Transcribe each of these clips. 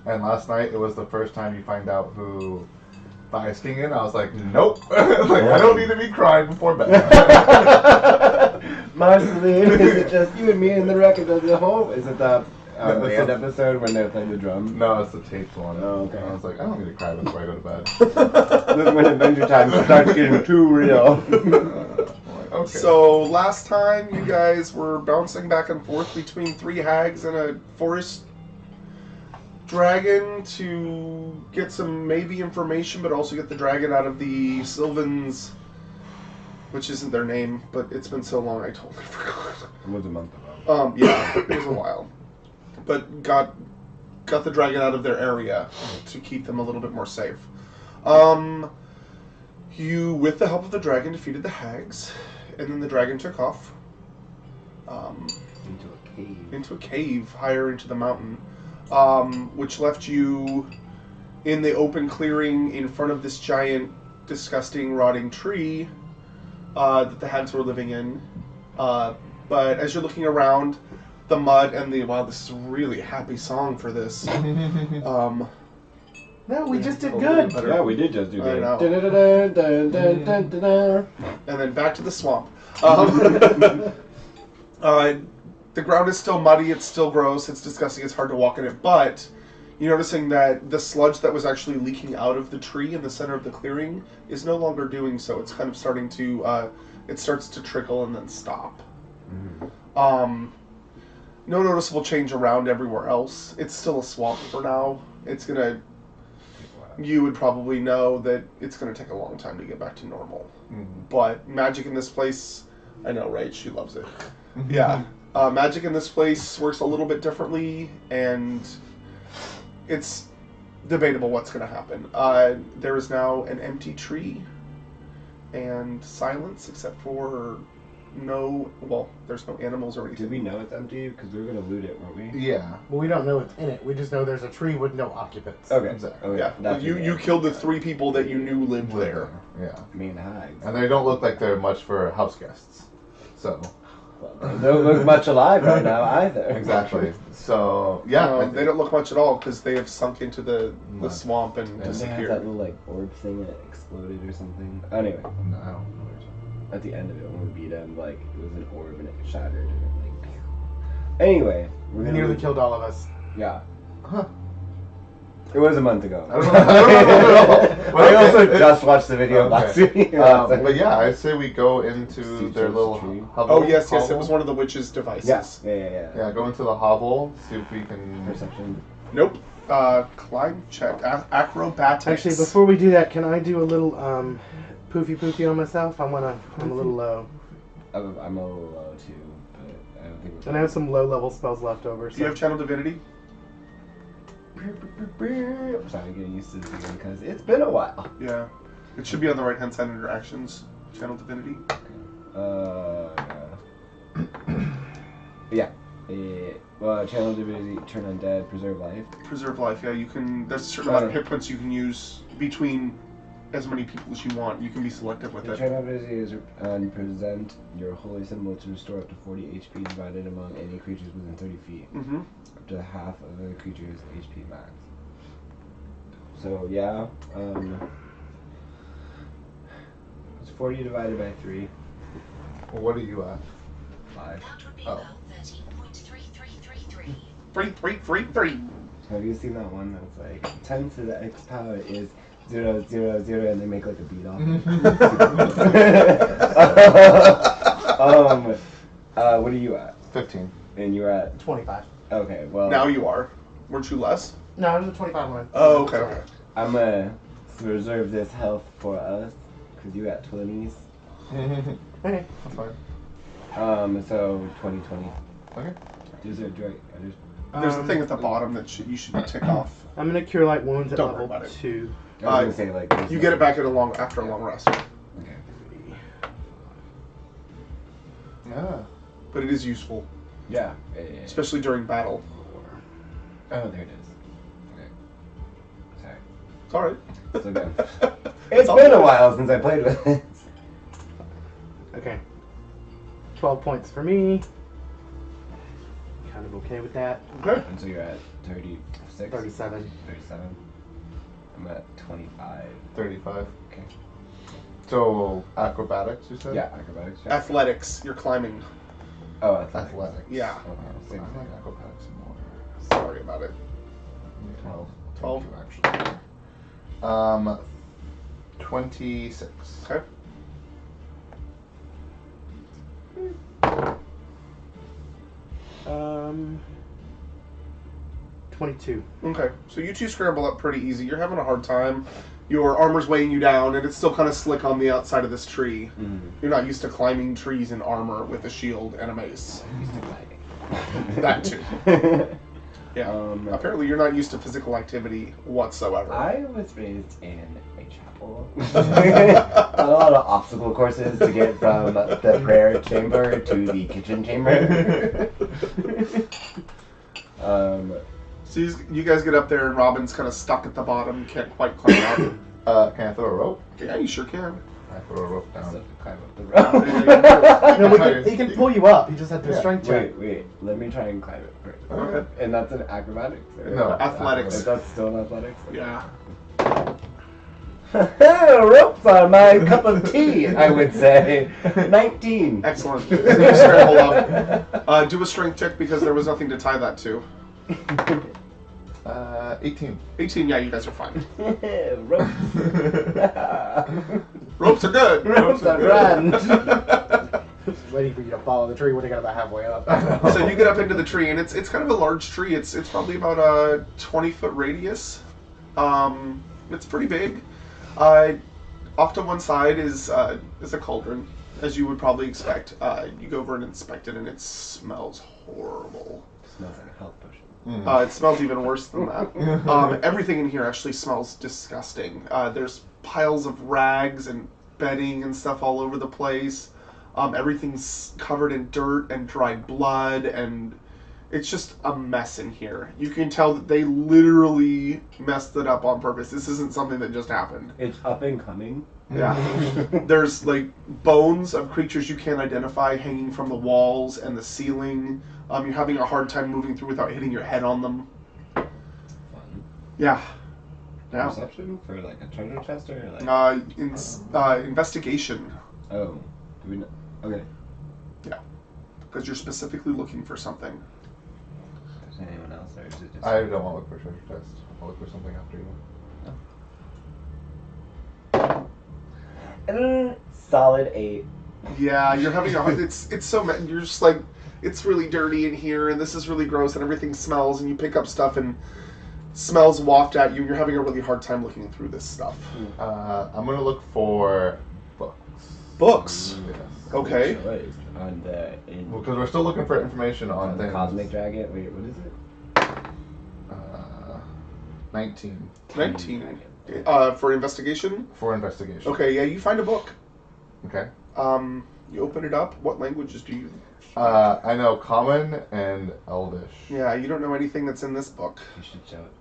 And last night it was the first time you find out who the Ice King is. I was like, nope. Like, I don't need to be crying before bed. Marceline, is it just you and me in the record of the whole? Is it the band episode when they're playing the drum? No, it's the taped one. Oh, okay. I was like, I don't need to cry before I go to bed. This is when Adventure Time starts getting too real. Okay. So last time you guys were bouncing back and forth between 3 hags and a forest dragon to get some maybe information, but also get the dragon out of the Sylvans, which isn't their name, but it's been so long I totally forgot. It was a month ago. Yeah, it was a while. But got the dragon out of their area to keep them a little bit more safe. You, with the help of the dragon, defeated the hags, and then the dragon took off. Into a cave higher into the mountain, which left you in the open clearing in front of this giant, disgusting, rotting tree that the hags were living in. But as you're looking around, the mud and the... Wow, this is a really happy song for this. No, we just did good. Yeah, we did just do I good. know. And then back to the swamp. The ground is still muddy, it's still gross, it's disgusting, it's hard to walk in it, but you're noticing that the sludge that was actually leaking out of the tree in the center of the clearing is no longer doing so. It's kind of starting to, it starts to trickle and then stop. No noticeable change around everywhere else. It's still a swamp for now. It's gonna... You would probably know that it's gonna take a long time to get back to normal. But magic in this place... I know, right? She loves it. Yeah. Magic in this place works a little bit differently, and it's debatable what's going to happen. There is now an empty tree and silence, except for there's no animals or anything. Did we know it's empty? Because we were going to loot it, weren't we? Yeah. Well, we don't know what's in it. We just know there's a tree with no occupants. Okay. Exactly. Okay. Yeah. That's You killed the 3 people that you knew lived there. Yeah. Me and Hags. And they don't look like they're much for house guests. So. Well, they don't look much alive right now either. Exactly. So, yeah. They don't look much at all because they have sunk into the swamp and And they had disappeared. that little orb thing that exploded or something. Anyway, No, I don't know what you're talking at the end of it when we beat him, it was an orb and it shattered and it Anyway, we're We gonna nearly killed all of us. Yeah. Huh. It was a month ago. I don't know. I also just watched the video last week. But yeah, I say we go into their little tree. hovel. Oh, yes, it hovel. was one of the witch's devices. Yeah. Yeah, go into the hovel, see if we can... Perception. Nope. Climb check. Acrobatics. Actually, before we do that, can I do a little poofy on myself? I'm a little low. I'm a little low too, but I don't think we're... And I have some low-level spells left over. Do you have Channel Divinity? I'm sorry, getting used to this again because it's been a while. Yeah. It should be on the right-hand side under actions. Channel Divinity. Yeah. Well, Channel Divinity, Turn Undead, Preserve Life. Preserve life, yeah. You can... There's a certain amount of hit points you can use between as many people as you want. You can be selective with it. Channel Divinity is present your holy symbol to restore up to 40 HP divided among any creatures within 30 feet. Mm-hmm. Up to half of the creature's HP max. So, yeah. It's 40 divided by 3. Well, what are you at? 5. That would be Oh. about 13.3333. Three. Have you seen that one that's like 10 to the X power is 0, 0, 0, and they make like a beat off? What are you at? 15. And you're at 25. okay. Well, Now you are. Weren't you less? No, I was at 25 one. Oh, okay. I'm gonna reserve this health for us because you at 20s. Okay. That's fine. So 2020. Okay. Is it right? There's a thing at the bottom that you should tick off. I'm gonna cure light wounds at Don't worry level about it. 2. I was gonna say like You get it back after a long rest. Okay. Yeah. But it is useful, Yeah. especially during battle. Oh, there it is. Okay. Sorry. It's alright. It's okay. It's been a while since I played with it. Okay. 12 points for me. kind of okay with that. Okay. And so you're at 36? 37. 37. I'm at 25. 35. Okay. So, acrobatics, you said? Yeah, acrobatics. Yeah. Athletics. You're climbing. Oh, athletics. Athletics. Yeah. Okay, same I thing. like acrobatics more. Sorry about it. 12. 12. 22, actually. 26. Okay. Um, 22. Okay. So you two scramble up pretty easy. You're having a hard time. Your armor's weighing you down, and it's still kind of slick on the outside of this tree. Mm. You're not used to climbing trees in armor with a shield and a mace. Used to gliding. That too. Yeah. Apparently, you're not used to physical activity whatsoever. I was raised in a chapel. A lot of obstacle courses to get from the prayer chamber to the kitchen chamber. So you guys get up there, and Robin's kind of stuck at the bottom. Can't quite climb up. Can I throw a rope? Yeah, you sure can. I throw a rope So down. to climb up the rope. No, he can pull you up. He just had to do a Yeah. strength check. Wait. Let me try and climb it first. Okay. And that's an acrobatics? Or No, athletics. That's still an athletics? Yeah. Ropes are my cup of tea, I would say. 19. Excellent. You scramble up. Do a strength check because there was nothing to tie that to. 18. 18. Yeah, you guys are fine. Ropes. Ropes are good. Ropes are grand. Just waiting for you to follow the tree when they got about halfway up. So you get up into the tree, and it's kind of a large tree. It's probably about a 20-foot radius. It's pretty big. Off to one side is a cauldron, as you would probably expect. You go over and inspect it, and it smells horrible. Smells like a health potion. It smells even worse than that. Everything in here actually smells disgusting. There's piles of rags and bedding and stuff all over the place. Everything's covered in dirt and dried blood, and it's just a mess in here. You can tell that they literally messed it up on purpose. This isn't something that just happened. It's up and coming. Yeah. There's like bones of creatures you can't identify hanging from the walls and the ceiling. You're having a hard time moving through without hitting your head on them. Fun. Yeah. Yeah. Perception for like a treasure chest or like. Investigation, Oh. Do we know? Okay. because you're specifically looking for something. Is there anyone else or is it just? I don't want to look for treasure chest. I'll look for something after you. Solid 8. Yeah, you're having a hard. It's so you're just like it's really dirty in here, and this is really gross, and everything smells, and you pick up stuff and smells waft at you, and you're having a really hard time looking through this stuff. I'm gonna look for books. Books. Yes. Okay. Choice. On the Because we're still looking for information on the things. Cosmic Dragon. Wait, what is it? 19 19. For investigation. for investigation. Okay. Yeah, you find a book. Okay. You open it up. What languages do you? I know Common and Elvish. Yeah, you don't know anything that's in this book. You should show it.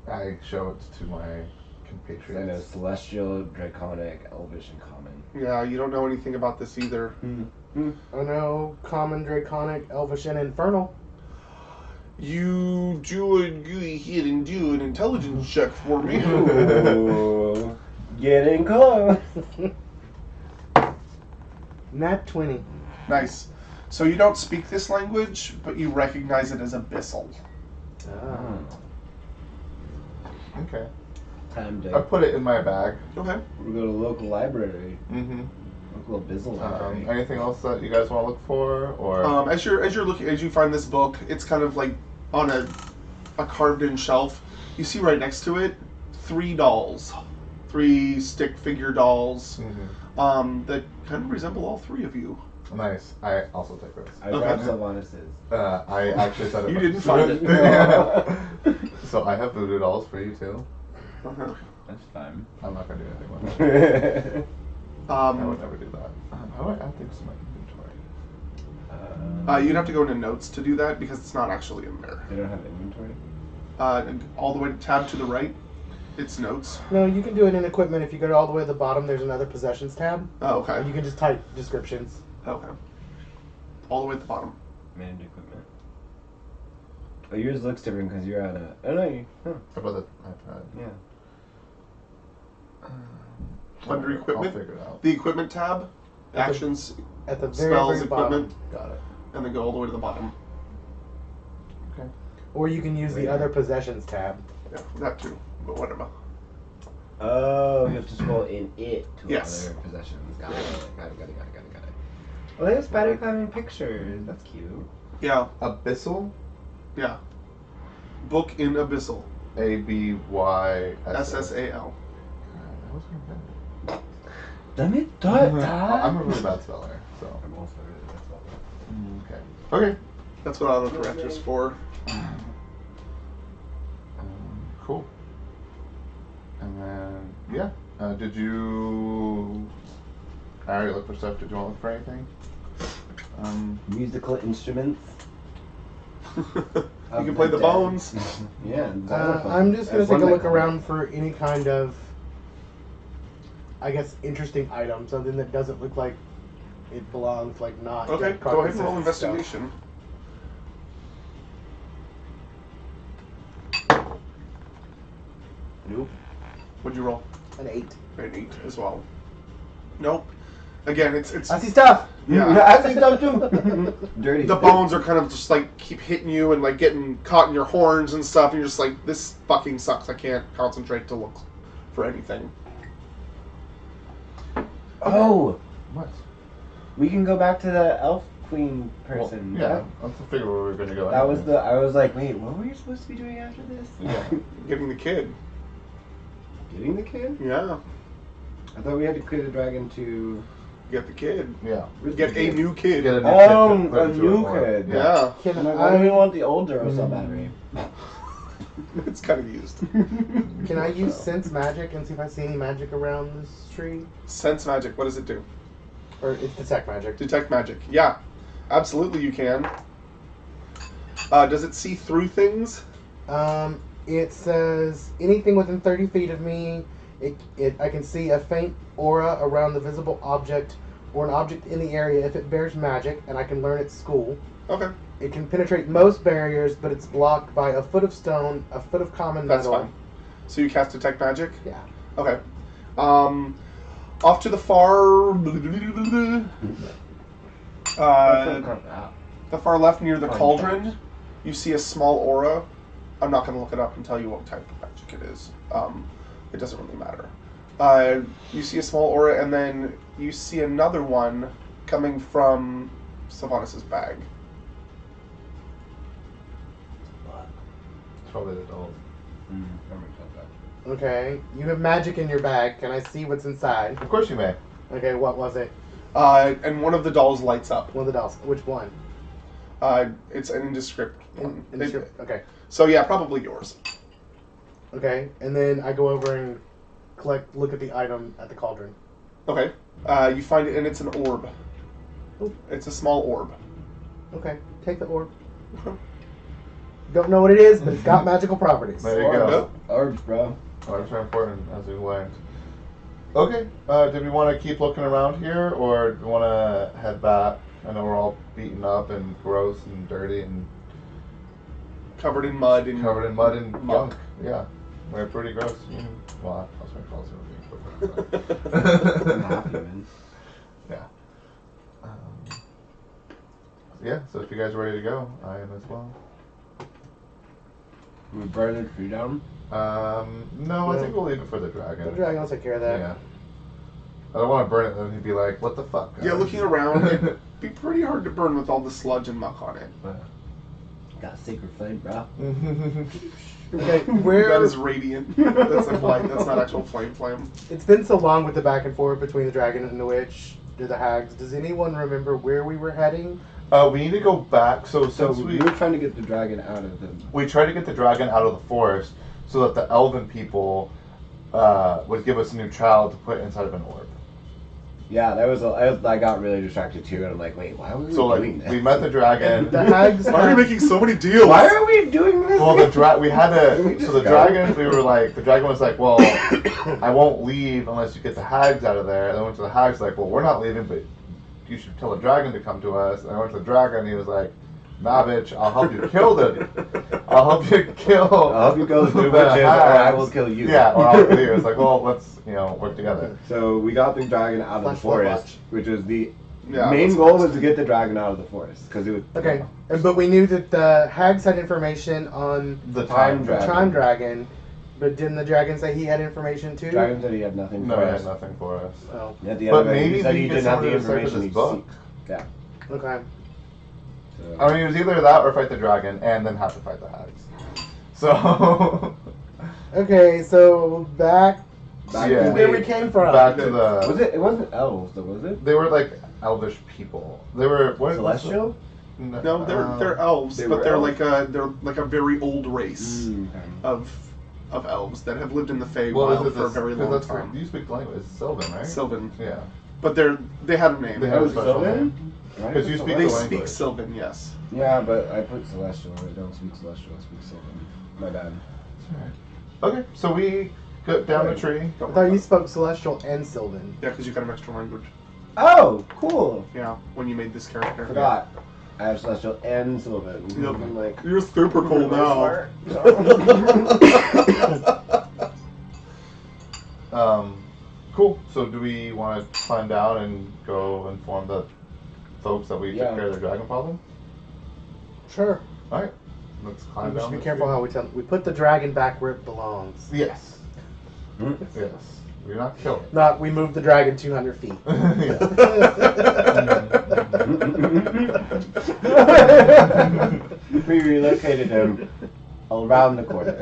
But I show it to my I know compatriots. Celestial, Draconic, Elvish, and Common. Yeah, you don't know anything about this either. I know Common, Draconic, Elvish, and Infernal. You go ahead and do an intelligence check for me. Ooh, getting close. Nat 20. Nice. So you don't speak this language, but you recognize it as Abyssal. Okay. Time I to put it in my bag. Okay. we'll go to the local library. Mm-hmm. Local Abyssal library. Anything else that you guys want to look for, or As you're looking, as you find this book, it's kind of like on a carved-in shelf. You see right next to it 3 dolls, 3 stick figure dolls, that kind of resemble all 3 of you. Nice. I also take this. I Okay. grabbed Sylvanas'. I actually said it. You didn't find it. Yeah. So I have voodoo dolls for you too. Uh-huh. That's fine. I'm not gonna do anything with it. I would Um, never do that. How do I add things to my inventory? you'd have to go into notes to do that because it's not actually in there. They don't have inventory. And all the way tab to the right, it's notes. No, you can do it in equipment. If you go all the way to the bottom, there's another possessions tab. Oh, And okay. you can just type descriptions. Okay. All the way at the bottom. Managed equipment. Oh, yours looks different because you're on a. Oh no, you. Huh. How about the iPad? Yeah. Under equipment? I'll figure it out. The equipment tab, actions, At the very, spells, very bottom. equipment, Got it. and then go all the way to the bottom. Okay. Or you can use the Later. other possessions tab. Yeah, that too, but whatever. Oh, you have to scroll in it to Yes. other possessions. Got it. Got it. Well, there's spider climbing pictures. That's cute. Yeah, Abyssal? yeah. Book in Abyssal. ABYSSAL. SSAL. Damn it! I'm a really bad speller, so. I'm also really bad speller. Okay. Okay. That's what autocorrect is for. Cool. And then, yeah. Did you. I already looked for stuff. Did you want to look for anything? Musical instruments. You can play the bones. Yeah. I'm just gonna That's take a one look that- around for any kind of, I guess, interesting item. Something that doesn't look like it belongs, like not. Okay, dead go ahead and roll carcasses stuff. investigation. Nope. What'd you roll? An 8. An 8 as well. Nope. Again, it's I see stuff. Yeah. I see stuff too. Dirty. the bones are kind of just like keep hitting you and like getting caught in your horns and stuff, and you're just like, this fucking sucks. I can't concentrate to look for anything. Oh, What? we can go back to the elf queen person. Well, yeah. Let's figure where we're going to go. That was anyway. the. I was like, wait, what were you supposed to be doing after this? Yeah. Getting the kid. Getting the kid? Yeah. I thought we had to clear the dragon to. Get the kid. Yeah. Get a new kid. Get a new Oh, kid, put a into new orb. kid. Yeah. Can I'm like, why do we I? want the old Duracell battery? It's kind of used. Can I use sense magic and see if I see any magic around this tree? Sense magic. What does it do? Or it's detect magic. Detect magic. Yeah. Absolutely you can. Does it see through things? It says anything within 30 feet of me. I can see a faint aura around the visible object or an object in the area if it bears magic, and I can learn at school. Okay. It can penetrate most barriers, but it's blocked by a foot of stone, a foot of common That's metal. fine. So you cast detect magic? Yeah. Okay. Off to the far the far left near the cauldron, you see a small aura. I'm not going to look it up and tell you what type of magic it is. It doesn't really matter. You see a small aura, and then you see another one coming from Sylvanas' bag. It's probably the dog. Okay. You have magic in your bag. Can I see what's inside? Of course you may. Okay, what was it? And one of the dolls lights up. One of the dolls. Which one? It's an indescript one. Okay. So yeah, probably yours. Okay. And then I go over and look at the item at the cauldron. Okay. You find it, and it's an orb. Oop. It's a small orb. Okay. Take the orb. Don't know what it is, but it's got magical properties. There you go. Orbs, bro. Orbs are important, as we learned. Okay. Do we want to keep looking around here, or do we want to head back? I know we're all beaten up and gross and dirty and Covered in mud and covered in mud and muck. gunk. Yeah. We're pretty gross. Well, I'll start calls I'm happy, man. Yeah. Yeah, so if you guys are ready to go, I am as well. We burn the tree down. No, I think we'll leave it for the dragon. The dragon will take care of that. Yeah. I don't want to burn it, then he'd be like, what the fuck, guys? Yeah, looking around, it'd be pretty hard to burn with all the sludge and muck on it. Got a sacred flame, bro. Okay, where... That is radiant. That's a light. That's not actual flame. It's been so long with the back and forth between the dragon and the witch, the hags. Does anyone remember where we were heading? We need to go back. So So since we were trying to get the dragon out of the. we tried to get the dragon out of the forest so that the elven people would give us a new child to put inside of an orb. Yeah, that was. I got really distracted too, and I'm like, wait, why are we So doing this? we met the dragon. The hags... Why are you making so many deals? Why are we doing this? Well, we had We to. just So the go. dragon, we were like, the dragon was like, well, I won't leave unless you get the hags out of there. And I went to the hags, like, well, we're not leaving, but you should tell the dragon to come to us. And I went to the dragon, and he was like, Nah, bitch, I'll help you kill I'll help you kill. I'll help you kill the the witches, or I hags. will kill you. Yeah, or I'll kill you. It's like, well, let's work together. So we got the dragon out of the Flash forest, watch. which was the Yeah, main that's goal nice. was to get the dragon out of the forest because it was Okay, but we knew that the hags had information on The Time time dragon. Time Dragon, but didn't the dragon say he had information too? Dragon said he had nothing No, for he us. had nothing for us. Oh, At the But end of it, maybe he said we he can didn't have the get somebody to information decipher he this book. seek. Yeah. okay. So. I mean, it was either that or fight the dragon and then have to fight the hags. So, Okay, so back Back Yeah. to where the- we came from. back to the. Was it? It wasn't elves, though, was it? They were like elvish people. They were what? Celestial? No, they're elves, They but were they're elves. like a very old race Mm. of elves that have lived in the Feywild Well, is it for a very long that's time. You speak language. It's Sylvan, right? Sylvan, Yeah. but they had a name. They have Oh, a special Sylvan? name. Right? 'Cause you speak They the speak language. Sylvan, yes. Yeah, but I put celestial. I don't speak celestial. I speak Sylvan. My bad. Okay, so we go down the tree. I thought you spoke Celestial and Sylvan. Yeah, because you got an extra language. Oh, cool. Yeah, when you made this character. Forgot. I have celestial and Sylvan. Yep. I'm like, You're super cool now. Cool. So do we want to climb down and go inform the folks that we Yeah. took care of their dragon problem? Sure. All right. Let's climb We down. should be the careful tree. how we tell. We put the dragon back where it belongs. Yes. Hmm? Yes. We're not killing. Not we moved the dragon 200 feet. we relocated him around the corner.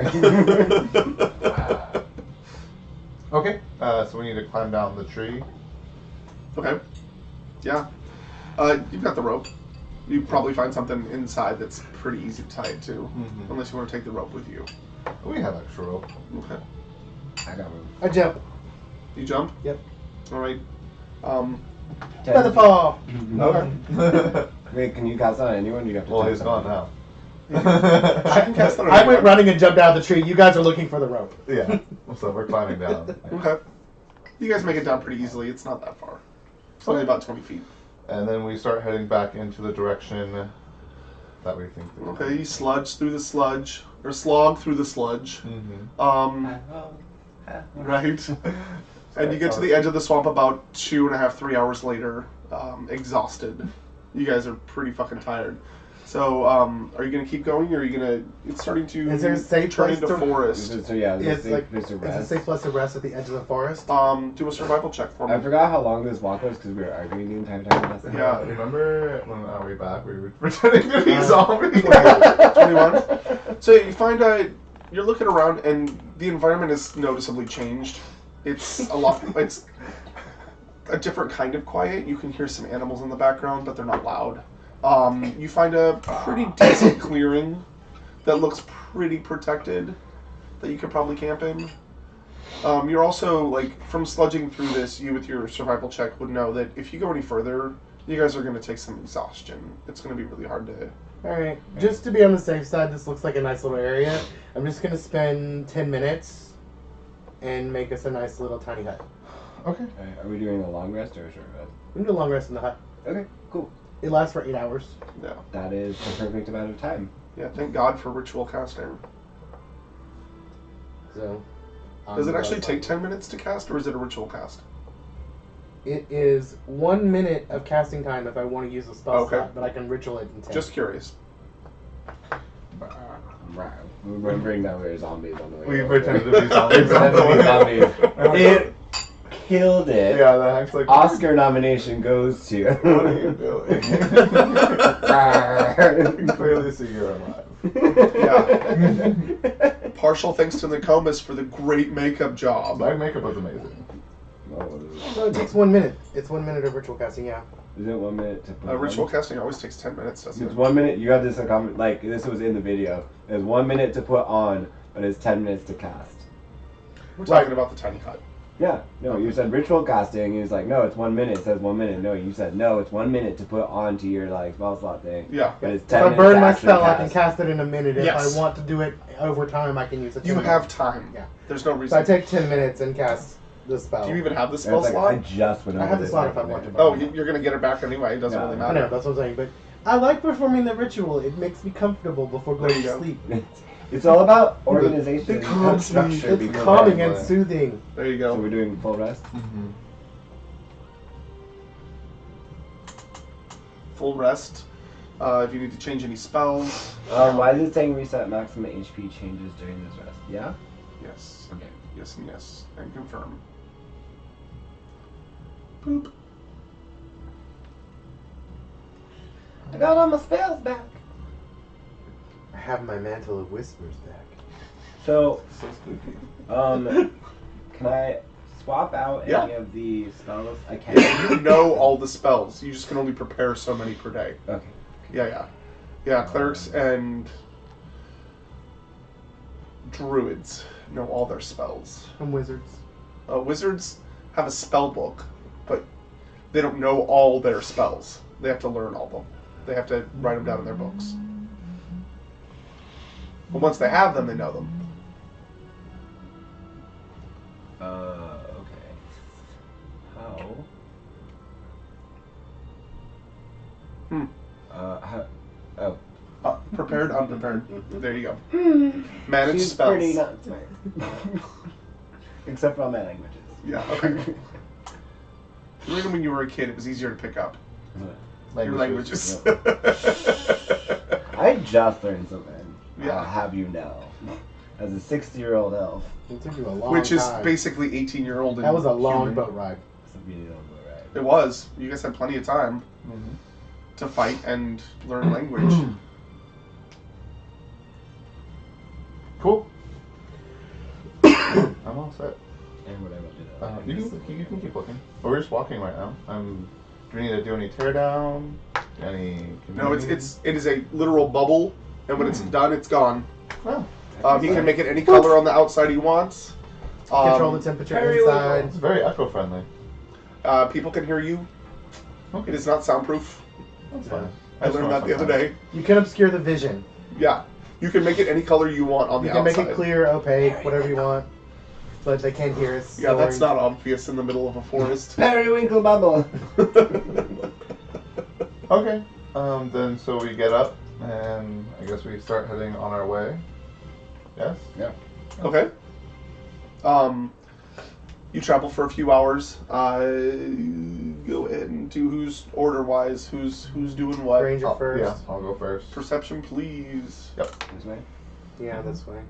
Okay. So we need to climb down the tree. Okay. Yeah. You've got the rope. You probably find something inside that's pretty easy to tie it to, Mhm. unless you want to take the rope with you. We have extra rope. Okay. I got room. I jump. You jump. Yep. All right. Feather fall. Okay. Wait, can you cast on anyone? You have to Well, tell he's gone someone. now. I can cast on I went anyone. running and jumped out of the tree. You guys are looking for the rope. Yeah. So we're climbing down. Okay. You guys make it down pretty easily. It's not that far. It's only about 20 feet. And then we start heading back into the direction that we think. Okay, you sludge through the sludge, or slog through the sludge. Mm-hmm. Right? And you get to the edge of the swamp about 2.5, 3 hours later, exhausted. You guys are pretty fucking tired. So, are you gonna keep going, or are you gonna? It's starting to Is there a safe turn place into to- forest. So yeah, It's like there's a it's a rest. safe place to rest at the edge of the forest. Do a survival check for me. I forgot how long this walk was because we were arguing the entire time. Last night. Yeah. Remember when on our way back we were pretending to be zombies? 21. So you find you're looking around, and the environment is noticeably changed. It's a lot. It's a different kind of quiet. You can hear some animals in the background, but they're not loud. You find a pretty decent clearing that looks pretty protected that you could probably camp in. You're also, like, from sludging through this, you with your survival check would know that if you go any further, you guys are going to take some exhaustion. It's going to be really hard to... Alright, just to be on the safe side, this looks like a nice little area. I'm just going to spend 10 minutes and make us a nice little tiny hut. Okay. Alright, are we doing a long rest or a short rest? We can do a long rest in the hut. Okay, cool. It lasts for 8 hours. Yeah. That is the perfect amount of time. Yeah, thank God for ritual casting. So, Does it actually take 10 minutes to cast, or is it a ritual cast? It is 1 minute of casting time if I want to use a spell Okay. slot, but I can ritual it in 10. Just curious. Right. Remembering that we're zombies on the way. We over. pretended to be zombies. Pretended to be zombies. It killed it. Yeah, the heck's like, Oscar nomination goes to. what are you doing? You can clearly see you're alive. Yeah. Partial thanks to Nokomis for the great makeup job. My makeup was amazing. So it takes 1 minute. It's 1 minute of ritual casting, yeah. Is it 1 minute to put Ritual on? casting always takes 10 minutes, doesn't It's it? 1 minute. You got this like this was in the video. It's 1 minute to put on, but it's 10 minutes to cast. We're talking about the tiny hut. Yeah. No, you said ritual casting. He's like, no, it's 1 minute. It says 1 minute. No, you said no, it's 1 minute to put onto your like spell slot thing. Yeah. But it's If 10 I minutes burn to my actually spell, I cast. can cast it in a minute. If Yes. I want to do it over time, I can use it. You have time. Yeah. There's no So reason. I take 10 minutes and cast the spell. Do you even have the And spell it's like, slot? I just went I over have the this slot if I other want day. to. Oh, you're going to get it back anyway. It doesn't Yeah. really I matter. know, that's what I'm saying. But I like performing the ritual. It makes me comfortable before There going you to go. sleep. It's all about organization the and structure. It's before calming bed. and soothing. There you So go. we're doing full rest. Mm-hmm. Full rest. If you need to change any spells. Why is it saying reset maximum HP changes during this rest? Yeah? Yes. Okay. Yes and yes. And confirm. Boop. I got all my spells back. I have my mantle of whispers back. So, So spooky. can I swap out Yeah. any of the spells? I can. You know all the spells. You just can only prepare so many per day. Okay. Yeah, clerics and druids know all their spells. I'm wizards. Wizards have a spell book, but they don't know all their spells. They have to learn all of them. They have to write them down in their books. But once they have them, they know them. Okay. How? Oh. Prepared, unprepared. There you go. Manage She's spells. pretty not smart. Except for all my languages. Yeah, okay. Even when you were a kid, it was easier to pick up your languages. I just learned something. Yeah. I'll have you know. As a 60-year-old elf. It took you a long Which is time. basically 18-year-old. That was a long human. boat ride. It's a really long boat ride. It was. You guys had plenty of time Mm-hmm. to fight and learn language. Cool. I'm all set. And what I will do that. You can keep looking. But we're just walking right now. Do we need to do any teardown? Any? No, it is a literal bubble, and when it's done, it's gone. Oh, He can make it any color on the outside he wants. Control the temperature very inside. it's very eco-friendly. People can hear you. Okay. It is not soundproof. That's fine. I learned that the other day. You can obscure the vision. Yeah, you can make it any color you want on You the can outside. make it clear, opaque, whatever you want. But they can't hear us. Yeah, that's not obvious in the middle of a forest. Periwinkle bubble! Okay. Then so we get up and I guess we start heading on our way. Yes. Yeah. Okay. You travel for a few hours. Go ahead and do who's order-wise. Who's doing what? Ranger first. Yeah, I'll go first. Perception, please. This way? Yeah, that's way.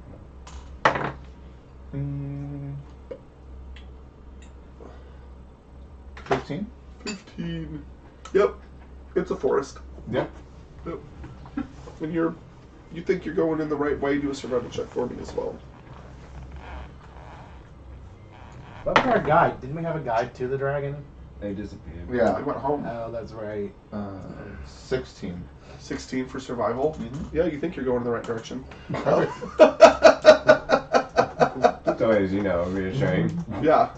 15. 15. Yep. It's a forest. Yep. Yep. When you think you're going in the right way, do a survival check for me as well. What about our guide? Didn't we have a guide to the dragon? They disappeared. They Yeah. went home. Oh, that's right. 16. 16 for survival. Mhm. Yeah, you think you're going in the right direction. It's always, reassuring. Yeah.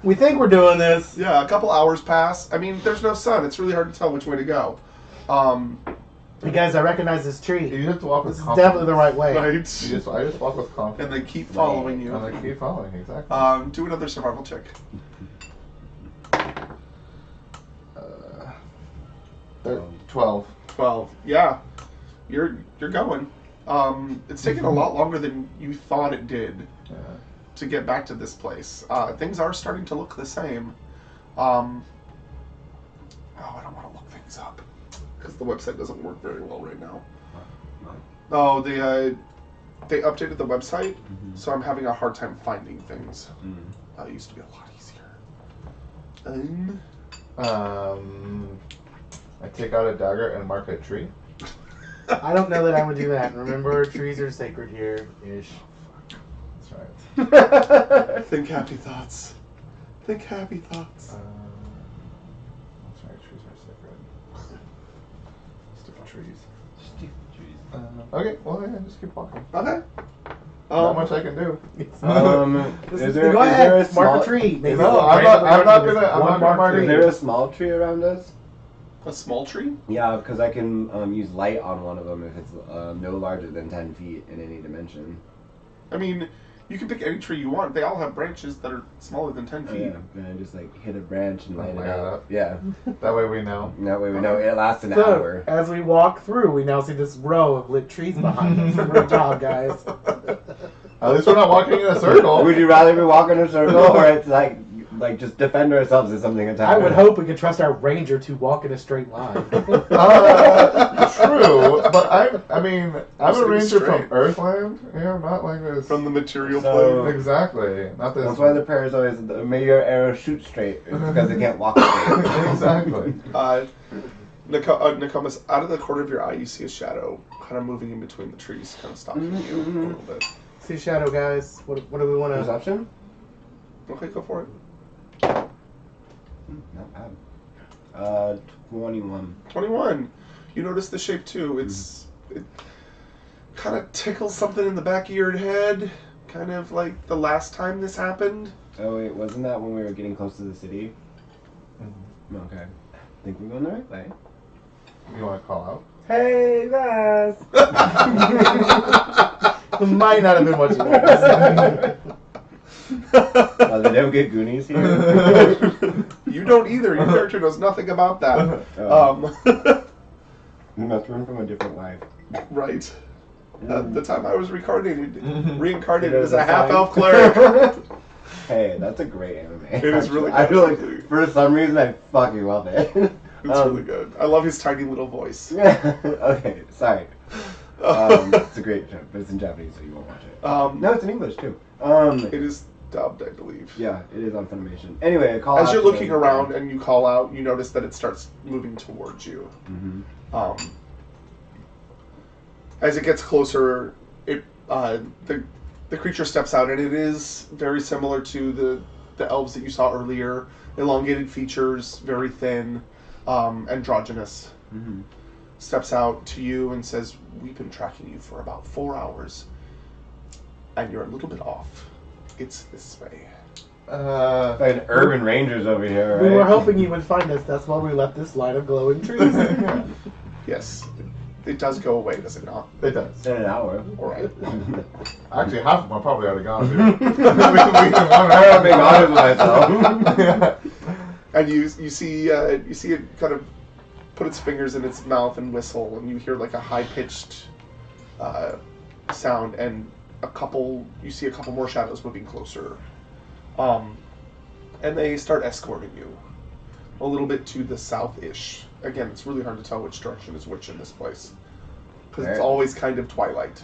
We think we're doing this. Yeah, a couple hours pass. I mean, there's no sun. It's really hard to tell which way to go. You guys, I recognize this tree. You have to walk with This is confidence. definitely the right way. Right. I just walk with confidence. And they keep following you. And I keep following, exactly. Do another survival check. 12. 12. Yeah. You're going. It's taken a lot longer than you thought it did Yeah. to get back to this place. Things are starting to look the same. I don't want to look things up because the website doesn't work very well right now. Oh, they updated the website, so I'm having a hard time finding things. It used to be a lot easier. I take out a dagger and mark a tree. I don't know that I would do that. Remember, trees are sacred here, ish. That's right. Think happy thoughts. Think happy thoughts. That's right, trees are sacred. Stupid trees. Stupid trees. Okay, well, yeah, just keep walking. Okay. Not much I can do. Is there Go is ahead, there a mark small a tree. Maybe No, we'll I'm not randomly gonna- I'm one not gonna mark mark tree. Is there a small tree around us? A small tree? Yeah, because I can use light on one of them if it's no larger than 10 feet in any dimension. I mean, You can pick any tree you want. They all have branches that are smaller than 10 Oh, feet. yeah, and I just like hit a branch and light it Light it up. up. Yeah, That way we know. that way we know it lasts an So, hour. as we walk through, we now see this row of lit trees behind us. Great job, guys. At least we're not walking in a circle. Would you rather we walk in a circle, or it's like just defend ourselves if something attacks? I would hope we could trust our ranger to walk in a straight line. True, but I'm a Just ranger from straight. Earthland. Yeah, not like this. From the material So- plane. Exactly, not this. That's why the prayer is always, may your arrow shoot straight. It's because they can't walk straight. Exactly. Nokomis, out of the corner of your eye, you see a shadow kind of moving in between the trees, kind of stopping you a little bit. See shadow, guys. What do we want to? Perception? Okay, go for it. Not bad. 21. 21. You notice the shape too. It kind of tickles something in the back of your head, kind of like the last time this happened. Oh wait, wasn't that when we were getting close to the city? Okay. I think we're going the right way. You want to call out? Hey guys! It might not have been what you wanted. They don't get Goonies here. You don't either. Your character knows nothing about that. We must run from a different life. Right. At the time I was reincarnated It as is a a half-elf sign. cleric. Hey, that's a great anime. It is really I good, feel like, actually. for some reason, I fucking love it. It's really good. I love his tiny little voice. Okay, sorry. It's a great show, but it's in Japanese, so you won't watch it. No, it's in English too. It is dubbed, I believe. Yeah, it is on Funimation. Anyway, I call As out you're to looking them. around and you call out, you notice that it starts moving towards you. Mhm. As it gets closer, the creature steps out, and it is very similar to the elves that you saw earlier. Elongated features, very thin, androgynous. Mhm. Steps out to you and says, "We've been tracking you for about 4 hours, and you're a little bit off. It's this way." Fucking urban rangers over here, We right? were hoping you would find us. That's why we left this line of glowing trees. Yes, it does go away, does it not? It does. In an hour. All right. Actually, half of them are probably already gone. Dude. I'm being honest with myself. And you see it kind of put its fingers in its mouth and whistle, and you hear like a high pitched sound, and you see a couple more shadows moving closer, and they start escorting you a little bit to the south-ish. Again, it's really hard to tell which direction is which in this place because it's Right. always kind of twilight.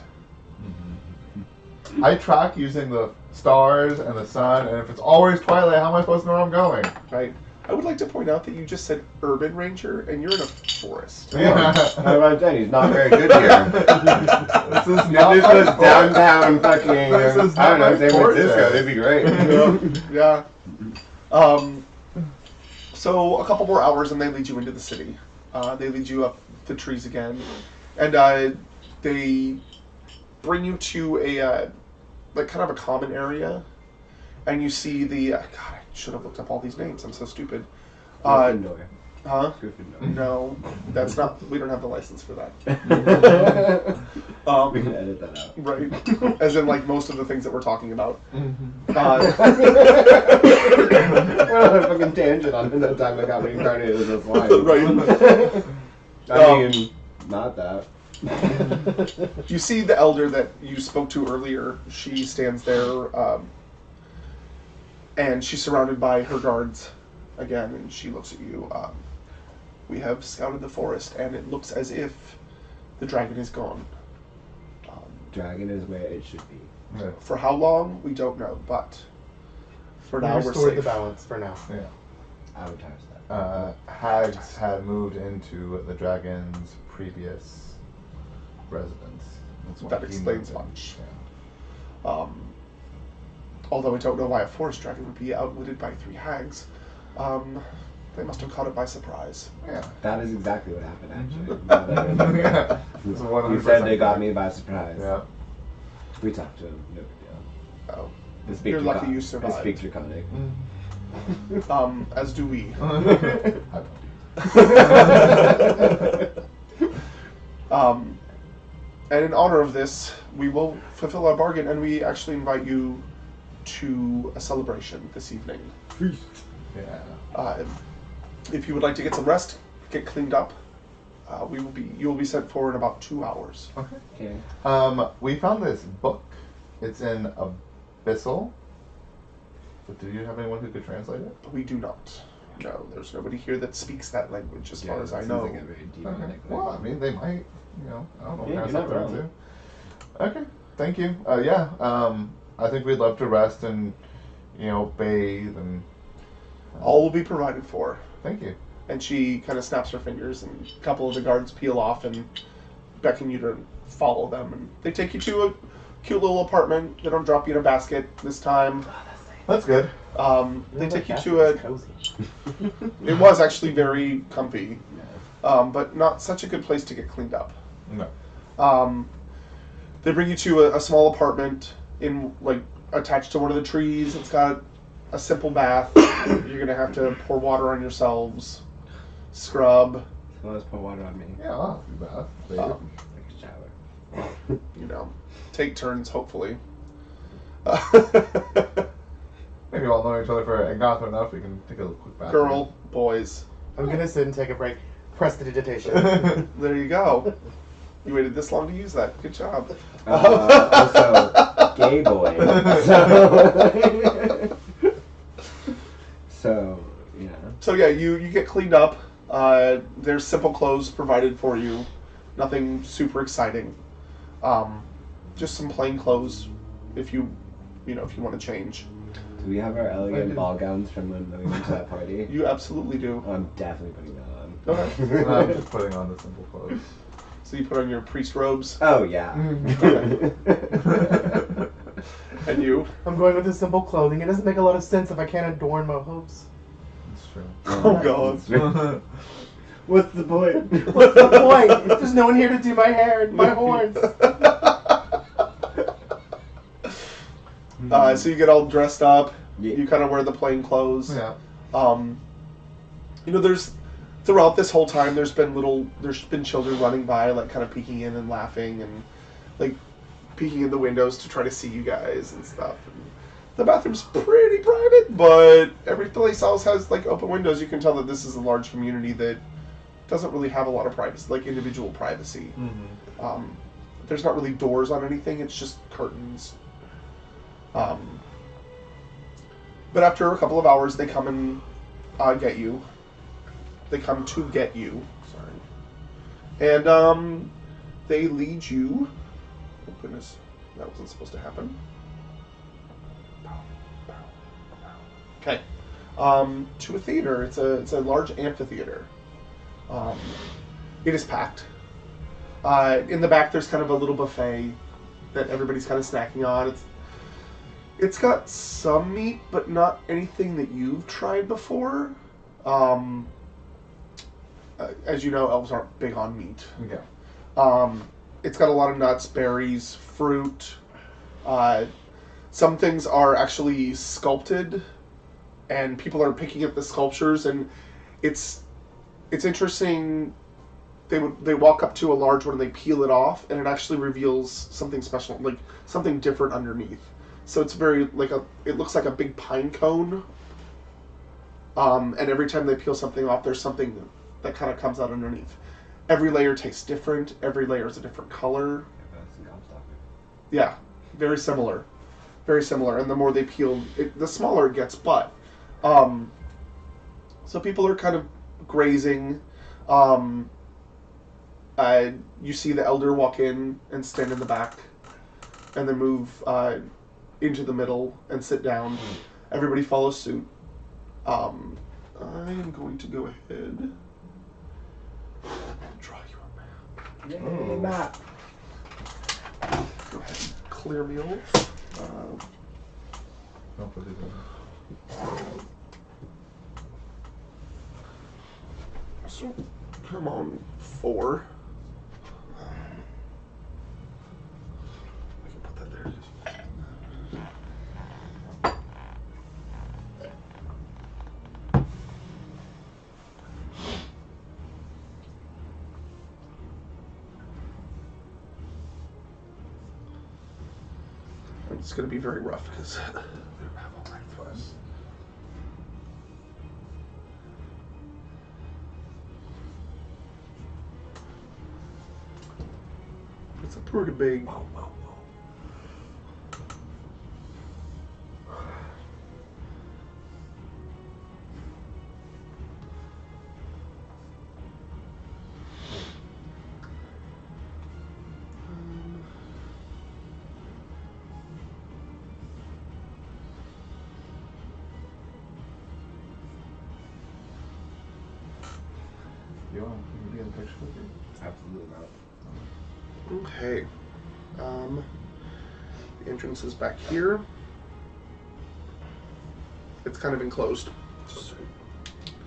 I track using the stars and the sun, and if it's always twilight, how am I supposed to know where I'm going? Right. I would like to point out that you just said urban ranger, and you're in a forest. That's what I'm saying, he's not very good here. This is If not this my was forest. downtown fucking, This is I don't not know, my San Francisco, forte. that'd be great. Yeah. So a couple more hours and they lead you into the city. They lead you up the trees again, and they bring you to a like kind of a common area, and you see the God. I should have looked up all these names. I'm so stupid. Gryffindor. Huh? Gryffindor. No, that's not. We don't have the license for that. We can edit that out. Right. As in, like most of the things that we're talking about. What a fucking tangent on the time I got reincarnated as a slime. Right. I mean, not that. You see the elder that you spoke to earlier. She stands there, and she's surrounded by her guards again, and she looks at you. We have scouted the forest, and it looks as if the dragon is gone. Dragon is where it should be. Yeah. For how long, we don't know, but for now We we're restored safe. the balance for now. Yeah. Advertise that. Hags had moved into the dragon's previous residence. That's why That he explains moved in. much. Yeah. Although I don't know why a forest dragon would be outwitted by 3 hags. They must have caught it by surprise. Yeah. That is exactly what happened, actually. Mhm. Now that I remember. Yeah. It's You 100% said they got me by surprise. Yeah. We talked to him. No big deal. Oh. They speak You're lucky Draconic. you They survived. speak Draconic. As do we. I don't. And in honor of this, we will fulfill our bargain, and we actually invite you to a celebration this evening. Yeah. If you would like to get some rest, get cleaned up, you will be sent for in about 2 hours. Okay. Okay. We found this book. It's in Abyssal. But do you have anyone who could translate it? We do not. No, there's nobody here that speaks that language, as far as I it know. seems like a very demonic Okay. thing. Well, I mean, they might. I don't know. Yeah, Pass you're that not through wrong. too. Okay. Thank you. Yeah. I think we'd love to rest and, bathe and. All will be provided for. Thank you. And she kind of snaps her fingers, and a couple of the guards peel off and beckon you to follow them. And they take you to a cute little apartment. They don't drop you in a basket this time. That's good. They take you to a. Cozy. It was actually very comfy, but not such a good place to get cleaned up. No. They bring you to a small apartment attached to one of the trees. It's got a simple bath. You're gonna have to pour water on yourselves, scrub, Someone else pour water on me. Yeah, I'll do bath. Bathe. Like a shower. take turns, hopefully. Maybe we'll know each other for Gotham enough. We can take a quick bath. Girl, boys. I'm gonna sit and take a break. Prestidigitation. There you go. You waited this long to use that. Good job. Also, gay boy. So, yeah. So yeah, you get cleaned up. There's simple clothes provided for you. Nothing super exciting. Just some plain clothes if you want to change. Do we have our elegant ball gowns from when we went to that party? You absolutely do. I'm definitely putting that on. Okay. I'm just putting on the simple clothes. So you put on your priest robes. Oh, yeah. And you? I'm going with the simple clothing. It doesn't make a lot of sense if I can't adorn my hopes. It's true. Oh god. What's the point? What's the point? If there's no one here to do my hair and my horns. So you get all dressed up. Yeah. You kind of wear the plain clothes. Yeah. There's throughout this whole time there's been children running by, like kind of peeking in and laughing and like peeking in the windows to try to see you guys and stuff. And the bathroom's pretty private, but every place else has like open windows. You can tell that this is a large community that doesn't really have a lot of privacy, like individual privacy. Mm-hmm. There's not really doors on anything. It's just curtains. But after a couple of hours, they come and get you. They come to get you. Sorry. And they lead you. Oh goodness, that wasn't supposed to happen. Okay. To a theater. It's a large amphitheater. It is packed. In the back, there's kind of a little buffet that everybody's kind of snacking on. It's got some meat, but not anything that you've tried before. As you know, elves aren't big on meat. Okay. It's got a lot of nuts, berries, fruit. Some things are actually sculpted, and people are picking at the sculptures, and it's interesting. They walk up to a large one and they peel it off, and it actually reveals something special, like something different underneath. So it's very it looks like a big pine cone. And every time they peel something off, there's something that kind of comes out underneath. Every layer tastes different. Every layer is a different color. Yeah, very similar. Very similar. And the more they peel, the smaller it gets. But, so people are kind of grazing. You see the elder walk in and stand in the back, and then move into the middle and sit down. Everybody follows suit. I am going to go ahead and draw you a map. Yay, map. Go ahead and clear me off. Don't put it in. So, come on, 4. I can put that there. It's going to be very rough because I don't have all my fun. It's a pretty big. You want to be in the picture with you? Absolutely not. Okay. The entrance is back here. It's kind of enclosed.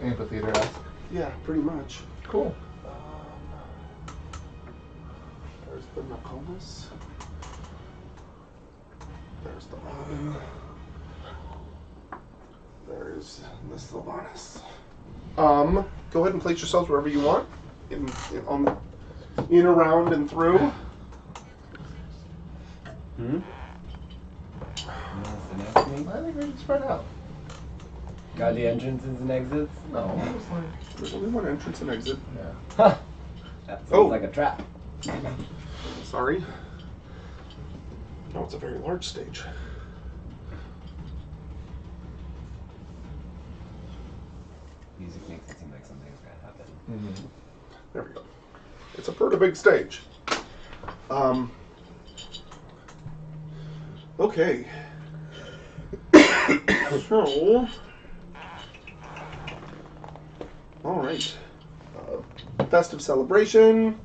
Amphitheater-esque. Yeah, pretty much. Cool. There's the Nokomis. There's the Robin. There's the Sylvanas. Go ahead and place yourselves wherever you want. In around and through. Hmm? What's the next thing? I think we should spread out. Got the entrances and exits? No, it's like, There's only one entrance and exit. yeah. Ha! That sounds Oh. like a trap. Sorry. No, it's a very large stage. Music makes it seem like something's gonna happen. Mm-hmm. There we go. It's a pretty big stage. Okay. So, all right. Festive celebration.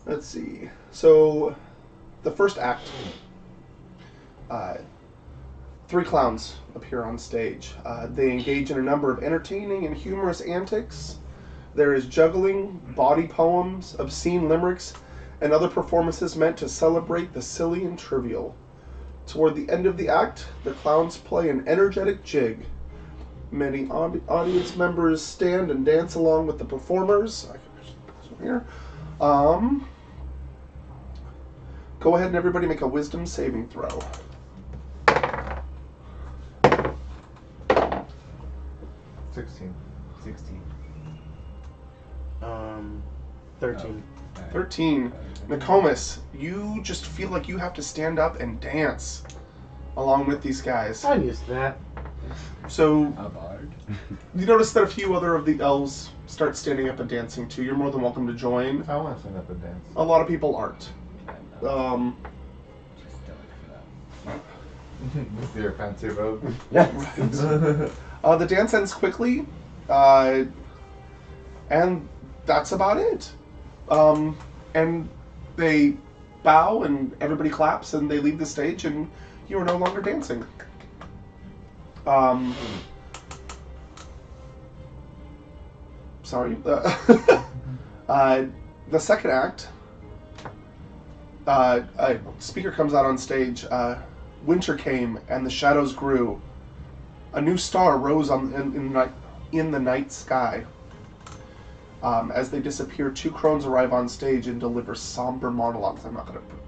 Let's see. So, the first act. 3 clowns appear on stage. They engage in a number of entertaining and humorous antics. There is juggling, bawdy poems, obscene limericks, and other performances meant to celebrate the silly and trivial. Toward the end of the act, the clowns play an energetic jig. Many audience members stand and dance along with the performers. I can put this one here. Go ahead and everybody make a wisdom saving throw. 16. 16. 13. 13. Nokomis, you just feel like you have to stand up and dance along with these guys. I'm used to that. So A bard? you notice that a few other of the elves start standing up and dancing too. You're more than welcome to join. I want to stand up and dance. A lot of people aren't. Just don't for that. With your fancy robe. Yeah. The dance ends quickly, and that's about it. And they bow and everybody claps and they leave the stage and you are no longer dancing. Sorry. The second act, a speaker comes out on stage. Winter came and the shadows grew. A new star rose in the night sky. As they disappear, 2 crones arrive on stage and deliver somber monologues. I'm not going to put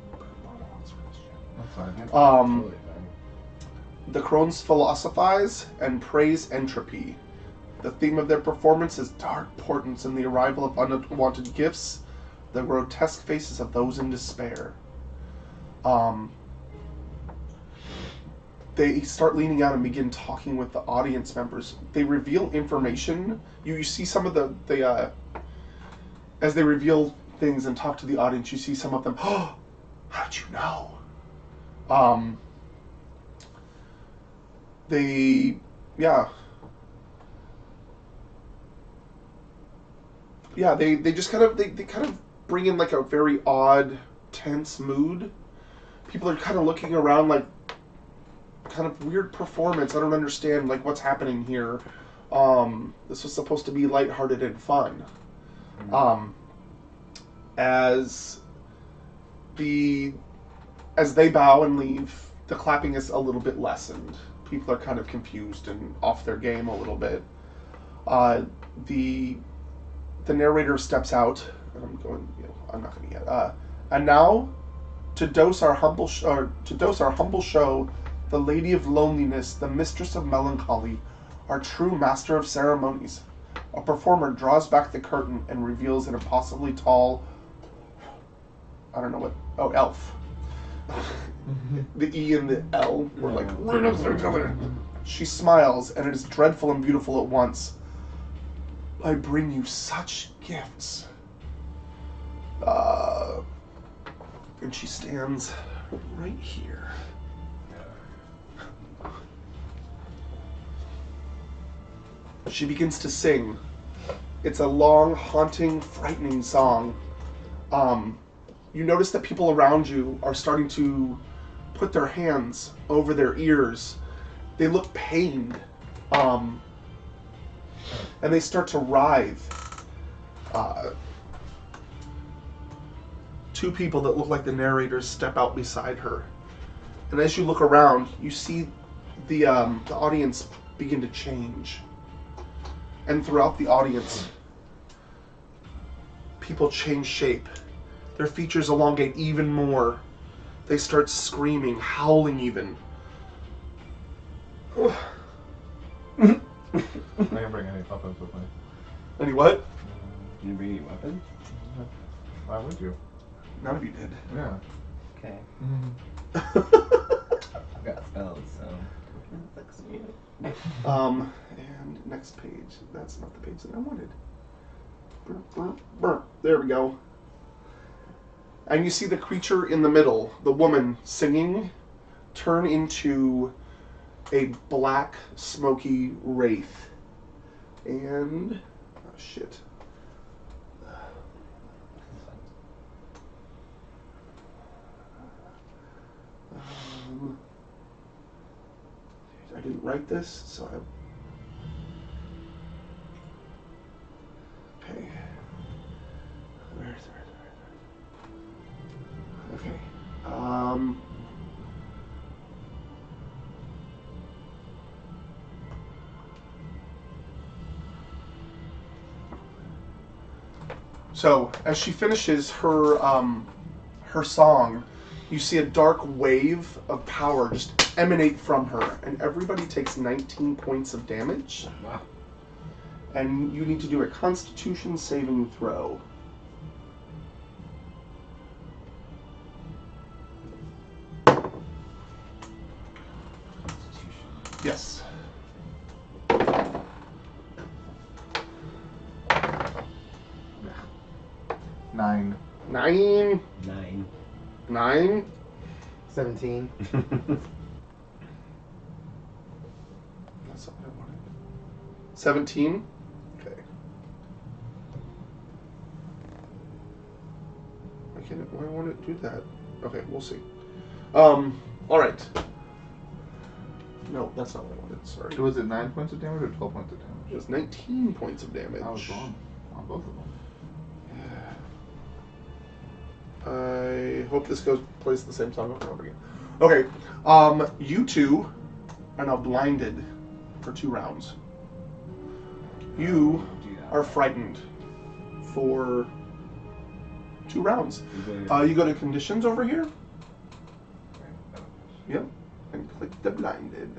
monologues for this shit. That's fine. Totally fine. The crones philosophize and praise entropy. The theme of their performance is dark portents and the arrival of unwanted gifts, the grotesque faces of those in despair. They start leaning out and begin talking with the audience members. They reveal information. You see some of the as they reveal things and talk to the audience, you see some of them, oh, how did you know? They just kind of they kind of bring in like a very odd, tense mood. People are kind of looking around like kind of weird performance. I don't understand like what's happening here. This was supposed to be lighthearted and fun. As they bow and leave, the clapping is a little bit lessened. People are kind of confused and off their game a little bit. The narrator steps out. I'm not going to yet. And now, to dose our humble show, the Lady of Loneliness, the Mistress of Melancholy, our true master of ceremonies. A performer draws back the curtain and reveals an impossibly tall, elf. The E and the L were like right next to each other. She smiles, and it is dreadful and beautiful at once. I bring you such gifts. And she stands right here. She begins to sing. It's a long, haunting, frightening song. You notice that people around you are starting to put their hands over their ears. They look pained. And they start to writhe. Two people that look like the narrators step out beside her. And as you look around, you see the audience begin to change. And throughout the audience, people change shape. Their features elongate even more. They start screaming, howling even. I didn't bring any weapons with me. Any what? Can you bring any weapons? Why would you? None of you did. Yeah. Okay. Mm-hmm. I've got spells, so. That's you. And next page. That's not the page that I wanted. There we go. And you see the creature in the middle, the woman singing, turn into a black, smoky wraith. And... oh, shit. I didn't write this, so I... okay. Okay. So as she finishes her song, you see a dark wave of power just emanate from her, and everybody takes 19 points of damage. Wow. And you need to do a Constitution saving throw. Yes. 9. 9. 9. 9. 17. That's not what I wanted. 17. Okay. Why won't it do that? Okay, we'll see. All right. No, that's not what I wanted. Sorry. Was it 9 points of damage or 12 points of damage? It was 19 points of damage. I was wrong on both of them. I hope this plays the same song over and over again. Okay, you two are now blinded for 2 rounds. You are frightened for 2 rounds. You go to conditions over here. Yep, and click the blinded.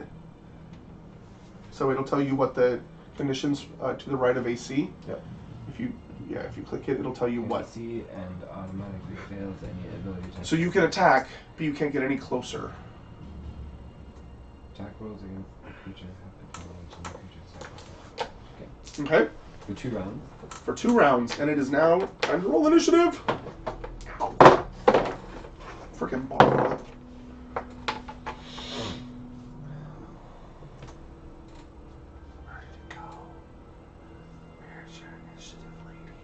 So it'll tell you what the conditions to the right of AC. Yep. If you click it, it'll tell you what. AC and automatically fails any ability to. So you can attack, but you can't get any closer. Attack rolls against the creature have control until the creature's attack. Okay. For 2 rounds. For 2 rounds, and it is now time to roll initiative. Ow. Freaking ball. Where did it go? Where's your initiative, lady?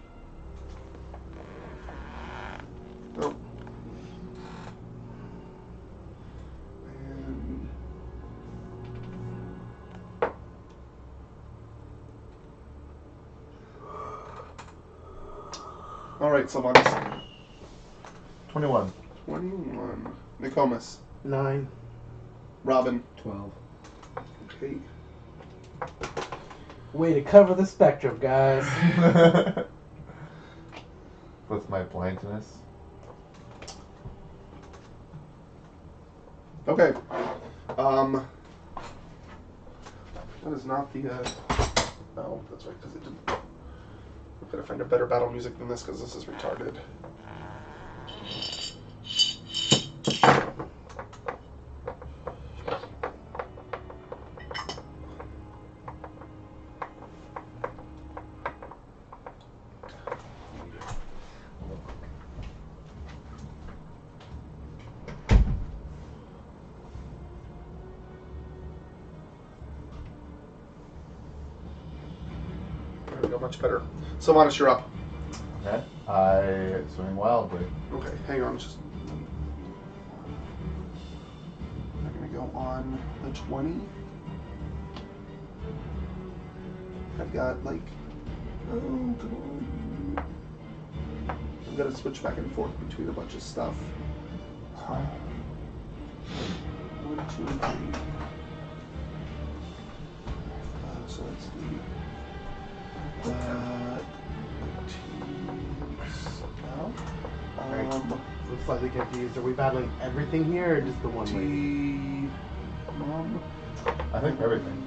Oh. And... all right, Sylvanas. 21. 21. Nicomas. 9. Robin. 12. Okay. Way to cover the spectrum, guys. With my blindness. Okay. That is not the. No, that's right, because it didn't. I'm gonna find a better battle music than this because this is retarded. There we go, much better. Sylvanas, you're up. Okay. I swing wildly. Okay, hang on. Just. I'm gonna go on the 20. I've got like. Oh, come on. I'm gonna switch back and forth between a bunch of stuff. 1, 2, 3. So that's the. I'm slightly confused. Are we battling everything here or just the one lady? I think everything.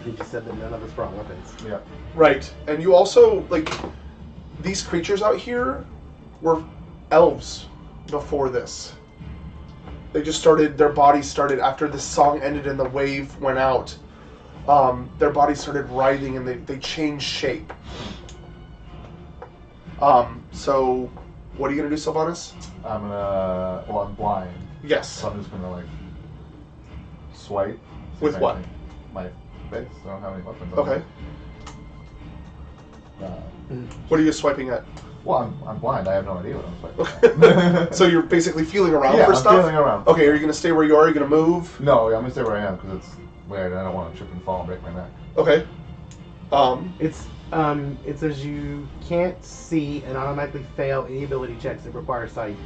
You just said that none of us brought weapons. Yeah. Right, and you also, like, these creatures out here were elves before this. They just started, their bodies started, after this song ended and the wave went out, their bodies started writhing and they changed shape. So, what are you going to do, Sylvanas? I'm blind. Yes. So I'm just gonna, like, swipe. With what? My face. I don't have any weapons. Okay. On. What are you swiping at? Well, I'm blind. I have no idea what I'm swiping at. So you're basically feeling around Yeah, for I'm stuff? feeling around. Okay, are you going to stay where you are? Are you going to move? No, I'm gonna stay where I am because it's weird and I don't want to trip and fall and break my neck. Okay. It says you can't see and automatically fail any ability checks that require sight,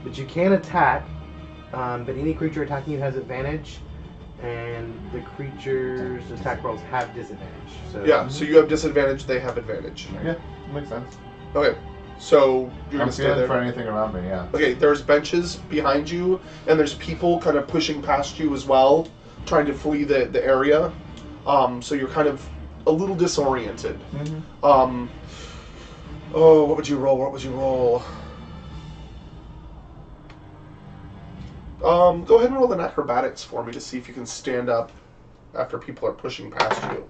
but you can attack. But any creature attacking you has advantage, and the creature's attack rolls have disadvantage. So Yeah, so you have disadvantage, they have advantage. Yeah, makes sense. Okay, so you're going I'm to stay feeling there. for anything around me. Yeah. Okay, there's benches behind you, and there's people kind of pushing past you as well, trying to flee the area. So you're kind of a little disoriented. Mm-hmm. Oh, what would you roll? What would you roll? Go ahead and roll an acrobatics for me to see if you can stand up after people are pushing past you.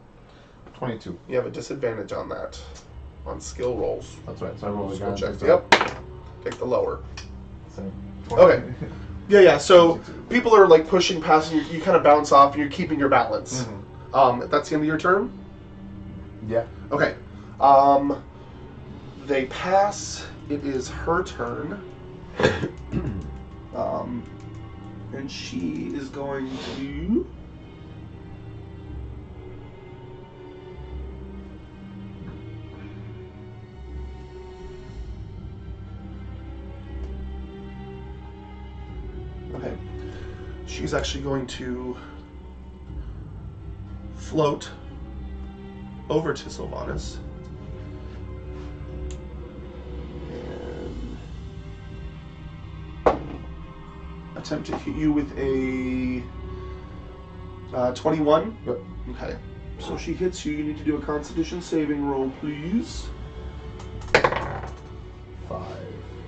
22. You have a disadvantage on that, on skill rolls. That's right. So I roll Skill again. checks. Yep. Take the lower. So, Okay. Yeah. So people are like pushing past, and you kind of bounce off, and you're keeping your balance. Mm-hmm. That's the end of your turn. Yeah. Okay. They pass. It is her turn. And she is going to. Okay. She's actually going to float over to Sylvanas. And attempt to hit you with a 21. Yep. Okay. So she hits you. You need to do a Constitution saving roll, please. 5.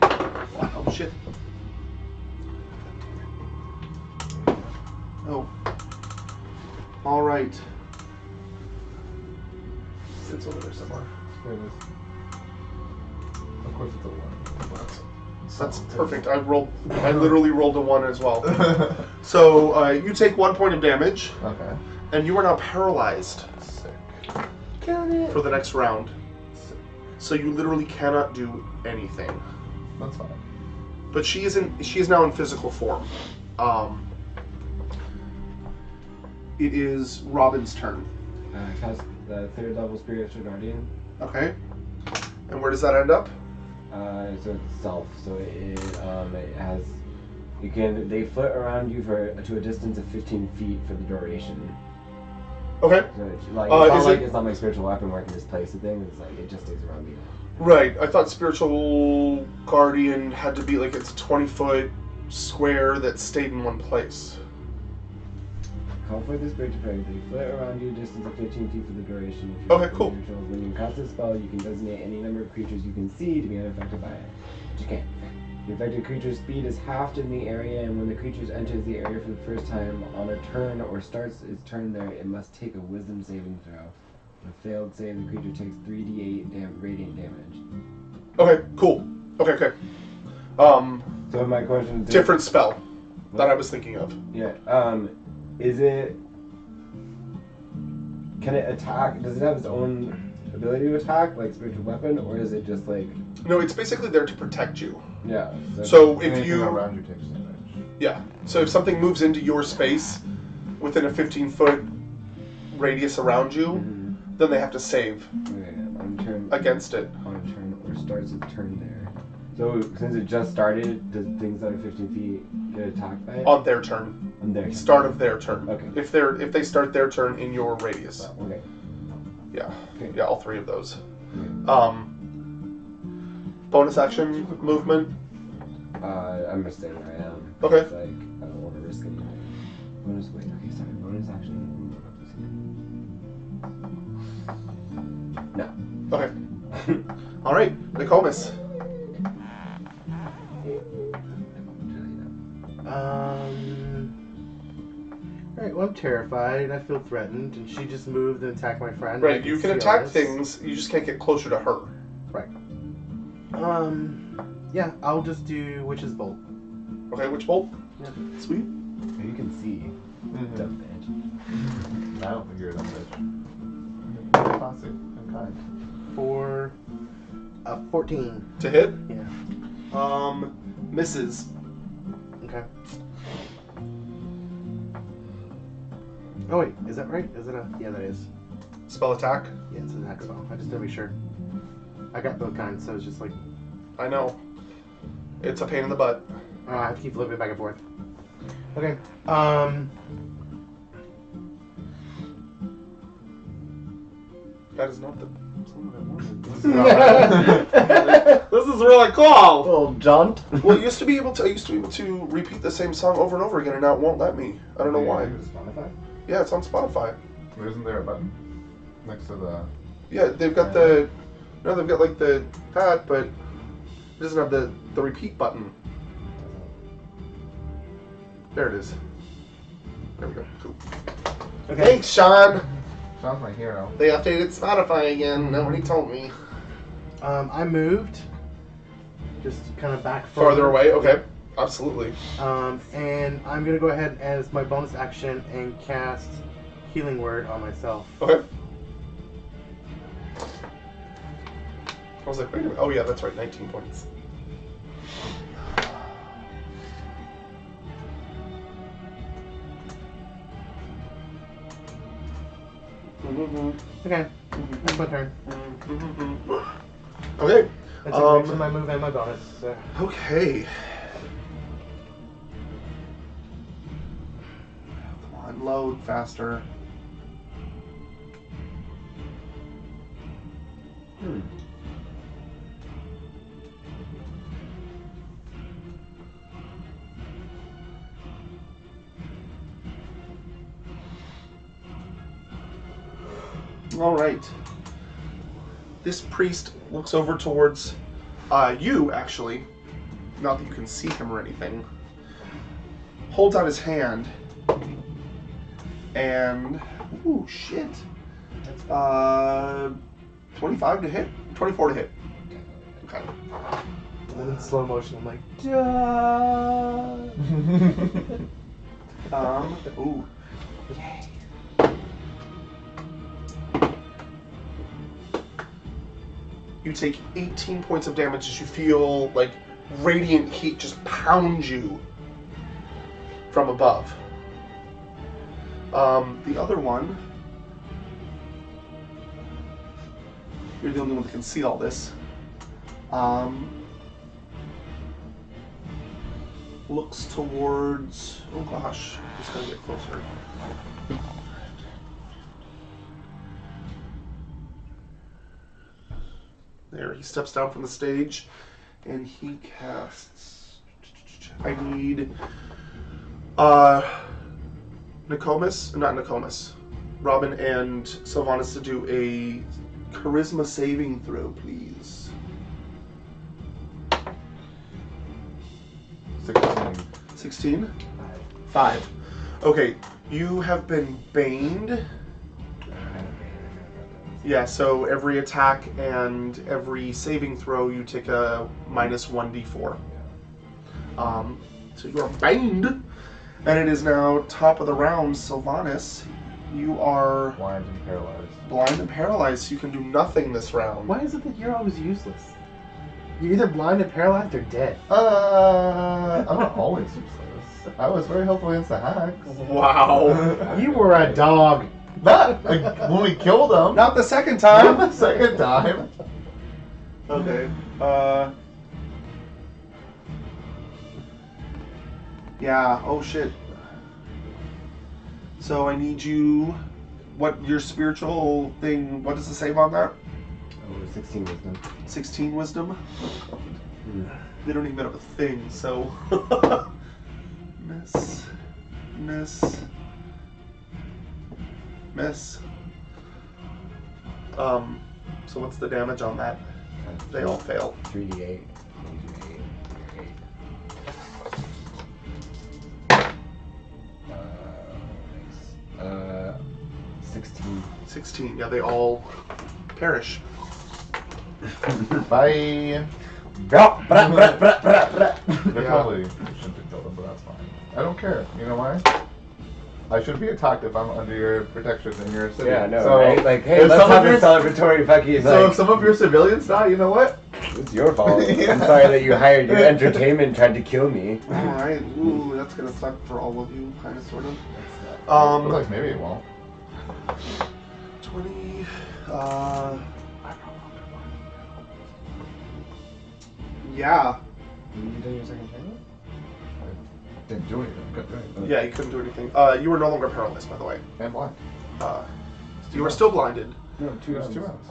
Oh, shit. Oh. All right. It's over there somewhere. There it is. Of course it's a 1. That's perfect. I literally rolled a 1 as well. So you take 1 point of damage, Okay. and you are now paralyzed Sick. for the next round. So you literally cannot do anything. That's fine. But she is now in physical form. It is Robin's turn. Cast the 3rd level Spiritual Guardian. Okay. And where does that end up? So it's self. So it has. They float around you to a distance of 15 feet for the duration. Okay. So it's like, Is it's not like spiritual weapon where I can just place a thing. It's like it just stays around you. Right. I thought spiritual guardian had to be like it's a 20-foot square that stayed in one place. Call for the spirit to practically flit around you a distance of 15 feet for the duration. If Okay, cool. When you cast a spell, you can designate any number of creatures you can see to be unaffected by it. But you can't. The affected creature's speed is halved in the area, and when the creature enters the area for the first time on a turn or starts its turn there, it must take a wisdom saving throw. On a failed save, the creature takes 3d8 radiant damage. Okay, cool. Okay. So my question is... Different spell that I was thinking of. Yeah, is it... Can it attack? Does it have its own ability to attack, like spiritual weapon, or is it just like... No, it's basically there to protect you. Yeah. So if Anything you... around you takes damage. Yeah. So if something moves into your space within a 15-foot radius around you, then they have to save on turn, against it. on a turn or starts its turn there. So since it just started, does things that are 15 feet get attacked by it? On their turn. On their turn. Start of their turn. Okay. If they start their turn in your radius. Okay. Yeah. Okay. Yeah, all three of those. Okay. Bonus action movement. I'm gonna stay where I am. Okay. It's like I don't want to risk anything. Bonus wait. Okay, sorry. Bonus action. No. Okay. All right, Nicomas. Alright, well, I'm terrified. I feel threatened, and she just moved and attacked my friend. Right, I you can see all attack this. things. You just can't get closer to her. Right. Yeah, I'll just do Witch's Bolt. Okay, which bolt? Yeah. Sweet. You can see. Dumb bitch. I don't think you're a dumb bitch. Classy and kind. For 14. To hit. Yeah. Misses. Okay. Oh wait, is that right? Is it a... Yeah, that is. Spell attack. Yeah, it's an attack spell. I just didn't make sure. I got both kinds, so it's just like... I know. It's a pain in the butt. I have to keep flipping back and forth. Okay. That is not the song I wanted. This is really cool. Little jaunt. Well, I used to be able to repeat the same song over and over again, and now it won't let me. I don't know why. Spotify? Yeah, it's on Spotify. Isn't there a button next to the? Yeah, they've got the. No, they've got like that, but it doesn't have the repeat button. There it is. There we go. Cool. Okay. Thanks, Sean. Sean's my hero. They updated Spotify again. Nobody told me. I moved. Just kind of back Farther away. Okay. Absolutely. And I'm gonna go ahead as my bonus action and cast Healing Word on myself. Okay. I was like, wait a minute. Oh yeah, that's right. 19 points. Okay, that's my turn. Okay. That's actually my move and my bonus. So. Okay. Come on, load faster. All right. This priest looks over towards you, actually. Not that you can see him or anything. Holds out his hand. And... Ooh, shit. 25 to hit? 24 to hit. Okay. And then in slow motion, I'm like, duh. Ooh. You take 18 points of damage as you feel like radiant heat just pound you from above. The other one, you're the only one that can see all this. Looks towards, oh gosh, just gotta get closer. there. He steps down from the stage, and he casts. I need Nokomis, not Nokomis, Robin and Sylvanas to do a charisma saving throw, please. 16. 16? 5. Okay, you have been baned. Yeah, so every attack and every saving throw, you take a minus 1d4. So you are baned. And it is now top of the round. Sylvanas, you are Blind and paralyzed. blind and paralyzed, so you can do nothing this round. Why is it that you're always useless? You're either blind and paralyzed or dead. I'm not always useless. I was very helpful against the hacks. Wow. You were a dog. Not when we killed them. Not the second Not time. the second time. Okay. Yeah, oh shit. So I need you. What your spiritual thing, what does it save on that? Oh, 16 wisdom. 16 wisdom? They don't even have a thing, so. Miss. So what's the damage on that? They all fail. 3d8. 16. 16, yeah, they all perish. Bye. Blah, blah, blah, blah, blah, blah. They probably shouldn't have killed them, but that's fine. I don't care. You know why? I should be attacked if I'm under your protection in your city. Yeah, no, So, right? Like, hey, if let's some of have a your- celebratory fucking, So like, if some of your civilians die, you know what? it's your fault. Yeah. I'm sorry that you hired your entertainment tried to kill me. Alright, ooh, that's gonna suck for all of you, kinda, sort of. Looks like maybe it won't. 20, yeah. You done your second turn? Didn't do anything. Couldn't do anything. Yeah, you couldn't do anything. You were no longer paralyzed, by the way. And blind. You were still blinded. No, It was 2 rounds.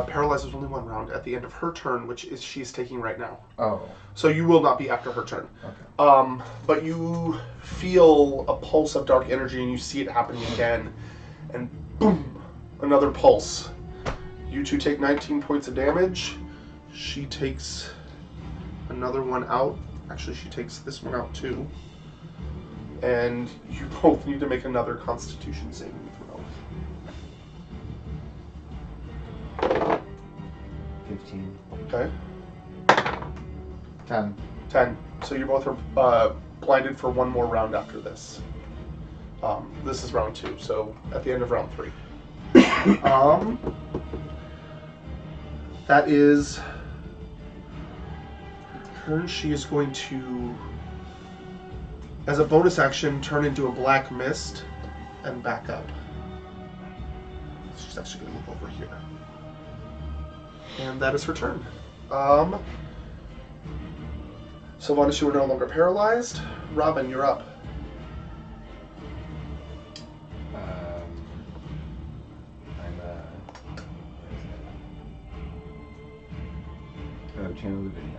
Paralyzed was only 1 round at the end of her turn, which is she's taking right now. Oh. So you will not be after her turn. Okay. But you feel a pulse of dark energy and you see it happening again. And boom, another pulse. You two take 19 points of damage. She takes another one out. Actually, she takes this one out too. And you both need to make another Constitution saving throw. 15. Okay. 10. 10. So you both are blinded for 1 more round after this. This is round 2, so at the end of round 3. That is her. She is going to, as a bonus action, turn into a black mist and back up. She's actually going to move over here. And that is her turn. Sylvanas, you are no longer paralyzed. Robin, you're up.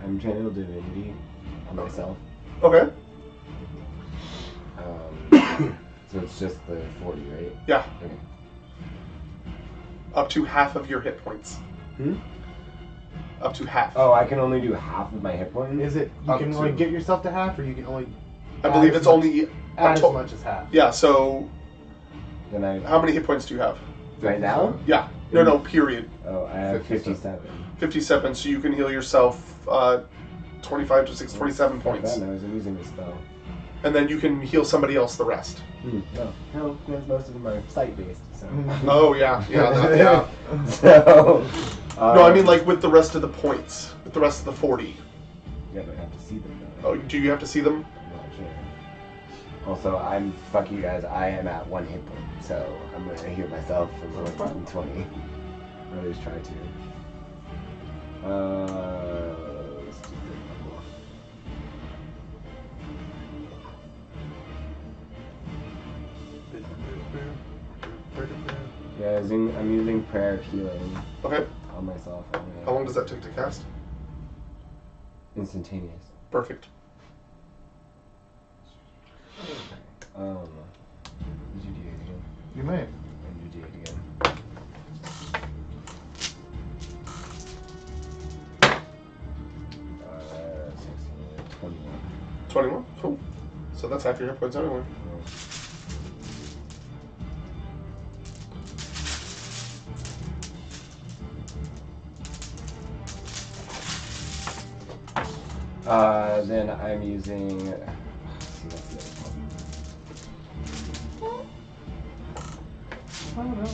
I'm channel divinity on myself. Okay. So it's just the 40, right? Yeah. Okay. Up to half of your hit points. Up to half. Oh, I can only do half of my hit points? Is it you Up can to. only get yourself to half, or you can only? I believe it's only add as to- much as half. Yeah, so Then I... how many hit points do you have? Right now? Yeah. No, period. Oh, I have 57. 57. 57, so you can heal yourself 25 to 47 points. I was using the spell. And then you can heal somebody else the rest. No, because most of them are sight-based, so... Oh, yeah. Yeah. So... No, I mean like with the rest of the points. With the rest of the 40. Yeah, but I have to see them, though. Oh, do you have to see them? I'm not sure. Also, fuck you guys, I am at 1 hit point, so I'm gonna heal myself for more than 20. Or at least try to. Let's do Yeah, I'm using prayer of healing Okay. on on myself. How long does that take to cast? Instantaneous. Perfect. Did you do it again? You may. And you do it again. 21. 21? Cool. So that's half your hit points anyway. Then I'm using. See, that's the other problem. I don't know.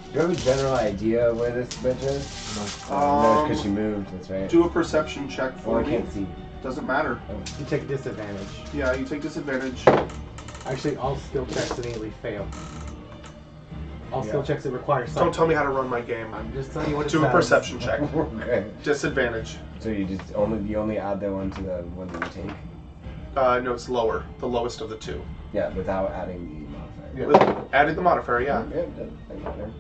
Do you have a general idea of where this bitch is? No, because she moved, that's right. Do a perception check Well, for I me. can't see. Doesn't matter. You take disadvantage. Yeah, you take disadvantage. Actually, all skill checks immediately fail. All skill Yeah. checks that require Don't something. tell me how to run my game. I'm just telling you what it Do a says. perception check. Okay. Disadvantage. So you only add the one to the one that you take? No, it's lower. The lowest of the two. Yeah, without adding the modifier. Yeah. Added the modifier, yeah. Yeah, doesn't matter.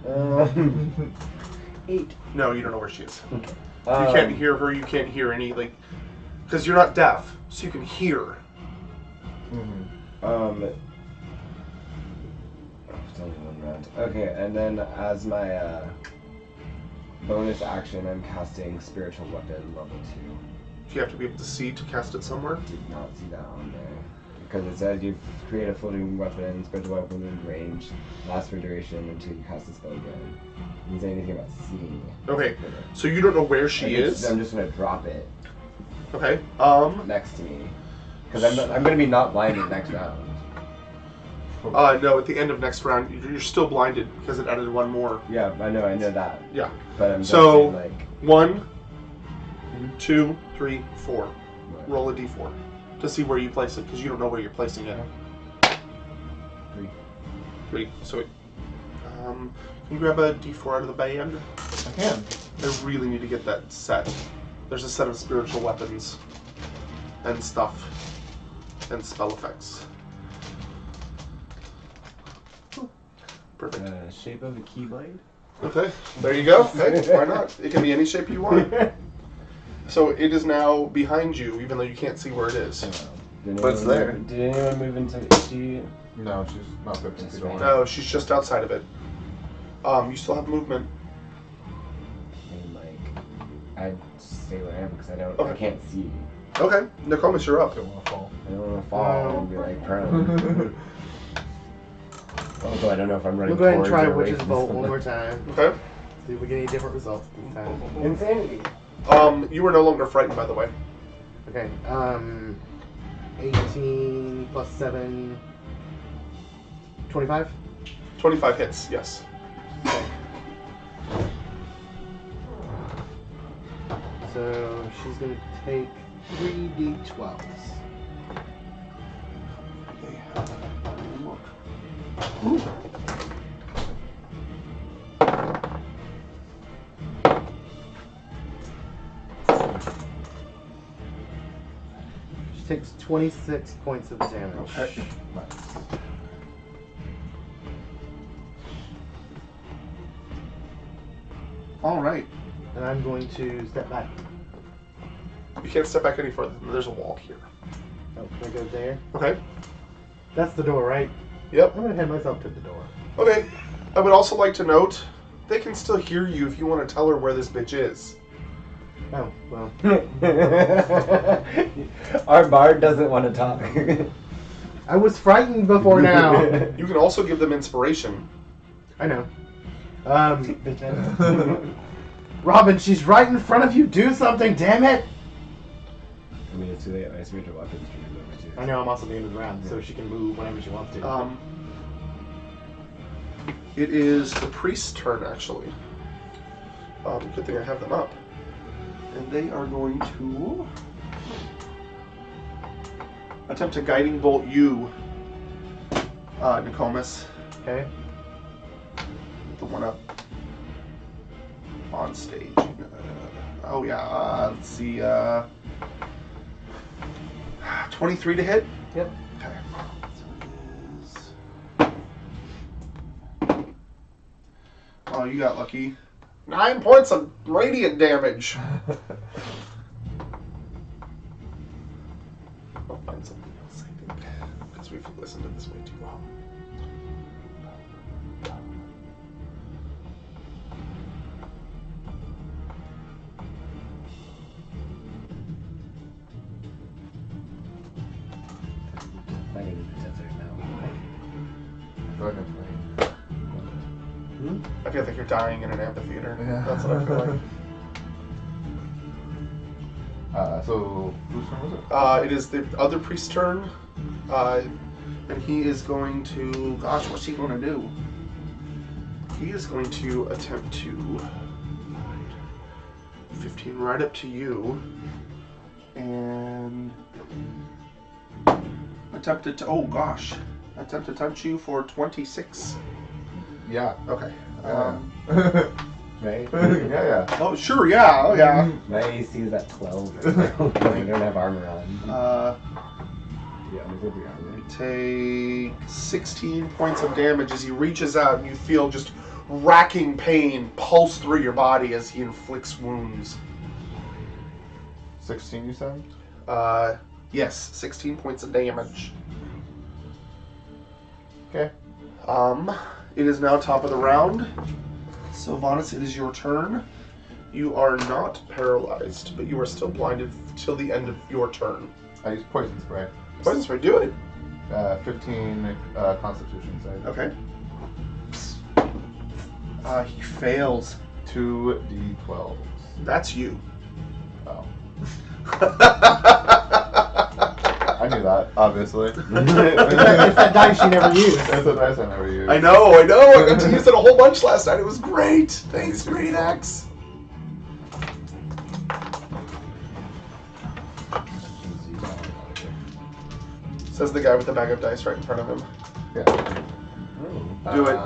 8. No, you don't know where she is. You Um, can't hear her. You can't hear any, like, because you're not deaf, so you can hear. It's only one round. Okay, and then as my bonus action, I'm casting Spiritual Weapon level 2. You have to be able to see to cast it somewhere. Did not see that on there. Because it says you create a floating weapon, spiritual weapon in range, lasts for duration until you cast the spell again. It doesn't say anything about seeing. Okay, so you don't know where she is. I'm just gonna drop it Okay. next to me. Because I'm gonna be not blinded next round. No, at the end of next round, you're still blinded because it added one more. Yeah, I know that. Yeah. But I'm So- just saying, like, 1, 2, 3, 4. what? Roll a d4 to see where you place it because you don't know where you're placing it. 3. 3. So, can you grab a d4 out of the band? I can. I really need to get that set. There's a set of spiritual weapons and stuff and spell effects. Perfect. Shape of a keyblade? Okay, there you go. Okay, why not? It can be any shape you want. So it is now behind you, even though you can't see where it is. But it's there. Did anyone move into HD? No, she's not 15 That's feet away. fine. No, she's just outside of it. You still have movement. And like, I'd stay where I am because I Okay. can't see. Okay, Nokomis, you're up. Don't want to fall. I don't want to fall and be like prone. Although I don't know if I'm running We'll go ahead and towards try or away Witch's from Bolt this one more time. Okay. See if we get any different results this time. Insanity. You were no longer frightened, by the way. Okay, 18 plus 7, 25? 25 hits, yes. Okay. So she's going to take 3d12s. She takes 26 points of damage. Okay. All right. And I'm going to step back. You can't step back any further. There's a wall here. Oh, can I go there? Okay. That's the door, right? Yep. I'm going to head myself to the door. Okay. I would also like to note, they can still hear you if you want to tell her where this bitch is. Oh, well. Our bard doesn't want to talk. I was frightened before now. You can also give them inspiration. I know. Robin, she's right in front of you. Do something, damn it! I mean, it's too late. My spiritual weapons can move over too. I know I'm also the end of the round, so she can move whenever she wants to. It is the priest's turn, actually. Good thing I have them up. And they are going to attempt to guiding bolt you, Nokomis. Okay. The one up on stage. Oh yeah, let's see. 23 to hit? Yep. Okay. So it is... Oh, you got lucky. 9 points of radiant damage. I'll find something else, I think. Because we've listened to this way too long. Fighting in the desert now. Go ahead and I feel like you're dying in an amphitheater. Yeah. That's what I feel like. So, whose turn was it? It is the other priest's turn. And he is going to... Gosh, what's he going to do? He is going to attempt to... 15 right up to you. And... Attempted to... Oh, gosh. Attempt to touch you for 26. Yeah. Okay. Right? Yeah. Oh, sure, yeah. Oh, yeah. My AC is at 12. I don't have armor on. Yeah, I'm gonna be armor. Take 16 points of damage as he reaches out and you feel just racking pain pulse through your body as he inflicts wounds. 16, you said? Yes, 16 points of damage. Okay. It is now top of the round. Sylvanas, it is your turn. You are not paralyzed, but you are still blinded till the end of your turn. I use poison spray. Poison spray, do it. 15 Constitution save. Okay. He fails. 2d12s. That's you. Oh. I knew that, obviously. It's that dice she never used. That's a dice I never used. I know. I got to use it a whole bunch last night. It was great. Thanks, Great Axe. Says the guy with the bag of dice right in front of him. Yeah. Do it.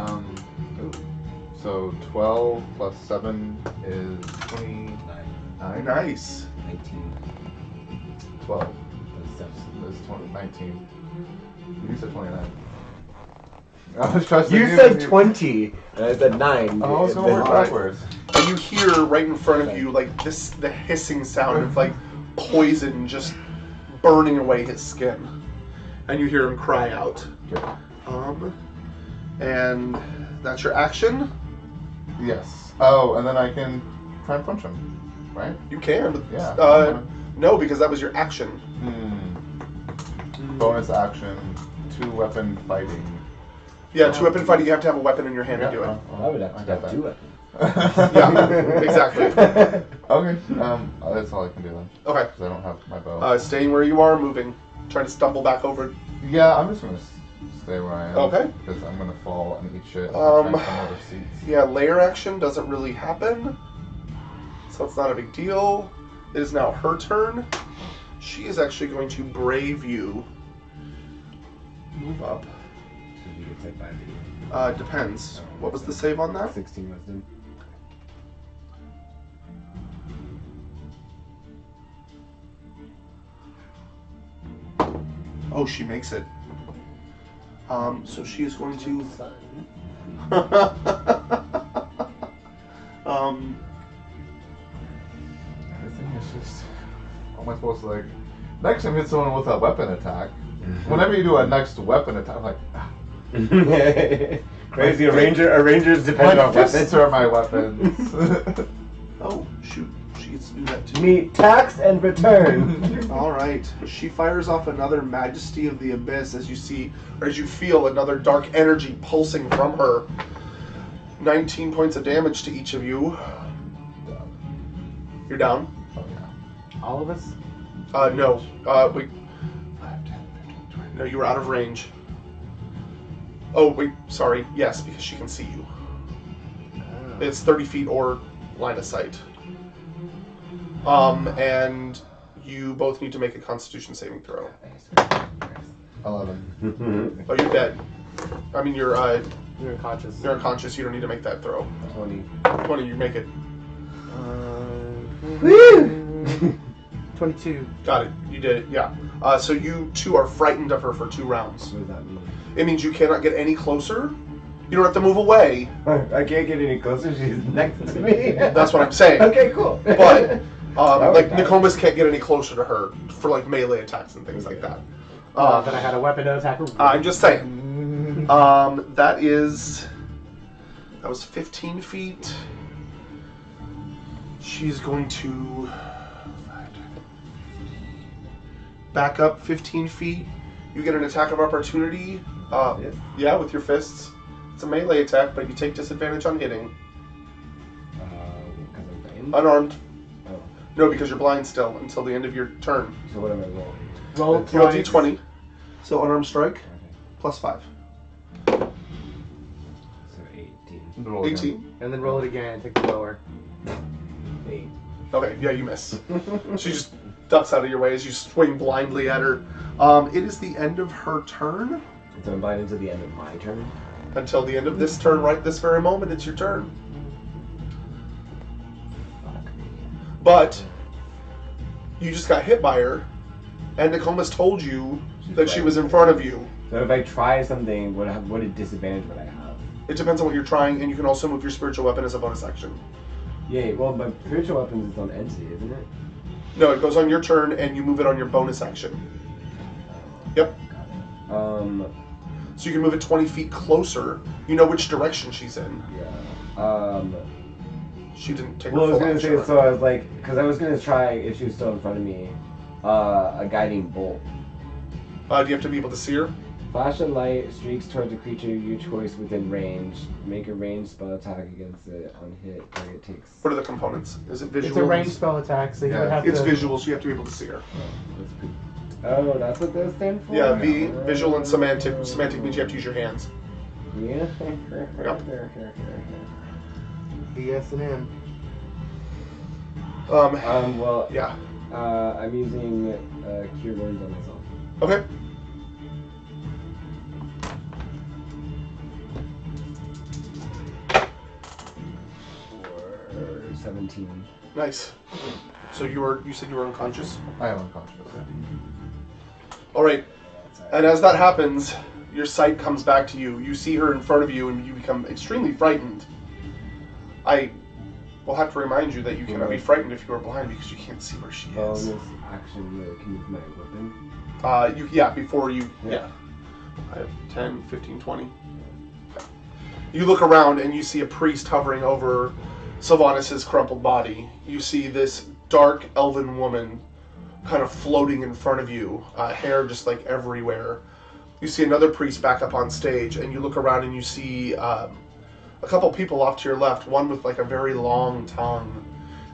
Ooh. So 12 plus 7 is 29. Nice. 19. 12 That's is 19. You said 29. I was trusting You said 20, and I said 9. Oh, I was going to work backwards. And you hear right in front of you like the hissing sound of like poison just burning away his skin, and you hear him cry out. Okay. And that's your action. Yes. Oh, and then I can try and punch him, right? You can. Yeah. No, because that was your action. Bonus action, 2-weapon fighting. Yeah, 2-weapon fighting. You have to have a weapon in your hand to do it. I would have to have 2 weapons. Yeah, exactly. Okay. That's all I can do then. Okay. Because I don't have my bow. Staying where you are, moving, trying to stumble back over. Yeah, I'm just gonna stay where I am. Okay. Because I'm gonna fall and eat shit. Um, And find other seats. Yeah, layer action doesn't really happen, so it's not a big deal. It is now her turn. She is actually going to brave you. Move up. So you get hit by the Depends. What was the save on that? 16 wisdom. Oh, she makes it. So she is going to. Everything is just. How am I supposed to like? Next time hit someone with a weapon attack. Whenever you do a next weapon attack, I'm like. Crazy. A ranger's dependent My on weapons. fists are my weapons. Oh, shoot. She gets to do that too. Meet tax and return. Alright. She fires off another Majesty of the Abyss as you see, or as you feel another dark energy pulsing from her. 19 points of damage to each of you. You're down? Oh, yeah. All of us? No. Wait. 5, 10, 15, 20. No, you were out of range. Oh, wait. Sorry. Yes, because she can see you. It's 30 feet or line of sight. And you both need to make a Constitution saving throw. 11. Oh, you're dead. I mean, you're unconscious. You're unconscious. You don't need to make that throw. 20. 20, you make it. Woo! 22. Got it. You did it. Yeah. So you two are frightened of her for 2 rounds. What does that mean? It means you cannot get any closer. You don't have to move away. I can't get any closer. She's next to me. That's what I'm saying. Okay, cool. But like Okay. Nokomis can't get any closer to her for like melee attacks and things like that. That I had a weapon to attack her. I'm just saying. That was 15 feet. She's going to back up 15 feet. You get an attack of opportunity. Yes. Yeah, with your fists. It's a melee attack, but you take disadvantage on hitting. Because I'm blind? Unarmed. Oh. No, because you're blind still until the end of your turn. So what am I rolling? Roll Roll twice. d20. So unarmed strike, Okay. plus 5. So 18. Roll again. 18. And then roll it again. Take the lower. 8. Okay, yeah, you miss. She just ducks out of your way as you swing blindly at her. It is the end of her turn. So I'm blind until the end of my turn. Until the end of this turn, right this very moment, it's your turn. Fuck me. But you just got hit by her, and Nokomis told you that she was in front of you. So if I try something, what a disadvantage would I have? It depends on what you're trying, and you can also move your spiritual weapon as a bonus action. Yay, well, my spiritual weapons is on entity, isn't it? No, it goes on your turn, and you move it on your bonus action. Yep. Got it. So you can move it 20 feet closer. You know which direction she's in. Yeah. She didn't take Well, I her was full gonna action. say, so I was like, because I was gonna try, if she was still in front of me, a guiding bolt. Do you have to be able to see her? Flash of light streaks towards a creature of your choice within range. Make a ranged spell attack against it on hit. Target takes. What are the components? Is it visual? It's a ranged spell attack, so you would have It's to. visual, so you have to be able to see her. Oh, that's what those stand for? Yeah, visual and semantic. Semantic means you have to use your hands. Yeah. BS and M. Well, Yeah. I'm using Cure Wounds on myself. Okay. For 17. Nice. So you said you were unconscious? I am unconscious. Alright. And as that happens, your sight comes back to you. You see her in front of you and you become extremely frightened. I will have to remind you that you cannot be frightened if you are blind because you can't see where she is. Bonus action, can use my weapon. Before you, Yeah. I have 10, 15, 20. Okay. You look around and you see a priest hovering over Sylvanas' crumpled body. You see this dark elven woman kind of floating in front of you, hair just like everywhere. You see another priest back up on stage, and you look around and you see a couple people off to your left, one with like a very long tongue,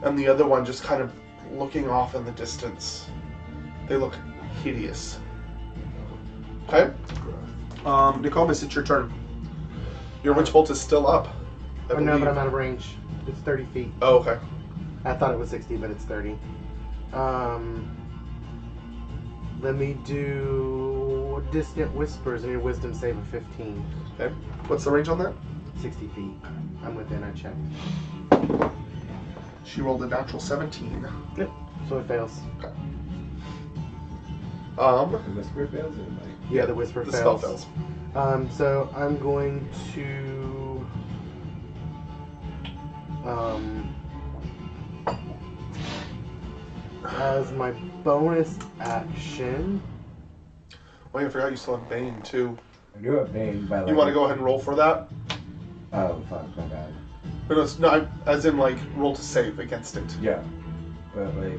and the other one just kind of looking off in the distance. They look hideous. Okay? Nokomis, it's your turn. Your witch bolt is still up. I Oh, no, believe. but I'm out of range. It's 30 feet. Oh, okay. I thought it was 60, but it's 30. Let me do Distant Whispers. I need a Wisdom save of 15. Okay. What's the range on that? 60 feet. I'm within, I checked. She rolled a natural 17. Yep. So it fails. Okay. The whisper fails or like? Yeah, the Whisper The fails. spell fails. So I'm going to... as my bonus action... Oh, yeah, I forgot you still have Bane, too. I do have Bane, but You want to go ahead and roll for that? Oh, fuck, my bad. No, as in, like, roll to save against it. Yeah. But like...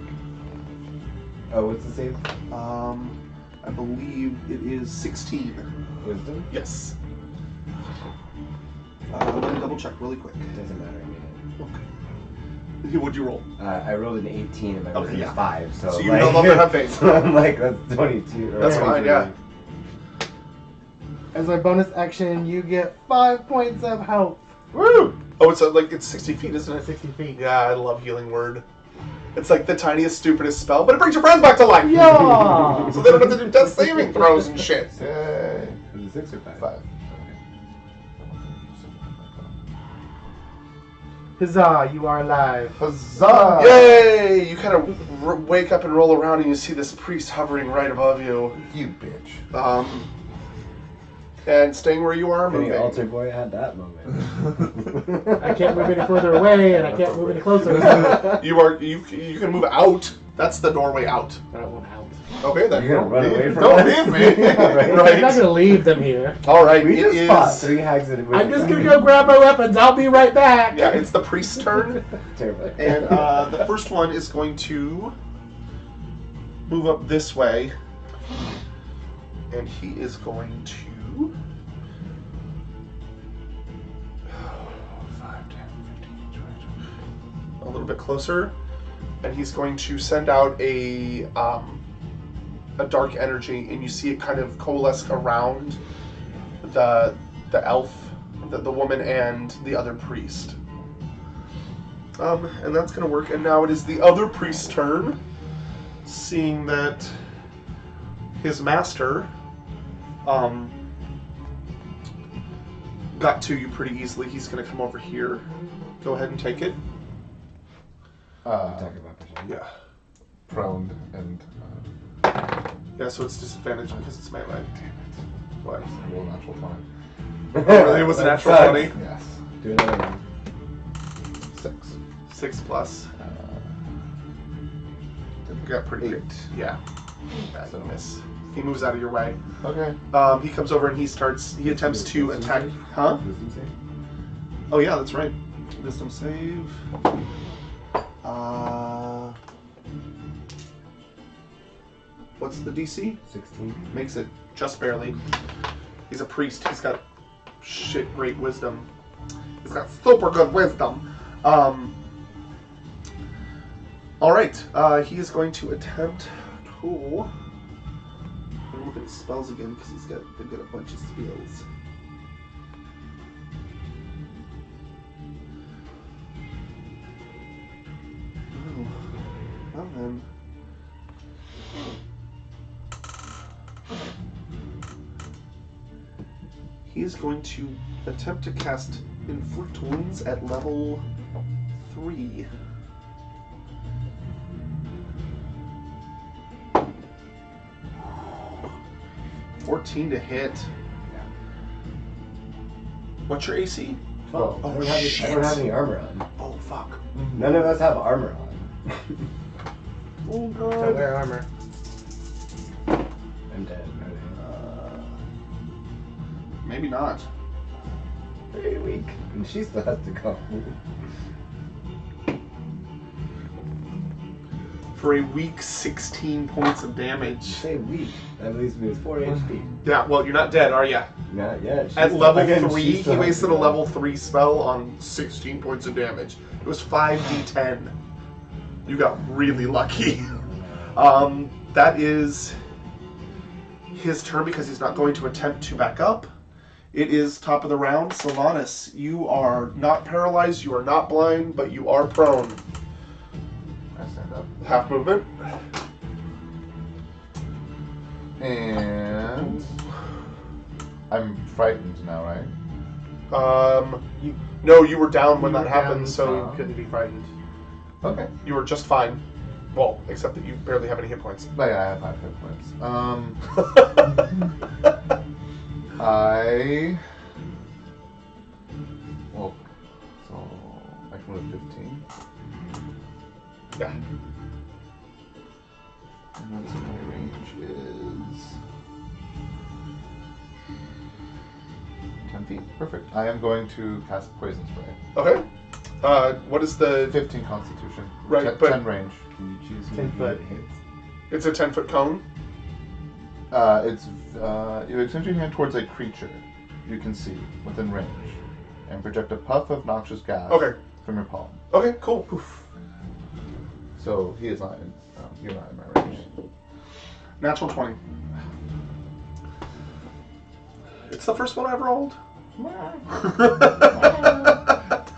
Oh, what's the save? I believe it is 16. Wisdom? Yes. Let me double check really quick. Doesn't matter, I mean Okay. What'd you roll? I rolled an 18 and my Okay, wisdom yeah. is 5, so So you like, no longer have Bane. so I'm like, that's 22. Or That's fine, 23. yeah. As my bonus action, you get 5 points of health. Woo! Oh, it's 60 feet, isn't it? 60 feet. Yeah, I love Healing Word. It's like the tiniest, stupidest spell, but it brings your friends back to life! Yeah! So they don't have to do death saving throws and shit. Yay. Is it 6 or 5? 5. Huzzah, you are alive. Huzzah! Yay! You kind of wake up and roll around, and you see this priest hovering right above you. You bitch. And staying where you are, Any moving. altar boy had that moment. I can't move any further away, and I can't move any closer. You can move out. That's the doorway out. I want out. Okay, then. You're gonna run away from Don't us? leave me. I'm not Right. gonna leave them here. All right. We It just fought is. 3 hags in a I'm just gonna go grab my weapons. I'll be right back. Yeah, it's the priest's turn, Terrible. and the first one is going to move up this way, and he is going to. 5, 10, 15, 20, a little bit closer, and he's going to send out a dark energy, and you see it kind of coalesce around the elf, the woman, and the other priest. And that's going to work. And now it is the other priest's turn, seeing that his master got to you pretty easily. He's going to come over here. Go ahead and take it. Talk about perception. Yeah. Prone and. Yeah, so it's disadvantage because it's melee. Damn it. What? Roll natural 20. Oh, really? It was a That natural sucks. 20? Yes. Do another one. 6. 6 plus. You got pretty good. 8. Yeah. Yeah, So- you miss. He moves out of your way. Okay. He comes over and he attempts to attack. Huh? Wisdom save? Oh yeah, that's right. Wisdom save. What's the DC? 16. Makes it just barely. He's a priest. He's got shit great wisdom. He's got super good wisdom. All right. He is going to attempt to. I'm looking at his spells again because they've got a bunch of spells. Oh, well then. He is going to attempt to cast Inflict Wounds at level 3. $14 to hit. What's your AC? Oh, I don't, shit. I don't have any armor on. Oh, fuck. None of us have armor on. Oh, Don't God. wear armor. I'm dead. Maybe not. Very weak. And she still has to go. For a weak 16 points of damage. Say weak. That leaves me with 4 HP. Yeah, well, you're not dead, are ya? Not yet. She's At still- level again, 3, she he still has wasted to a go. level 3 spell on 16 points of damage. It was 5d10. You got really lucky. That is his turn because he's not going to attempt to back up. It is top of the round. Sylvanas, you are not paralyzed, you are not blind, but you are prone. I stand up. Half movement. And. I'm frightened now, right? No, you were down when You that were happened, down, so you couldn't be frightened. Okay. you were just fine. Well, except that you barely have any hit points. But yeah, I have 5 hit points. Well, so I can move 15. Yeah. And that's my range is 10 feet. Perfect. I am going to cast Poison Spray. Okay. What is the... 15 Constitution. Right, 10, but- 10 range. Can you choose 10 who foot. hits? It's a 10-foot cone? You extend your hand towards a creature you can see within range, and project a puff of noxious gas Okay. from your palm. Okay, cool. So he is not in. You're not in my range. Natural 20. It's the first one I've rolled.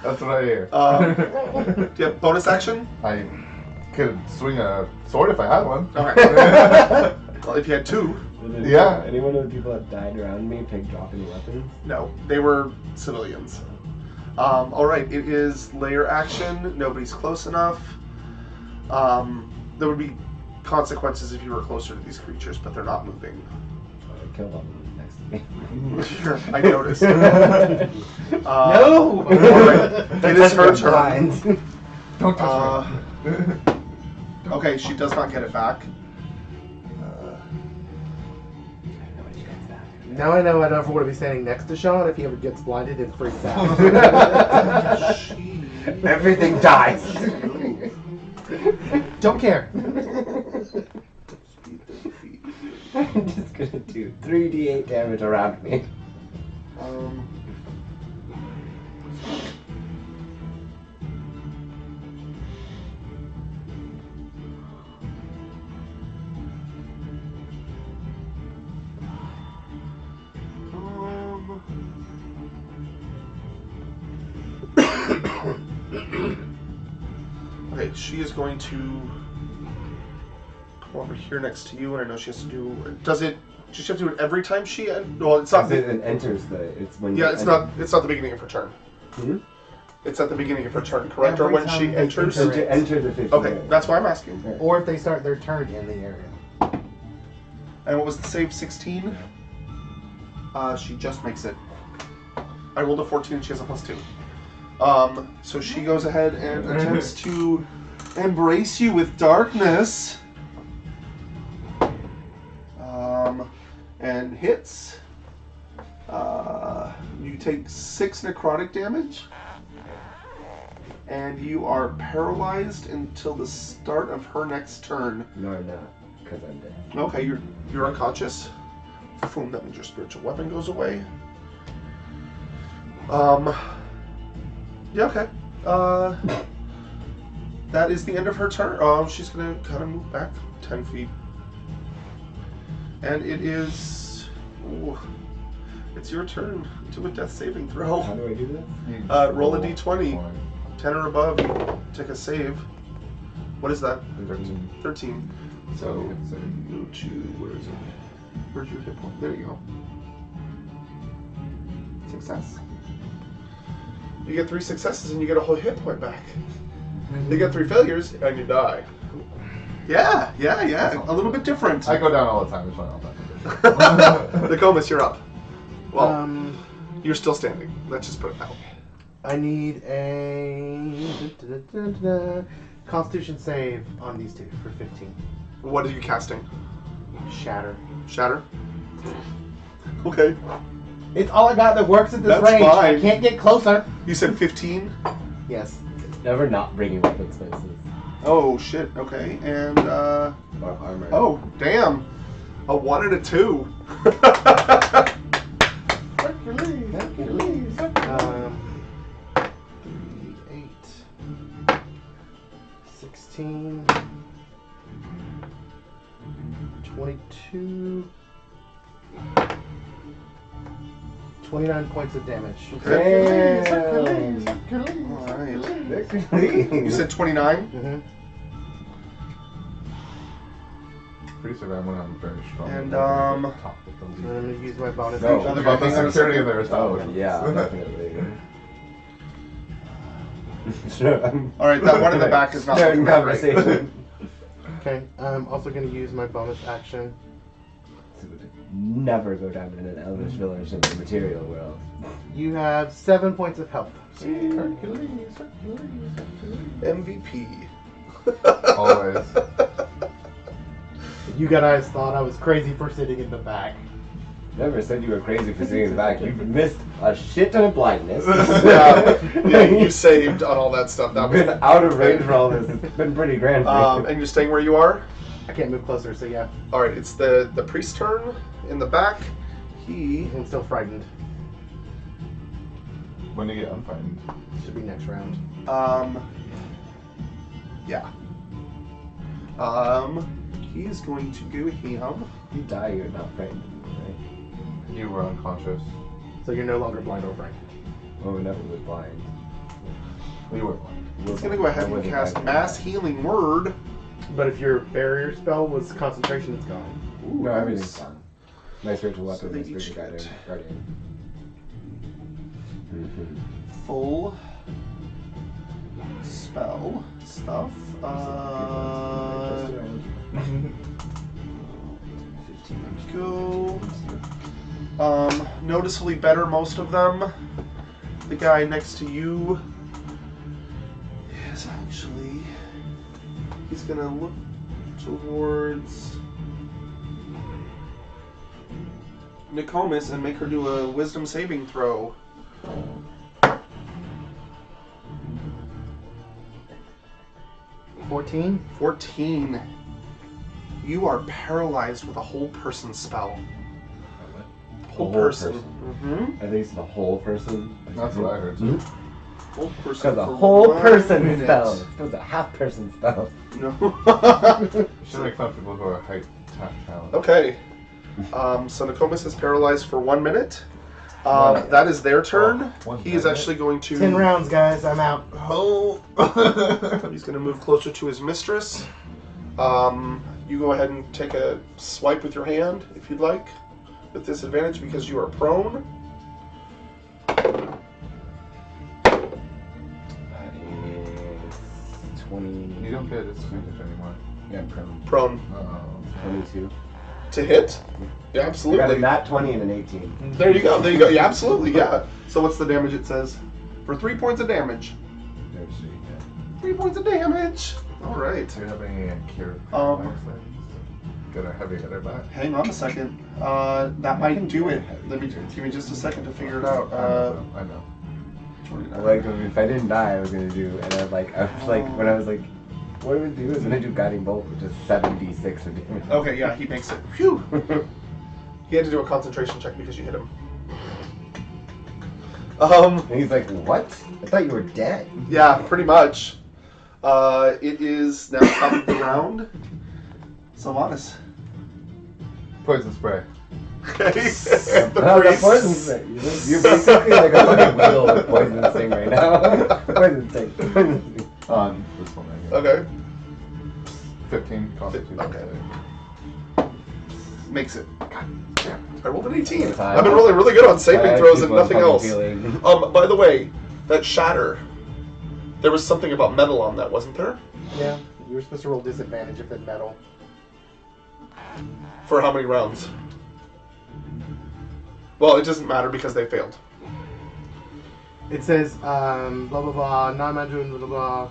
That's what I hear. Do you have bonus action? I could swing a sword if I had one. Okay. Well, if you had 2. Did Yeah. Any one of the people that died around me pick drop any weapons? No, they were civilians. All right, it is layer action. Nobody's close enough. There would be consequences if you were closer to these creatures, but they're not moving. I killed one next to me. Sure, I noticed. No! All right, it is her turn. Blind. Don't touch me. Okay, she does not get it back. Now I know I don't ever want to be standing next to Sean if he ever gets blinded and freaks out. Everything dies. Don't care. I'm just gonna do 3d8 damage around me. Okay, she is going to come over here next to you, and I know she has to do. Does she have to do it every time she? Well, it's not. It enters the. It's when. Yeah, you it's enter. not. It's not the beginning of her turn. Hmm? It's at the beginning of her turn, correct? Every Or when time she they enters. So to enter the 15 Okay, area. that's why I'm asking. Or if they start their turn in the area. And what was the save? 16. She just makes it. I rolled a 14, and she has a +2. So she goes ahead and attempts to embrace you with darkness. And hits. You take 6 necrotic damage. And you are paralyzed until the start of her next turn. No, I'm not, because I'm dead. Okay, you're unconscious. Boom, that means your spiritual weapon goes away. Yeah, okay. That is the end of her turn. She's gonna kind of move back 10 feet. And it is... Ooh, it's your turn. Do a death saving How throw. do I do this? Roll a d20. 10 or above, you take a save. What is that? 13. 13. So, you go to... Where is it? Where's your hit point? There you go. Success. You get 3 successes and you get a whole hit point back. You get 3 failures and you die. Yeah. A little bit different. I go down all the time. It's fine all the time. Nokomis, you're up. Well, You're still standing. Let's just put it that way. I need a Constitution save on these two for 15. What are you casting? Shatter. Shatter? Okay. It's all I got that works at this That's range. fine. I can't get closer. You said 15? Yes. Never not bringing weapons places. Oh, shit. Okay. And, Or armor. oh, damn. A 1 and a 2. Hercules. 8, 16, 22, 29 points of damage. Okay. Damn. Alright. You said 29? Mm-hmm. Pretty sure I'm very strong. And, Top of the I'm league. going to use my bonus No. action. About the hang on a security second. there is Oh, not. yeah, definitely. Sure, I'm Alright, that one in the back is not starting looking that great. conversation. Okay, I'm also going to use my bonus action. Never go down in an Elvish village in the material world. You have 7 points of health. MVP. Always. You guys thought I was crazy for sitting in the back. Never said you were crazy for sitting in the back. You've missed a shit ton of blindness. yeah, you saved on all that stuff. That was, Been out of range for all this. It's been pretty grand. For me. and you're staying where you are? I can't move closer, so yeah. Alright, it's the priest's turn in the back. He... I'm still frightened. When you get unfrightened. Should be next round. Yeah. He is going to go him. You die, you're not frightened, right? You were unconscious. So you're no longer blind or frightened. Oh, never was blind. You were blind. He's going to go ahead and cast Mass Healing Word. But if your barrier spell was concentration, it's gone. Ooh, No, nice. everything's gone. My spiritual So weapon, they my spiritual each get- guardian. full spell stuff. 15 go. Noticeably better, most of them. The guy next to you is actually. He's gonna look towards Nokomis and make her do a wisdom saving throw. 14. You are paralyzed with a whole person spell. Whole person. At least the whole person. That's what I heard too. Whole person. Because a for whole 1 person minute. spell. It was a half person spell. No. Should make fun of people who are height talent. Okay. So Nokomis is paralyzed for 1 minute. That is their turn. Oh, He is actually going to. 10 rounds, guys. I'm out. Oh. He's going to move closer to his mistress. You go ahead and take a swipe with your hand if you'd like, with disadvantage because you are prone. That is 20. You don't get disadvantage anymore. Yeah, I'm prone. Prone 22. to hit. Yeah, I got a absolutely. nat 20 and an 18. There you go. There you go. Yeah, absolutely. Yeah. So what's the damage it says? For 3 points of damage. 3 points of damage. All right. Do you have any cure? Get a heavy hitter back. Hang on a second. That might do it. Let me give me just a second to figure it out. I know. 29. Like, if I didn't die, I was gonna do, and I was like, when I was like, what do we do? I was gonna do Guiding Bolt, which is 7d6 of damage. Okay, yeah, he makes it. Phew. He had to do a concentration check because you hit him. And he's like, what? I thought you were dead. Yeah, pretty much. It is now top of the round. Sylvanas. Poison spray. Okay. The Oh, the priest. poison sting. You're basically like a fucking wheel with poison sting right now. Poison sting. Poison sting. On this one right here. Okay. 15 constitution. Okay. Makes it. I rolled an 18. Time. I've been rolling really good on saving I throws keep and on nothing fucking else. healing. By the way, that shatter. There was something about metal on that, wasn't there? Yeah, you were supposed to roll disadvantage if it metal. For how many rounds? Well, it doesn't matter because they failed. It says, blah blah blah, non-magic, blah blah blah.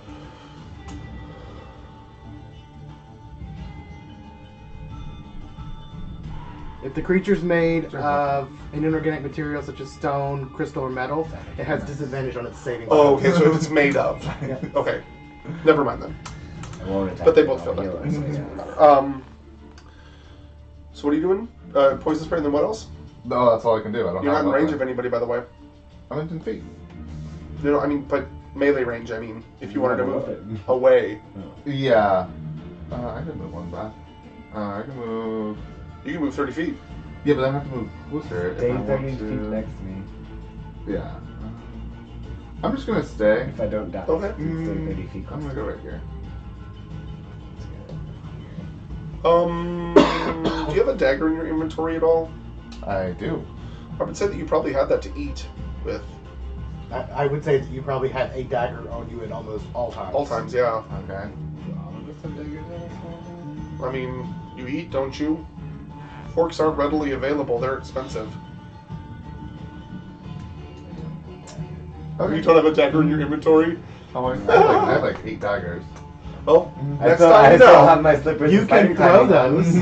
If the creature's made of an inorganic material such as stone, crystal, or metal, it has disadvantage on its saving Oh, throws. okay, so if it's made of. Yeah. Okay. Never mind then. I won't attack. But they him, both I'll failed heal that. him, so So what are you doing? Poison spray and then what else? No, that's all I can do. I don't You're have not in range nothing. of anybody, by the way. I'm in 10 feet. No, I mean, but melee range, I mean, if you wanted to move it. away. Yeah. I can move one back. I can move. You can move 30 feet. Yeah, but I have to move closer if Stay I 30 want feet to. next to me. Yeah. I'm just gonna stay. If I don't die, Okay. stay 30 feet I'm close. gonna go right here. Do you have a dagger in your inventory at all? I do. I would say that you probably had that to eat with. I would say that you probably had a dagger on you at almost all times. All times, yeah. Okay. I mean, you eat, don't you? Forks aren't readily available, they're expensive. Okay. You don't have a dagger in your inventory? Oh, I have like 8 daggers. Well, I next still, time I you still know. have my slippers. You and can spider throw timing. those.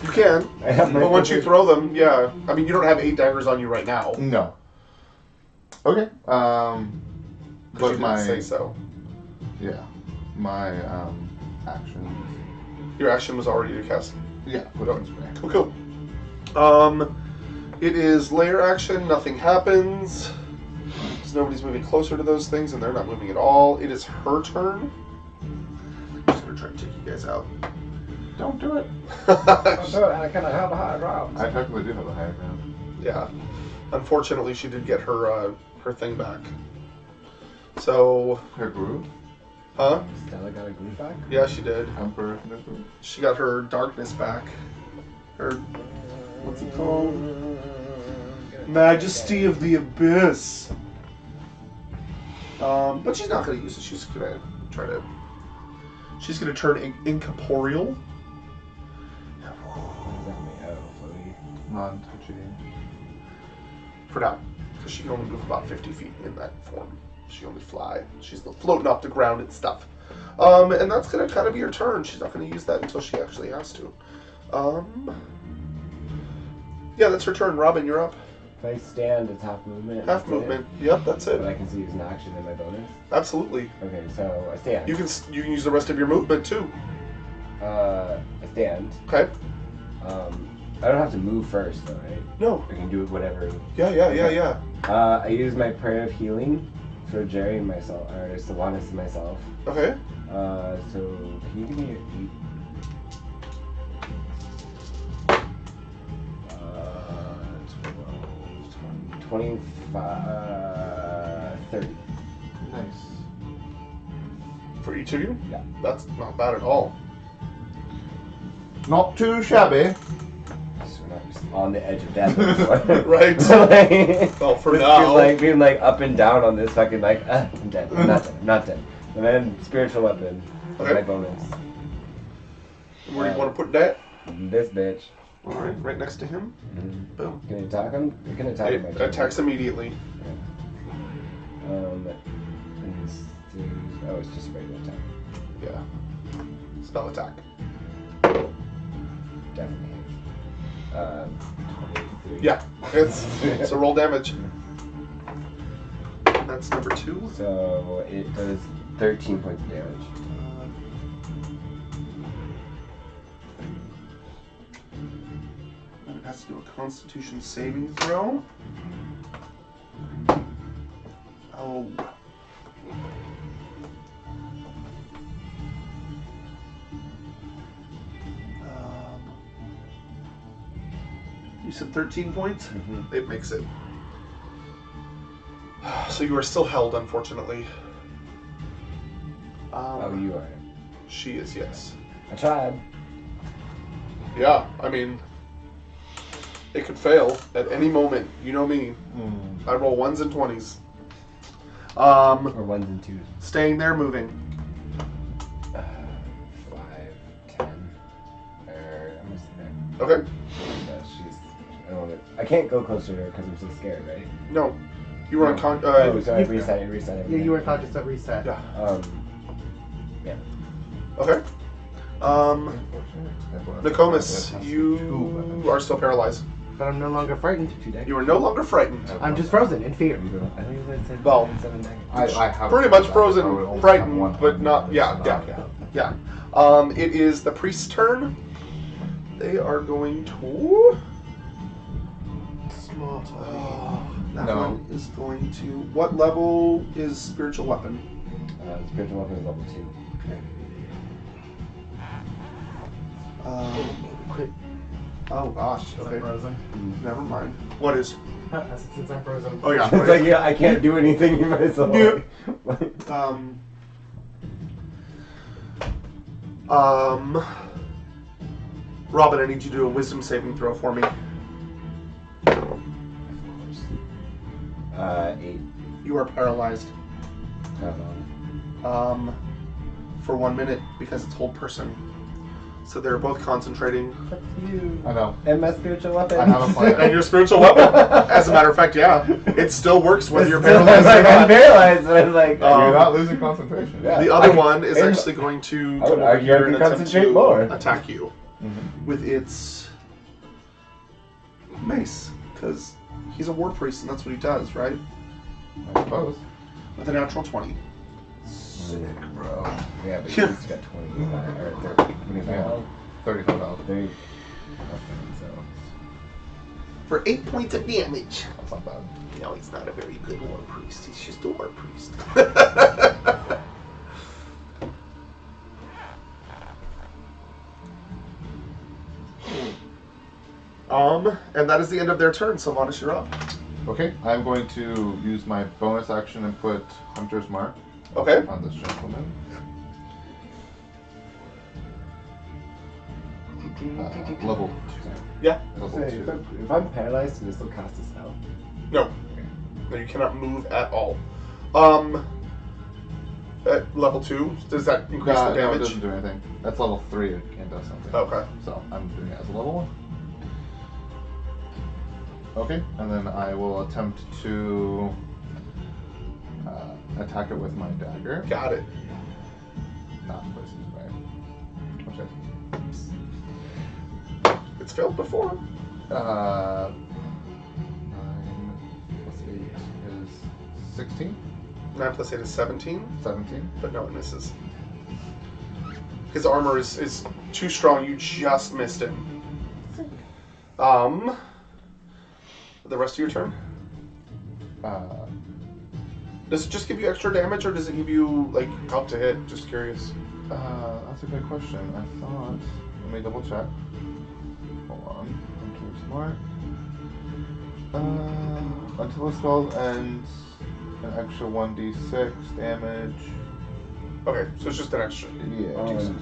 You can. I have my But once you slippers. throw them, yeah. I mean, you don't have 8 daggers on you right now. No. Okay. Because But you didn't my say so. yeah, my actions. Your action was already to cast. Yeah, poison spray. Cool, cool. It is layer action, nothing happens. Because nobody's moving closer to those things, and they're not moving at all. It is her turn. I'm just going to try and take you guys out. Don't do it. I kind of have a high ground. I technically do have a higher ground. Yeah. Unfortunately, she did get her her thing back. So, Her groove. huh? Stella got a glue back? Yeah, she did. Emperor. No groove. She got her darkness back. Her, what's it called? Majesty of the Abyss. But she's not going to use it. She's going to try to... She's going to turn incorporeal. Non-touching. For now. Because she can only move about 50 feet in that form. She can only fly. She's floating off the ground and stuff. And that's going to kind of be her turn. She's not going to use that until she actually has to. Yeah, that's her turn. Robin, you're up. If I stand, it's half movement. Half movement. Yep, that's it. But I can still use an action in my bonus. Absolutely. Okay, so I stand. You can use the rest of your movement too. I stand. Okay. I don't have to move first, though, right? No. I can do whatever. Yeah. I use my prayer of healing for Jerry and myself, or Sylvanas and myself. Okay. So can you give me your 25, 30. Nice. For each of you? Yeah. That's not bad at all. Not too shabby. So we're not just on the edge of death anymore. Right. Like, Well, for just now. being like up and down on this fucking like, I'm dead. I'm not dead. I'm not dead. And then spiritual weapon. Okay. My bonus. Where do you want to put that? This bitch. Alright, right next to him. Mm-hmm. Boom. Can you attack him? You can attack him. It attacks immediately. And it's just a regular attack. Yeah. Spell attack. Definitely. 23. Yeah. It's a roll damage. That's number 2. So it does 13 points of damage. And it has to do a Constitution saving throw. Oh. You said 13 points? Mm-hmm. It makes it. So you are still held, unfortunately. Oh, you are. She is, yes. I tried. Yeah, I mean, it could fail at any moment. You know me. I roll 1s and 20s. Or 1s and 2s. Staying there, moving. 5, 10. I'm gonna stay there. Okay. I don't want to. I can't go closer to her because I'm so scared, right? No. You were on Oh, so I reset everything. Yeah, you were conscious at reset. Yeah. Yeah. Okay. Nokomis, you are still paralyzed. But I'm no longer frightened. You are no longer frightened. I'm just frozen in fear. I think you said Well, 7 seconds. I have Pretty much I would frozen, only frightened, have one but not. Yeah. It is the priest's turn. They are going to. Small That No. one is going to. What level is spiritual weapon? Spiritual weapon is level 2. Quick. Oh gosh. Since I'm Okay. frozen. Never mind. What is? Since I'm frozen. Oh yeah. It's like, yeah, I can't do anything myself. Yeah. Robin, I need you to do a wisdom saving throw for me. 8. You are paralyzed. For 1 minute because it's hold person. So they're both concentrating. I know. And my spiritual weapon. I have a plan. And your spiritual weapon, as a matter of fact, yeah, it still works whether you're I paralyzed was or like, I'm not. paralyzed, and I was like, You're not losing concentration. Yeah. The other I- one is and- actually going to I would come over argue here I and can attempt concentrate to more. attack you Mm-hmm. with its mace, because he's a war priest and that's what he does, right? I suppose. With a natural 20. Sick, bro. Yeah, but you just got 25 or 30, 25. 35. 30. Okay, so. For 8 points of damage. That's not bad. No, he's not a very good war priest. He's just a war priest. And that is the end of their turn. Sylvanas, you're up. Okay, I'm going to use my bonus action and put Hunter's Mark Okay. on this gentleman. Level 2. Yeah. Level Say, 2. if I'm paralyzed, can I still cast a spell? No. No, you cannot move at all. At level 2, does that increase the No, it damage? doesn't do anything. That's level 3. It can do something. Okay. So I'm doing it as a level 1. Okay, and then I will attempt to attack it with my dagger. Got it. Not poisoned, right? Okay. It's failed before. 9 plus 8 is 16. 9 plus 8 is 17, 17. but no, it misses. His armor is too strong. You just missed him. The rest of your turn? Does it just give you extra damage, or does it give you, like, help to hit? Just curious. That's a good question. I thought. Let me double check. Hold on. I'm too smart. Until the spell ends, an extra 1d6 damage. Okay, so it's just an extra. Yeah.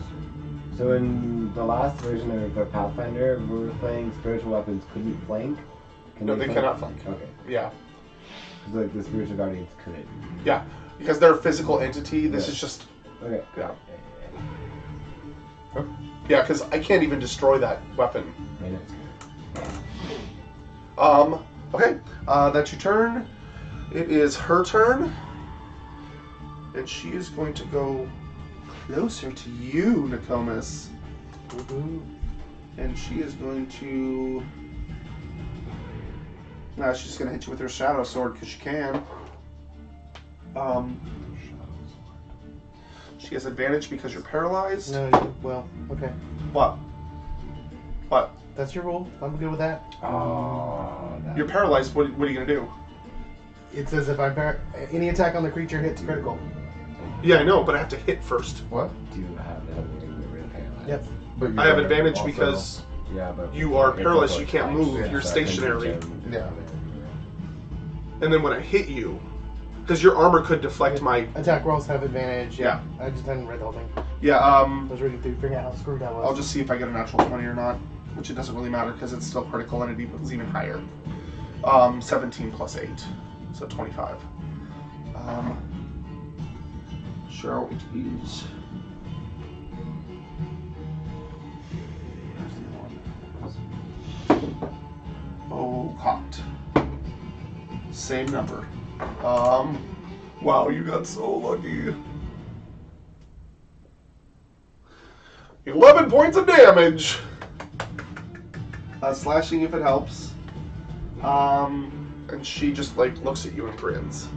So in the last version of the Pathfinder, we were playing spiritual weapons couldn't flank. Can No, they flank? cannot flank. Okay. Yeah. Because like the spiritual guardians could. Yeah. Because they're a physical entity, this Yeah. is just... Okay. Yeah. Oh. Yeah, because I can't even destroy that weapon. Minutes. Okay. That's your turn. It is her turn. And she is going to go closer to you, Nokomis. And she is going to... she's going to hit you with her Shadow Sword because she can. She has advantage because you're paralyzed. No, well, okay. What? What? That's your rule. I'm good with that. Oh, You're paralyzed. What are you going to do? It says if I'm any attack on the creature hits critical. Yeah, I know, but I have to hit first. What? Do you have the real paralyzed? Yep. But I have you're advantage also- because Yeah, but you are it's paralyzed. also You can't attached, move. Yeah, You're so I can stationary. pretend- Yeah. And then when I hit you, because your armor could deflect my... Attack rolls have advantage. Yeah. I just hadn't read the whole thing. Yeah, I was reading through, figuring out how screwed that was. I'll just see if I get a natural 20 or not, which it doesn't really matter because it's still critical entity, but it's even higher. 17 plus 8, so 25. Sure, it is. Oh, cocked. Same number. Wow, you got so lucky. 11 points of damage. Slashing if it helps. And she just like looks at you and grins.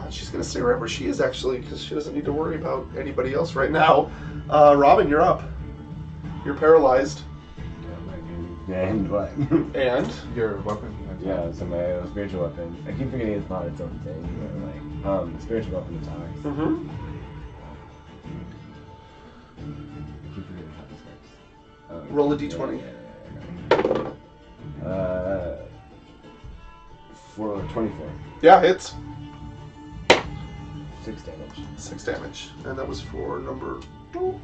She's gonna stay right where she is actually, because she doesn't need to worry about anybody else right now. Robin, you're up. You're paralyzed. And what? And Your weapon. Yeah, so my spiritual weapon. I keep forgetting it's not its own thing. But like, spiritual weapon attacks. mm-hmm. I keep forgetting how this works. Oh, Roll a d20. For 24. Yeah, hits. 6 damage. 6 damage. And that was for number 2.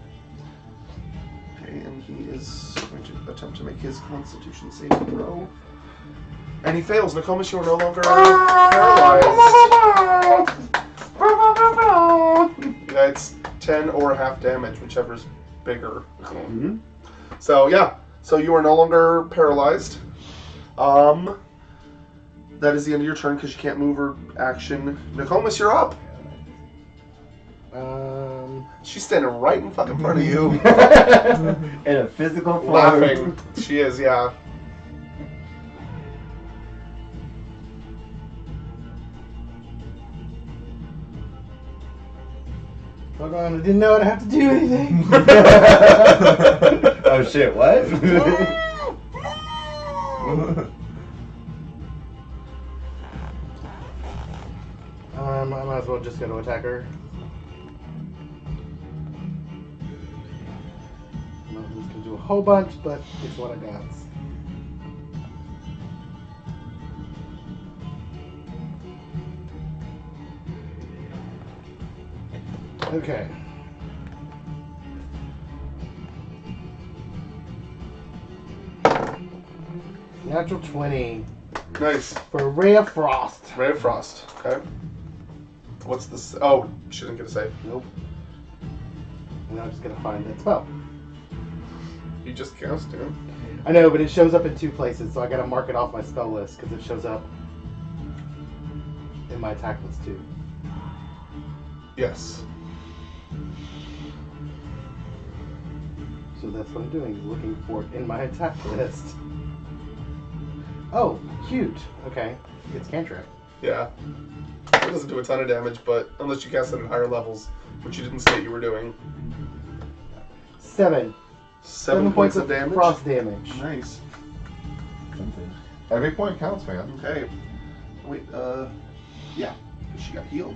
Okay, and he is going to attempt to make his Constitution saving throw. And he fails. Nokomis, you are no longer paralyzed. Yeah, it's 10 or half damage, whichever's bigger. Mm-hmm. So, yeah. So you are no longer paralyzed. That is the end of your turn because you can't move or action. Nokomis, you're up. She's standing right in fucking front of you. In a physical form. Laughing. She is, yeah. Hold on, I didn't know I'd have to do anything. Oh shit, what? I might as well just go to attack her. Well, this can do a whole bunch, but it's what I got. Okay. Natural 20 Nice. for Ray of Frost. Ray of Frost. Okay. What's this? Oh, she didn't get a save. Nope. And now I'm just gonna find that spell. You just cast it. I know, but it shows up in 2 places, so I gotta mark it off my spell list because it shows up in my attack list too. Yes. So that's what I'm doing, is looking for it in my attack list. Oh, cute. Okay, it's cantrip. Yeah. It doesn't do a ton of damage, but unless you cast it at higher levels, which you didn't state you were doing. 7 points of damage. frost damage. Nice. Something. Every point counts, man. Okay. Wait, yeah. She got healed.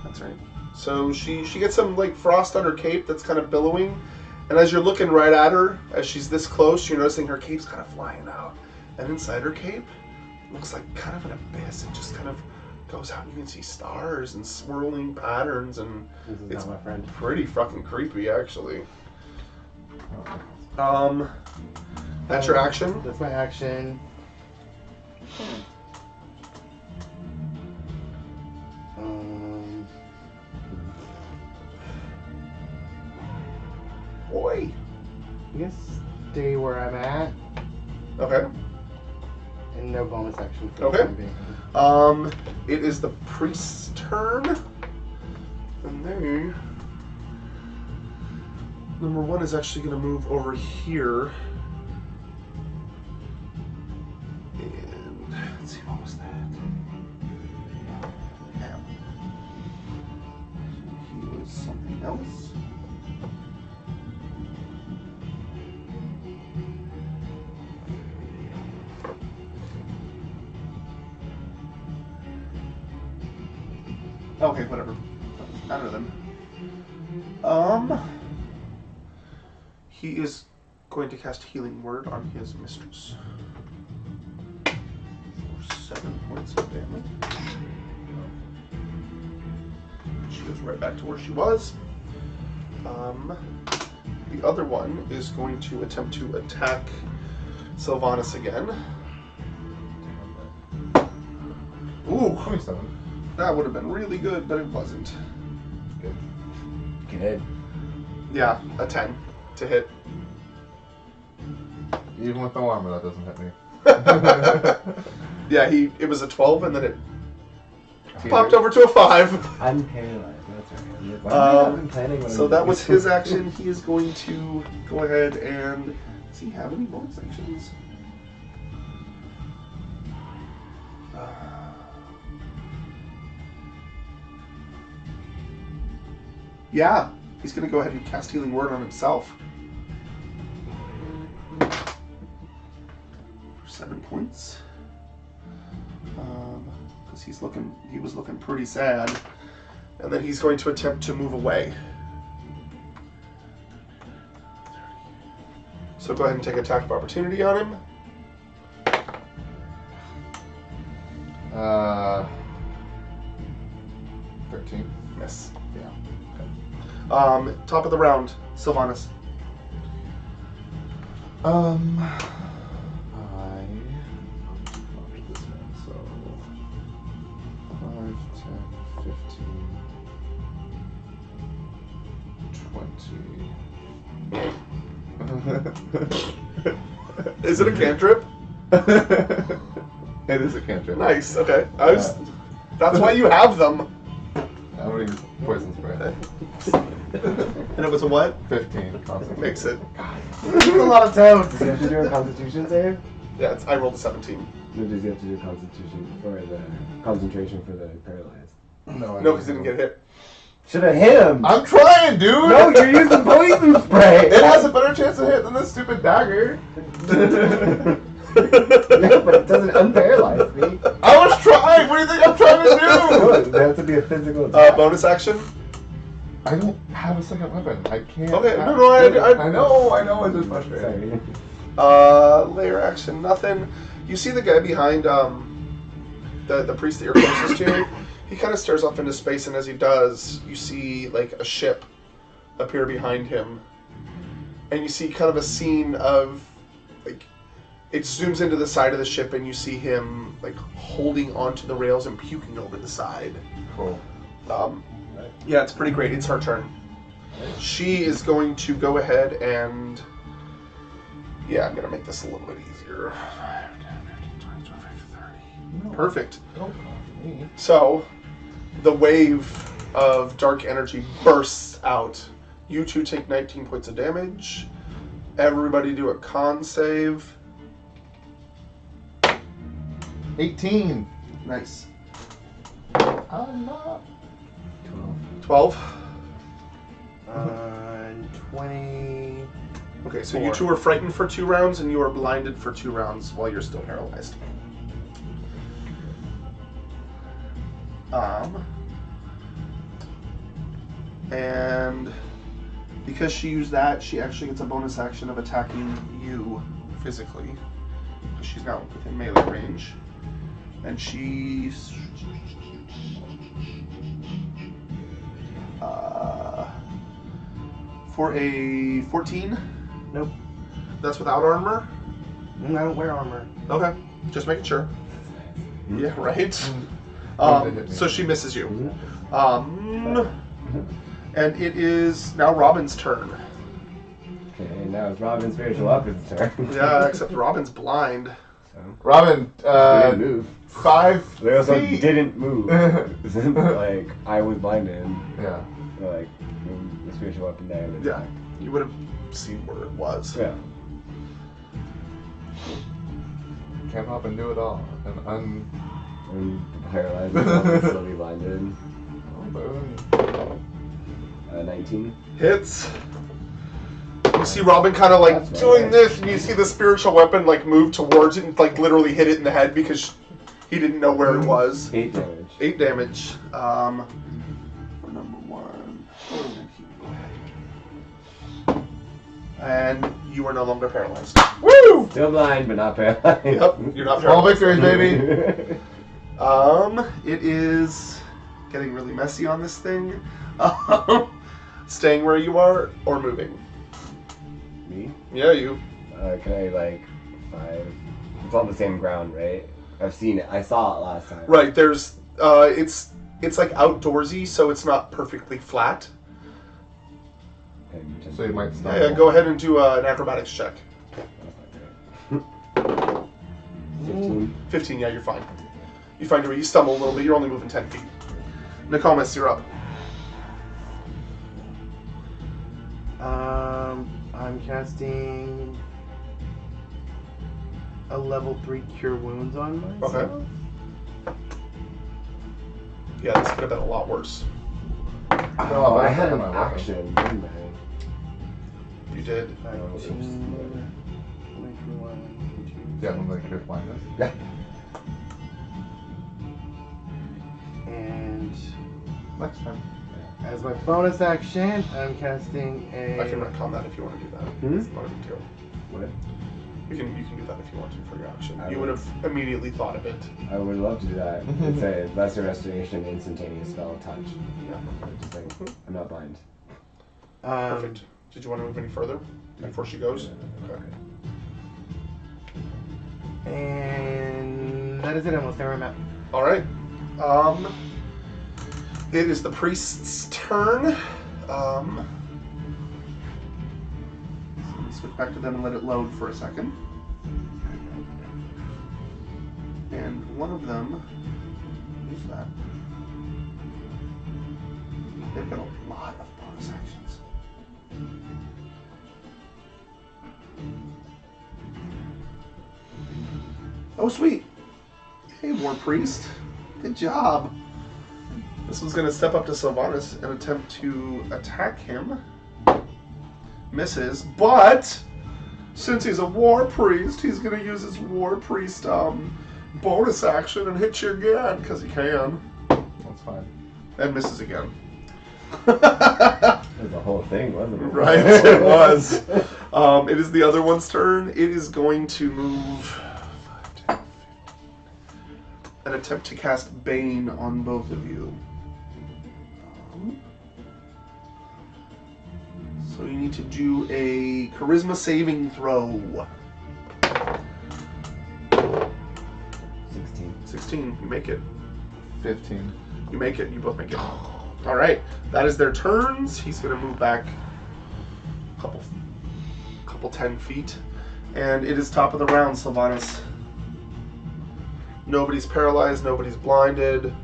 That's right. So she gets some like frost on her cape that's kind of billowing, and as you're looking right at her, as she's this close, you're noticing her cape's kind of flying out, and inside her cape looks like kind of an abyss. It just kind of goes out, and you can see stars and swirling patterns, and This is it's not my friend. pretty fucking creepy, actually. That's your action. That's my action. Boy. I guess stay where I'm at, Okay. and no bonus action for Okay. the time being. It is the priest's turn, and they. Number 1 is actually going to move over here. And let's see, what was that? Yeah. He was something else. Okay, whatever. Better than. He is going to cast Healing Word on his mistress. For 7 points of damage. She goes right back to where she was. The other one is going to attempt to attack Sylvanas again. Ooh, 27. that would have been really good, but it wasn't. Good. Good. Yeah, a 10 to hit. Even with no armor, that doesn't hit me. Yeah, it was a 12, and then it popped over to a 5. I'm paralyzed. That's right. I've been planning what So I'm that doing. was his action. He is going to go ahead and... Does he have any bonus actions? Yeah, he's going to go ahead and cast Healing Word on himself. For 7 points. Because he was looking pretty sad. And then he's going to attempt to move away. So go ahead and take attack of opportunity on him. 13. Miss. Yeah. Top of the round, Sylvanas. I after this one, so 5, 10, 15, 20. Is it a cantrip? It is a cantrip. Nice. Okay. That's why you have them. I don't use poison spray. And it was a what? 15 concentration. Makes it. That's a lot of toads. Does he have to do a Constitution save? Yeah. I rolled a 17. No, does he have to do a Constitution for the concentration for the paralyzed? No, No, because he didn't get hit. Should have hit him. I'm trying, dude! No, you're using poison spray. It has a better chance of hit than this stupid dagger. Yeah, but it doesn't unparalyze me. I was trying! What do you think I'm trying to do? There has to be a physical attack. Bonus action. I don't have a second weapon. I can't. Okay, have- no, I- I know, it's just frustrating. Sorry. Layer action, nothing. You see the guy behind the priest that you're closest to? He kind of stares off into space, and as he does, you see like a ship appear behind him. And you see kind of a scene of like it zooms into the side of the ship, and you see him like holding onto the rails and puking over the side. Cool. Yeah, it's pretty great. It's her turn. She is going to go ahead and... Yeah, I'm going to make this a little bit easier. Perfect. Don't cough me. So, the wave of dark energy bursts out. You two take 19 points of damage. Everybody do a con save. 18. Nice. I'm not. 12. 20. Okay, so you two are frightened for 2 rounds, and you are blinded for 2 rounds while you're still paralyzed. And because she used that, she actually gets a bonus action of attacking you physically. Because she's now within melee range. And she's... for a 14? Nope. That's without armor? I don't wear armor. Okay, just making sure. Yeah, right? So she misses you. And it is now Robin's turn. Okay, now it's Robin's spiritual weapon's turn. Yeah, except Robin's blind. So, Robin, didn't move. 5 They also feet. didn't move. Like, I was blinded. Yeah. So, like, the spiritual weapon there. and Yeah, attack. you would have seen where it was. Yeah. Can't hop and do it all. And And paralyzed, and slowly blinded. 19. Hits. You see Robin kind of like That's doing right. this, and you see the spiritual weapon like move towards it and like literally hit it in the head because he didn't know where it was. 8 damage. 8 damage. For number 1. And you are no longer paralyzed. Woo! Still blind, but not paralyzed. Yep, you're not small paralyzed. victories, baby. It is getting really messy on this thing. Staying where you are or moving? Me? Yeah, you. Can I, like, 5? It's on the same ground, right? I've seen it. I saw it last time. Right, there's, it's like outdoorsy, so it's not perfectly flat. And just- So you might Yeah, stumble. go ahead and do an acrobatics check. That's not great. 15. 15, yeah, you're fine. You find your way, you stumble a little bit, you're only moving 10 feet. Nokomis, you're up. I'm casting a level 3 cure wounds on myself. Okay. Yeah, this could have been a lot worse. Oh, I had an my weapon. action, didn't I? You did. 19, 21, Yeah, I'm like cure blindness. Yeah. and Next time. as my bonus action, I'm casting a. I can retcon that if you want to do that. Hmm? It's not a big deal. What? You can do that if you want to for your action. I You would. would have immediately thought of it. I would love to do that. It's a lesser restoration, instantaneous spell touch. Yeah. Just like, I'm not blind. Perfect. Did you want to move any further before she goes? Okay. And that is it. I'm gonna stay where I'm at. All right. It is the priest's turn. So let me switch back to them and let it load for a second. And one of them, who's that? They've got a lot of bonus actions. Oh, sweet. Hey, War Priest. Good job. This one's going to step up to Sylvanas and attempt to attack him. Misses, but since he's a War Priest, he's going to use his War Priest bonus action and hit you again, because he can. That's fine. And misses again. That was the whole thing, wasn't it? Right, it was. It is the other one's turn. It is going to move and attempt to cast Bane on both of you. So you need to do a charisma saving throw. 16. 16, you make it. 15. You make it. You both make it. All right. That is their turns. He's going to move back a couple 10 feet. And it is top of the round, Sylvanas. Nobody's paralyzed. Nobody's blinded.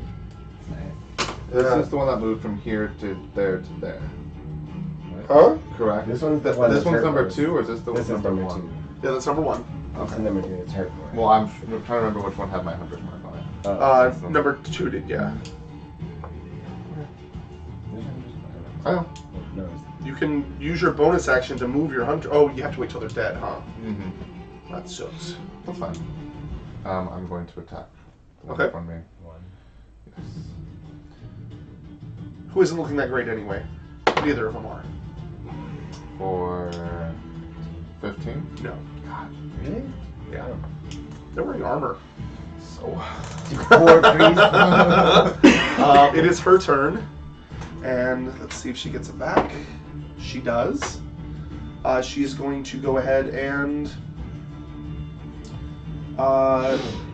This is the one that moved from here to there to there. Huh? Correct. This one's This one's number 2, or is this the This one is number number 1? 2. Yeah, that's number 1. This is number 2. It's hurt for. Well, I'm trying to remember which one had my 100 mark on it. Number 2 did, yeah. Oh. No. You can use your bonus action to move your hunter. Oh, you have to wait till they're dead, huh? Mm-hmm. That sucks. That's fine. I'm going to attack. The one Okay. in front of me. Yes. Who isn't looking that great anyway? Neither of them are. For 15? No. God. Really? Yeah. They're wearing armor. So. Poor priest. It is her turn. And let's see if she gets it back. She does. She is going to go ahead and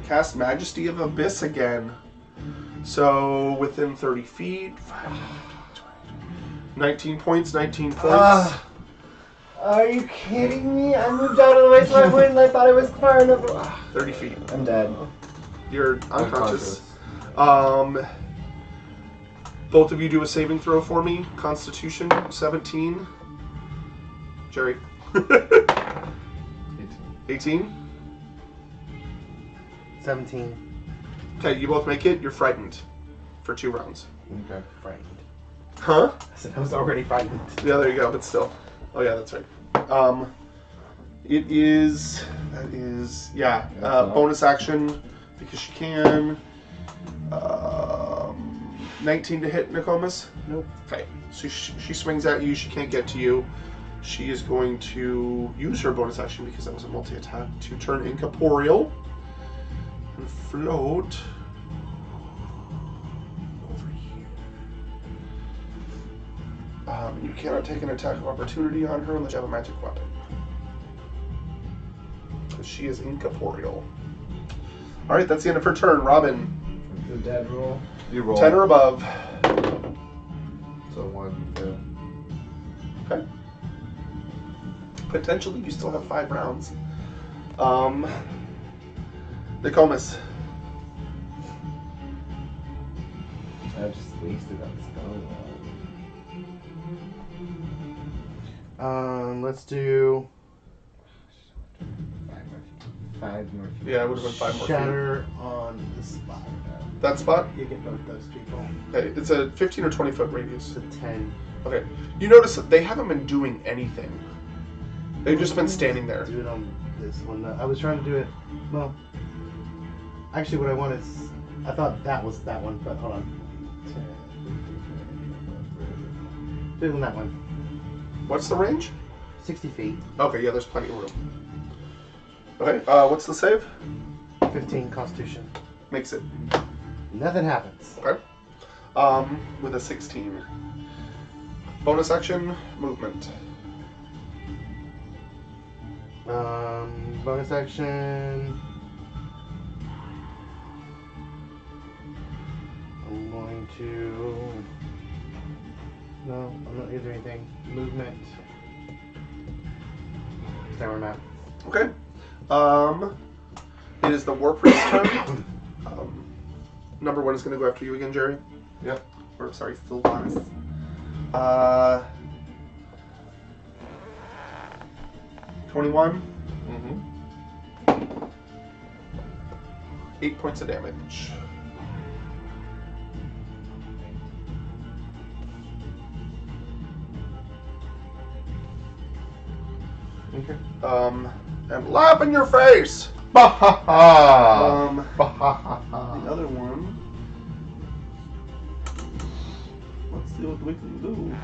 cast Majesty of Abyss again. So within 30 feet. 19 points, 19 points. Are you kidding me? I moved out of the way so I wouldn't. I thought I was far enough. 30 feet. I'm dead. You're unconscious. Both of you do a saving throw for me. Constitution 17. Jerry. 18. 17. Okay, you both make it. You're frightened for 2 rounds. Okay. Frightened. Huh? I said I was already frightened. Yeah, there you go. But still. Oh yeah, that's right. It is. That is. Yeah. Bonus action because she can. 19 to hit, Nokomis? Nope. Okay. So she swings at you. She can't get to you. She is going to use her bonus action because that was a multi-attack to turn incorporeal and float over here. You cannot take an attack of opportunity on her unless you have a magic weapon. Because she is incorporeal. Alright, that's the end of her turn. Robin. The dead roll. You roll. 10 or above. So 1, 2. Okay. Potentially, you still have 5 rounds. Nokomis. I just wasted that spell. Let's do 5 more feet. Yeah, it would have been 5 more feet. shatter on the spot. That spot? You get both those people. Okay, it's a 15 or 20 foot radius. It's a 10. Okay. You notice that they haven't been doing anything. They've just been standing there. Do it on this one. I was trying to do it. Well, actually, what I want is. I thought that was that one, but hold on. Do it on that one. What's the range? 60 feet. Okay, yeah, there's plenty of room. Okay, what's the save? 15 Constitution. Makes it. Nothing happens. Okay. With a 16. Bonus action, movement. Bonus action. I'm going to. No, I'm not using anything. Movement. Stay where I'm at. Okay. It is the War Priest's turn. Number 1 is going to go after you again, Jerry. Yep. Or, sorry, Sylvanas. 21. Mm-hmm. 8 points of damage. Okay. And laugh in your face! Ba ha ha! Ba ha ha The ha! other one. Let's see what we can do.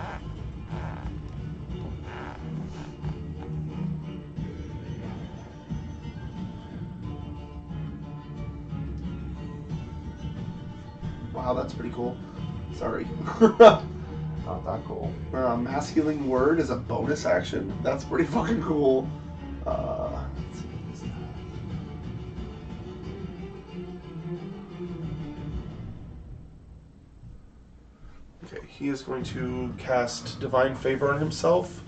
Wow, that's pretty cool. Sorry. Not that cool. Mass Healing Word is a bonus action. That's pretty fucking cool. Let's see what this does. He is going to cast Divine Favor on himself,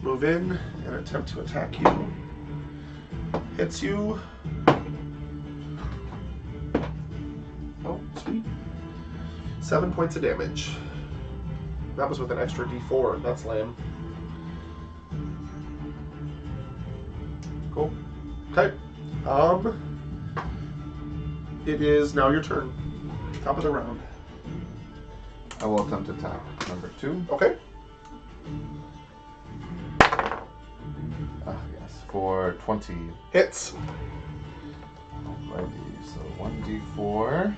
move in, and attempt to attack you. Hits you. Oh, sweet. 7 points of damage. That was with an extra d4. That's lame. Cool. Okay. It is now your turn. Top of the round. I will attempt to attack number 2. Okay. Yes, for 20. Hits. Alrighty, so 1d4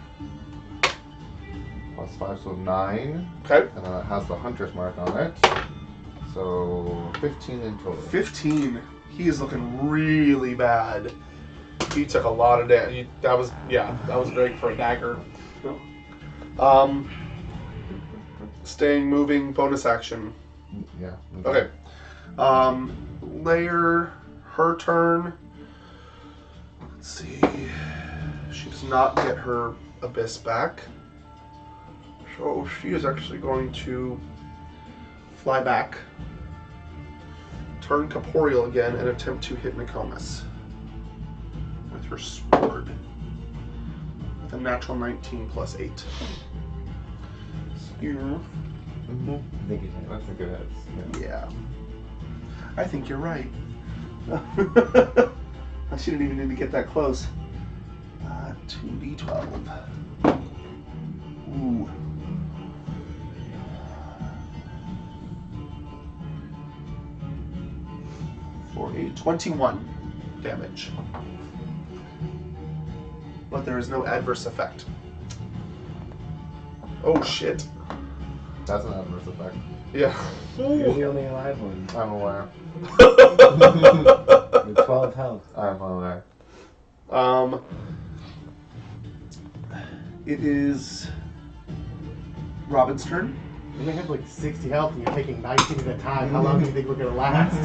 plus 5, so 9. Okay. And then it has the hunter's mark on it. So 15 in total. 15. He is looking really bad. He took a lot of damage. That was great for a dagger. Staying moving, bonus action. Yeah. Okay. Layer, her turn. Let's see. She does not get her abyss back. So she is actually going to fly back, turn corporeal again, and attempt to hit Nokomis with her sword. With a natural 19 plus 8. I think it That's a good hit. Yeah. I think you're right. She didn't even need to get that close. 2d12. Ooh. For a 21 damage. But there is no adverse effect. Oh shit. That's an adverse effect. Yeah. You're the only alive one. I'm aware. With 12 health. I'm aware. It is Robin's turn. You may have like 60 health and you're taking 19 at a time. How long do you think we're gonna last?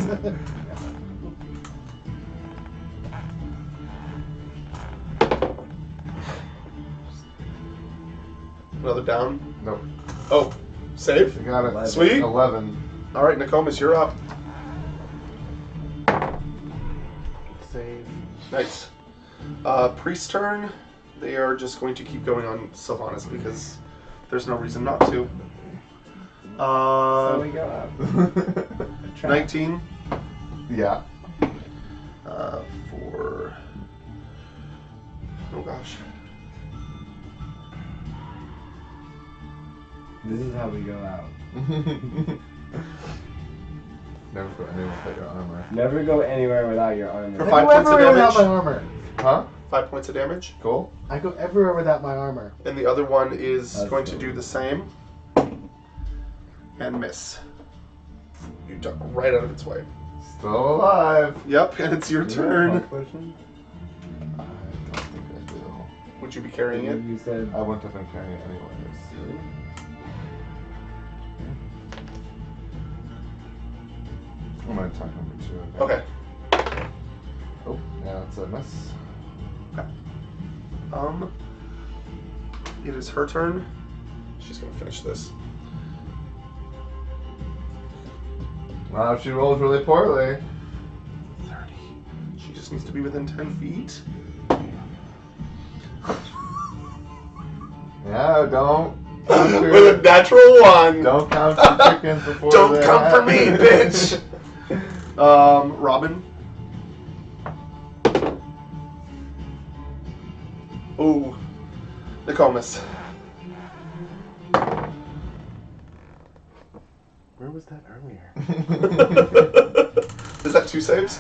Another down. Nope. Oh, save. You got it. 11. Sweet. 11. All right, Nokomis, you're up. Save. Nice. Priest turn. They are just going to keep going on Sylvanas because there's no reason not to. So we go up. 19. Yeah. For. Oh gosh. This is how we go out. Never go anywhere without your armor. Never go anywhere without your armor. For I 5 go points of everywhere without my damage. armor. Huh? 5 points of damage. Cool. I go everywhere without my armor. And the other one is That's going to cool. do the same. And miss. You duck right out of its way. Still alive. Yep, and it's your Do you have a turn. health potion? I don't think I do. Would you be carrying it? You said. I wouldn't have been carrying it anyways. I'm gonna attack number 2. Okay. Oh, yeah, that's a miss. It is her turn. She's gonna finish this. Wow, she rolls really poorly. 30. She just needs to be within 10 feet. Yeah, don't count your, With a natural 1. don't count your chickens before Don't they're come for me, hatched. bitch. Robin. Ooh. Nokomis. Where was that earlier? Is that 2 saves?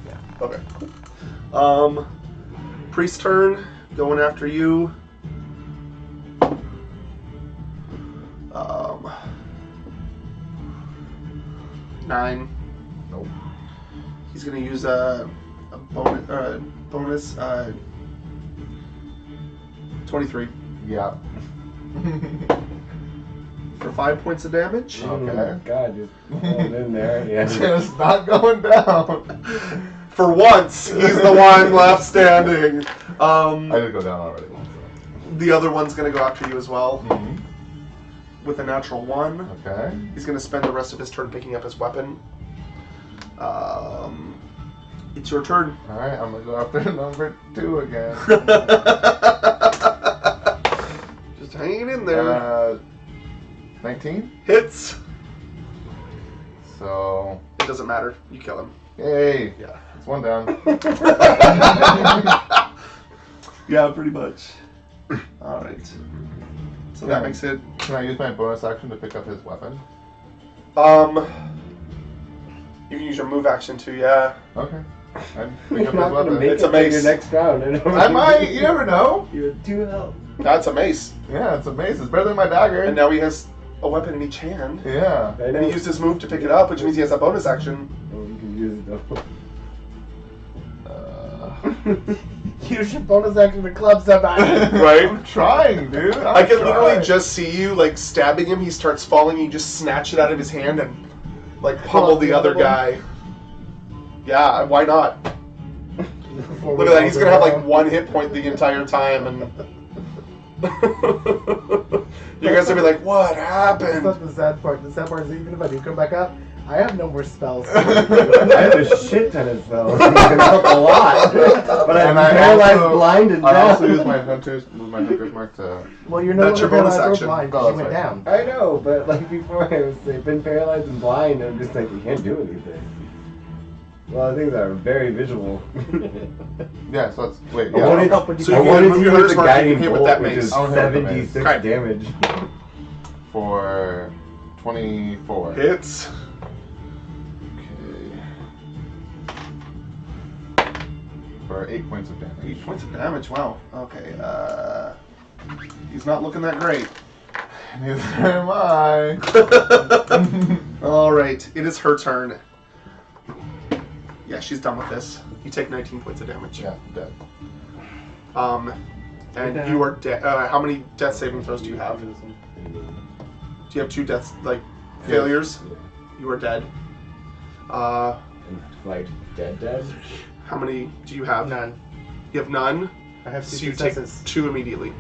Yeah. Okay. Priest turn, going after you. 9. Nope. He's gonna use a bonus 23 Yeah. for 5 points of damage. Okay. Oh, God, just hold in there. Yeah. It's not going down. For once, he's the one left standing. I did go down already once. The other one's gonna go after you as well. Mm-hmm. with a natural 1. Okay. He's going to spend the rest of his turn picking up his weapon. It's your turn. Alright, I'm gonna go after number 2 again. Just hanging in there. 19? Hits. So, It doesn't matter. You kill him. yay! Yeah. It's 1 down. Yeah, pretty much. All right. So that makes it. Can I use my bonus action to pick up his weapon? You can use your move action too. Yeah. Okay. I You're pick up not his gonna weapon. make It's it a to your mace. next round. I might, you never know. You had 2 health. That's a mace. Yeah, it's a mace. It's better than my dagger. And now he has a weapon in each hand. Yeah. I And know. he used his move to pick it up, which means he has a bonus action. Oh, you can use it though. Use your bonus action to club somebody. Right? I'm trying, dude. I can literally just see you like stabbing him. He starts falling. You just snatch it out of his hand and like pummel the other guy. Yeah, why not? Look at that. He's gonna have like 1 hit point the entire time, and you guys will be like, "What That's happened?" not the sad part. The sad part is even if I do come back up, I have no more spells. I have a shit ton of spells. You can help a lot. But I'm And I paralyzed, also- blind, and I deaf. also use my hunter's mark to. Well, you're no That's longer your bonus paralyzed or action. blind Oh, because you went sorry. down. I know, but like before I was like, been paralyzed and blind, I'm just like, you can't do anything. Well, things are very visual. Yeah, so that's. Wait, I yeah. wanted, help when you So I you can wanted move to your use hunter's the mark, you can guiding hit with bolt, that which mace. is I'll hit with the mace. 76 Okay. damage. For 24. Hits. Okay. For 8 points of damage. 8 points of damage. Wow. Okay. He's not looking that great. Neither am I. All right. It is her turn. Yeah, she's done with this. You take 19 points of damage. Yeah, dead. And Okay. you are dead. How many death saving throws do you have? Do you have 2 deaths, like failures? You are dead. Like, dead? How many do you have? None. You have none. I have 2 So you take successes. 2 immediately.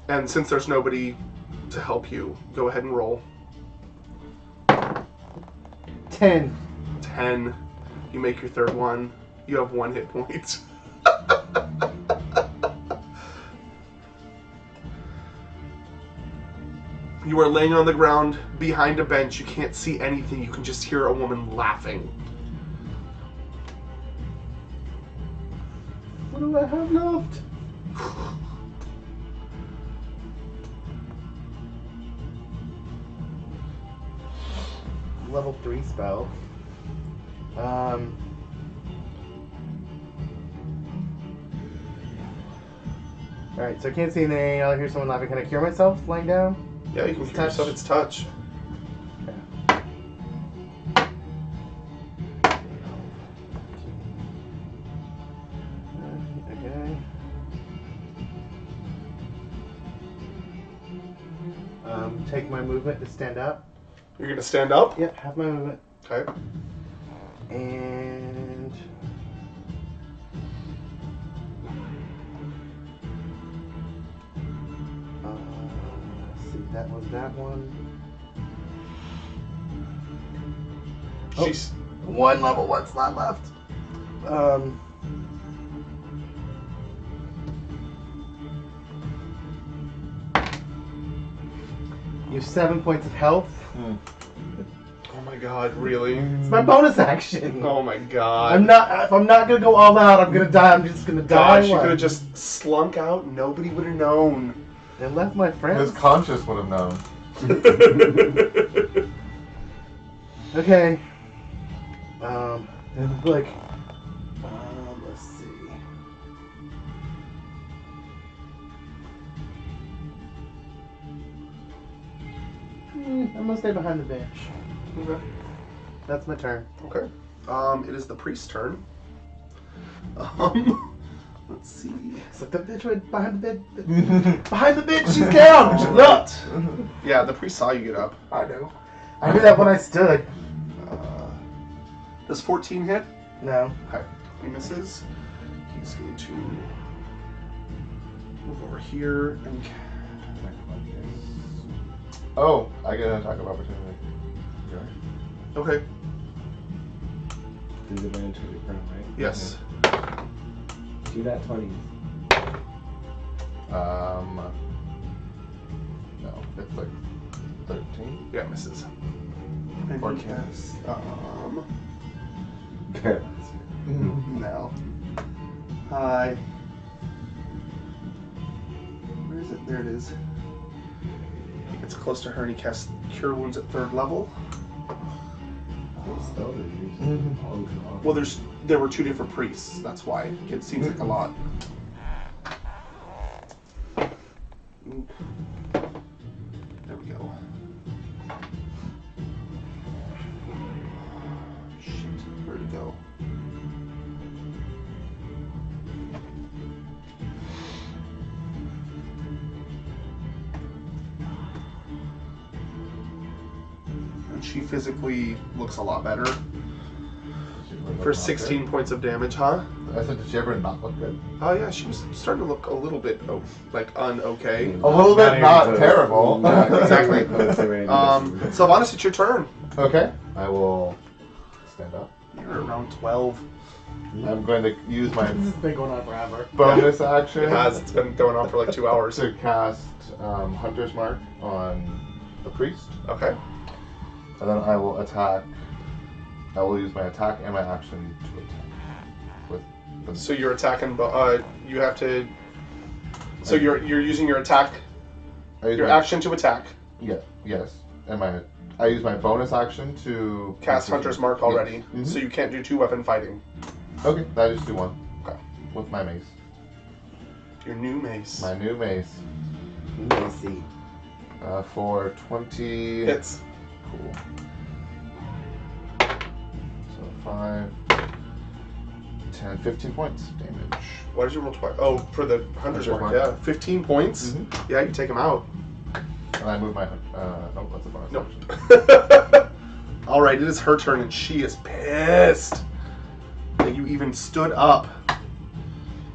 And since there's nobody to help you, go ahead and roll. 10. 10. You make your 3rd one. You have 1 hit point. You are laying on the ground behind a bench. You can't see anything. You can just hear a woman laughing. What do I have left? Level 3 spell. Alright, so I can't see anything. I'll hear someone laughing. Can I cure myself laying down? Yeah, you can Touch. cure yourself. It's touch. Okay. Take my movement to stand up. You're going to stand up? Yep, have my movement. Okay. And let's see, that was that one. Oh. She's... One level 1 slot left. You have 7 points of health. Oh my god, really? It's my bonus action. Oh my god. I'm not. If I'm not gonna go all out, I'm gonna die. I'm just gonna die. Gosh, you once. could have just slunk out. Nobody would have known. And left my His friends. conscience would have known. Okay. And like, let's see. I'm gonna stay behind the bench. Okay. That's my turn. Okay. It is the priest's turn. Let's see. So the bitch went behind the bed. Behind the bench, she's down. She looked. Yeah, the priest saw you get up. I know. I knew that when I stood. Does 14 hit? No. Okay. He misses. He's going to move over here and. Oh, I get an attack of opportunity. Okay. Disadvantage because you're prone, right? Yes. Do that 20s. No, it's like 13. Yeah, misses. And 14. you cast, Paralyze you. no. Hi. Where is it? There it is. He gets close to her and he casts Cure Wounds at 3rd level. What spell did you use? Well, there were 2 different priests. That's why it seems like a lot. Oop. There we go. Shit, where'd it go? And she physically looks a lot better. For 16 points of damage, huh? I said, did she ever not look good? Oh yeah, she was starting to look a little bit like un-okay. A little bit not terrible. Exactly. Sylvanas, it's your turn. Okay. I will stand up. You're around 12. I'm going to use my This has been going on forever. bonus action It has. It's been going on for like 2 hours. to cast Hunter's Mark on the priest. Okay. And then I will attack. I will use my attack and my action to attack. With the So you're attacking. You have to. So you're using your attack, I use your my, action to attack. Yeah. Yes. And I use my bonus action to Cast Hunter's Mark already, Yes. so you can't do 2-weapon fighting. Okay. I just do one. Okay. With my mace. Your new mace. My new mace. Let me see. For 20. Hits. Cool. So 5, 10, 15 points damage. Why did you roll twice? Oh, for the Hunter's Hunter's Mark. Mark. Yeah, 15 points. Mhm. Yeah, you take him out. And I move my. No, that's a bonus No. action. All right, it is her turn, and she is pissed that you even stood up.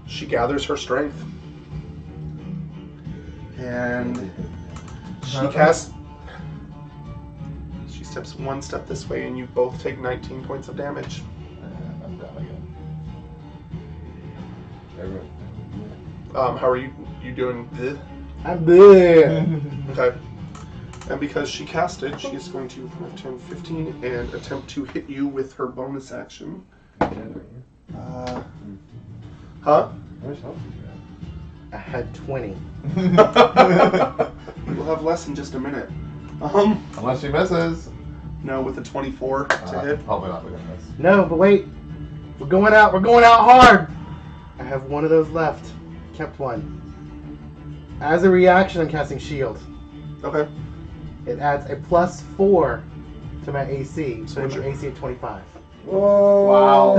She gathers her strength, and she casts. She steps 1 step this way, and you both take 19 points of damage. And I'm down again. How are you doing? Bleh? I'm dead. Okay. And because she cast it, she is going to 5, 10, 15 and attempt to hit you with her bonus action. Huh? How much health did you have? I had 20. We'll have less in just a minute. Unless she misses. No, with a 24 to hit. Probably not gonna miss. No, but wait. We're going out hard. I have one of those left. Kept one. As a reaction, I'm casting Shield. Okay. It adds a +4 to my AC, So so what's my your- AC at 25. Wow.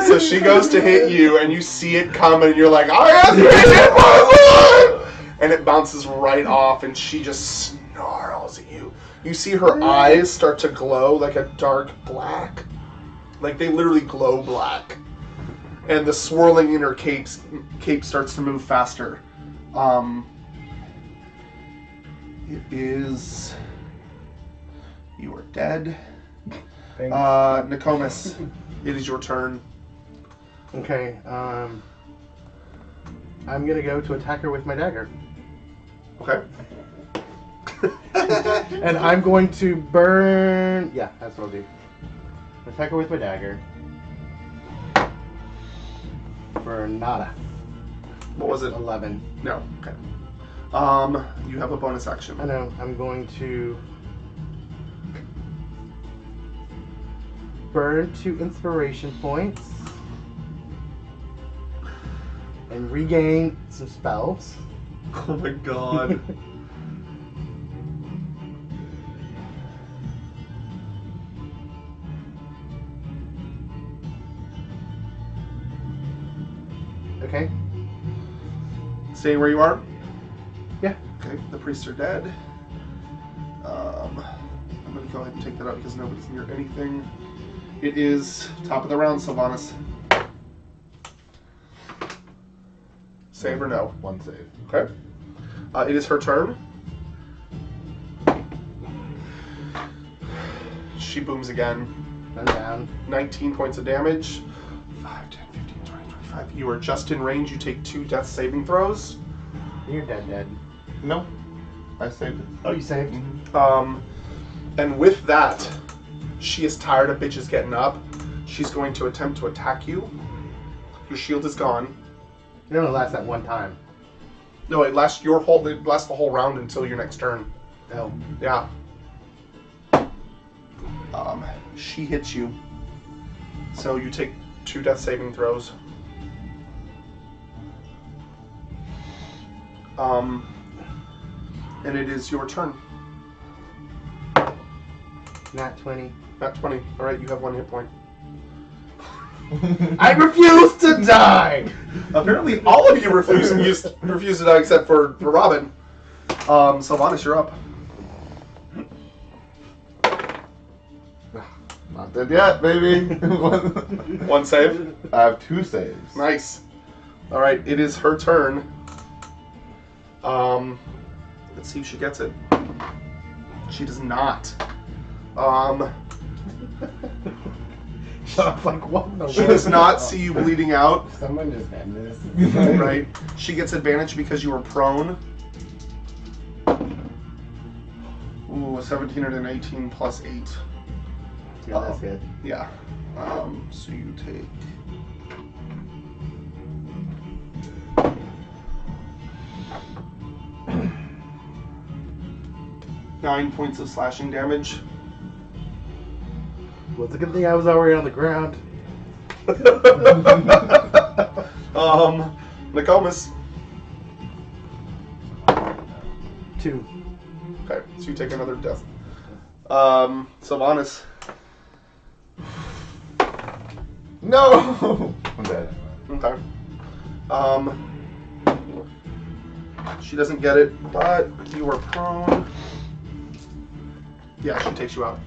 So she goes to hit you, and you see it coming, and you're like, I have to hit my life! And it bounces right off, and she just snarls at you. You see her eyes start to glow like a dark black. Like they literally glow black. And the swirling in her cape starts to move faster. It is... You are dead. Thanks. Nokomis, it is your turn. Okay, I'm gonna go to attack her with my dagger. Okay. And I'm going to burn... Yeah, that's what I'll do. Attack her with my dagger. For nada. What was it? 11. No. Okay. You have a bonus action. I know. I'm going to burn 2 inspiration points and regain some spells. Oh my god. Okay. Staying where you are? Yeah. Okay, the priests are dead. I'm gonna go ahead and take that out because nobody's near anything. It is top of the round, Sylvanas. Save or no? One save. Okay. It is her turn. She booms again. I'm down. 19 points of damage. 5, 10, 15, 20, 25. You are just in range. You take 2 death saving throws. You're dead. No, I saved it. Oh, you saved? And with that, she is tired of bitches getting up. She's going to attempt to attack you. Your shield is gone. It only lasts that one time. No, it lasts the whole round until your next turn. Oh. Yeah. She hits you. So you take 2 death saving throws. And it is your turn. Not 20. Not 20. Alright, you have 1 hit point. I refuse to die! Apparently all of you refuse to die except for Robin. Sylvanas, you're up. Not dead yet, baby. 1 save. I have 2 saves. Nice. Alright, it is her turn. Let's see if she gets it. She does not. Like, what in the She does not see you bleeding out. Someone just end this. Right. She gets advantage because you were prone. Ooh, 17 and an 18 plus 8. Yeah, that's good. Yeah. So you take... Nine points of slashing damage. Well, it's a good thing I was already on the ground. Nokomis. 2. Okay, so you take another death. Sylvanas. No! I'm dead. Okay. She doesn't get it, but you are prone. Yeah, she takes you out.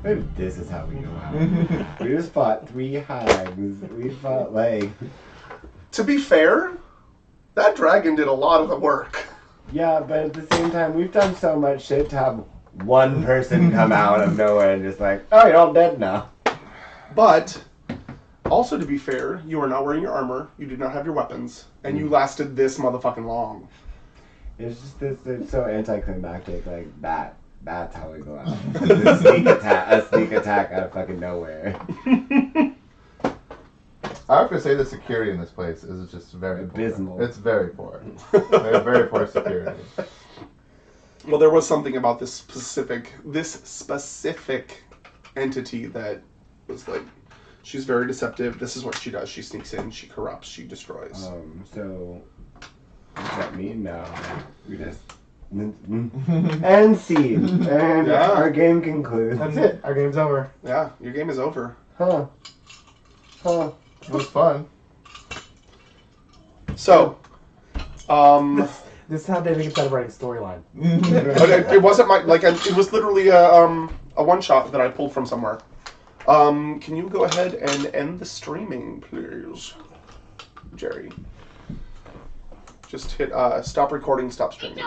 Maybe this is how we go out. We just fought 3 hags. We fought like... To be fair, that dragon did a lot of the work. Yeah, but at the same time, we've done so much shit to have one person come out of nowhere and just like, oh, you're all dead now. But, also to be fair, you are not wearing your armor, you did not have your weapons, and you lasted this motherfucking long. It's just this, it's so anticlimactic, like that. That's how we go out. A sneak attack out of fucking nowhere. I have to say the security in this place is just very abysmal. Poor. It's very poor. They have very poor security. Well, there was something about this specific entity that was like, she's very deceptive. This is what she does. She sneaks in, she corrupts, she destroys. So, what does that mean now? We just... and scene. And Yeah. our game concludes. That's it. Our game's over. Yeah, your game is over. Huh. It was fun. So, This is how David gets out of writing storyline. but it wasn't it was literally a one shot that I pulled from somewhere. Can you go ahead and end the streaming, please, Jerry? Just hit stop recording, stop streaming.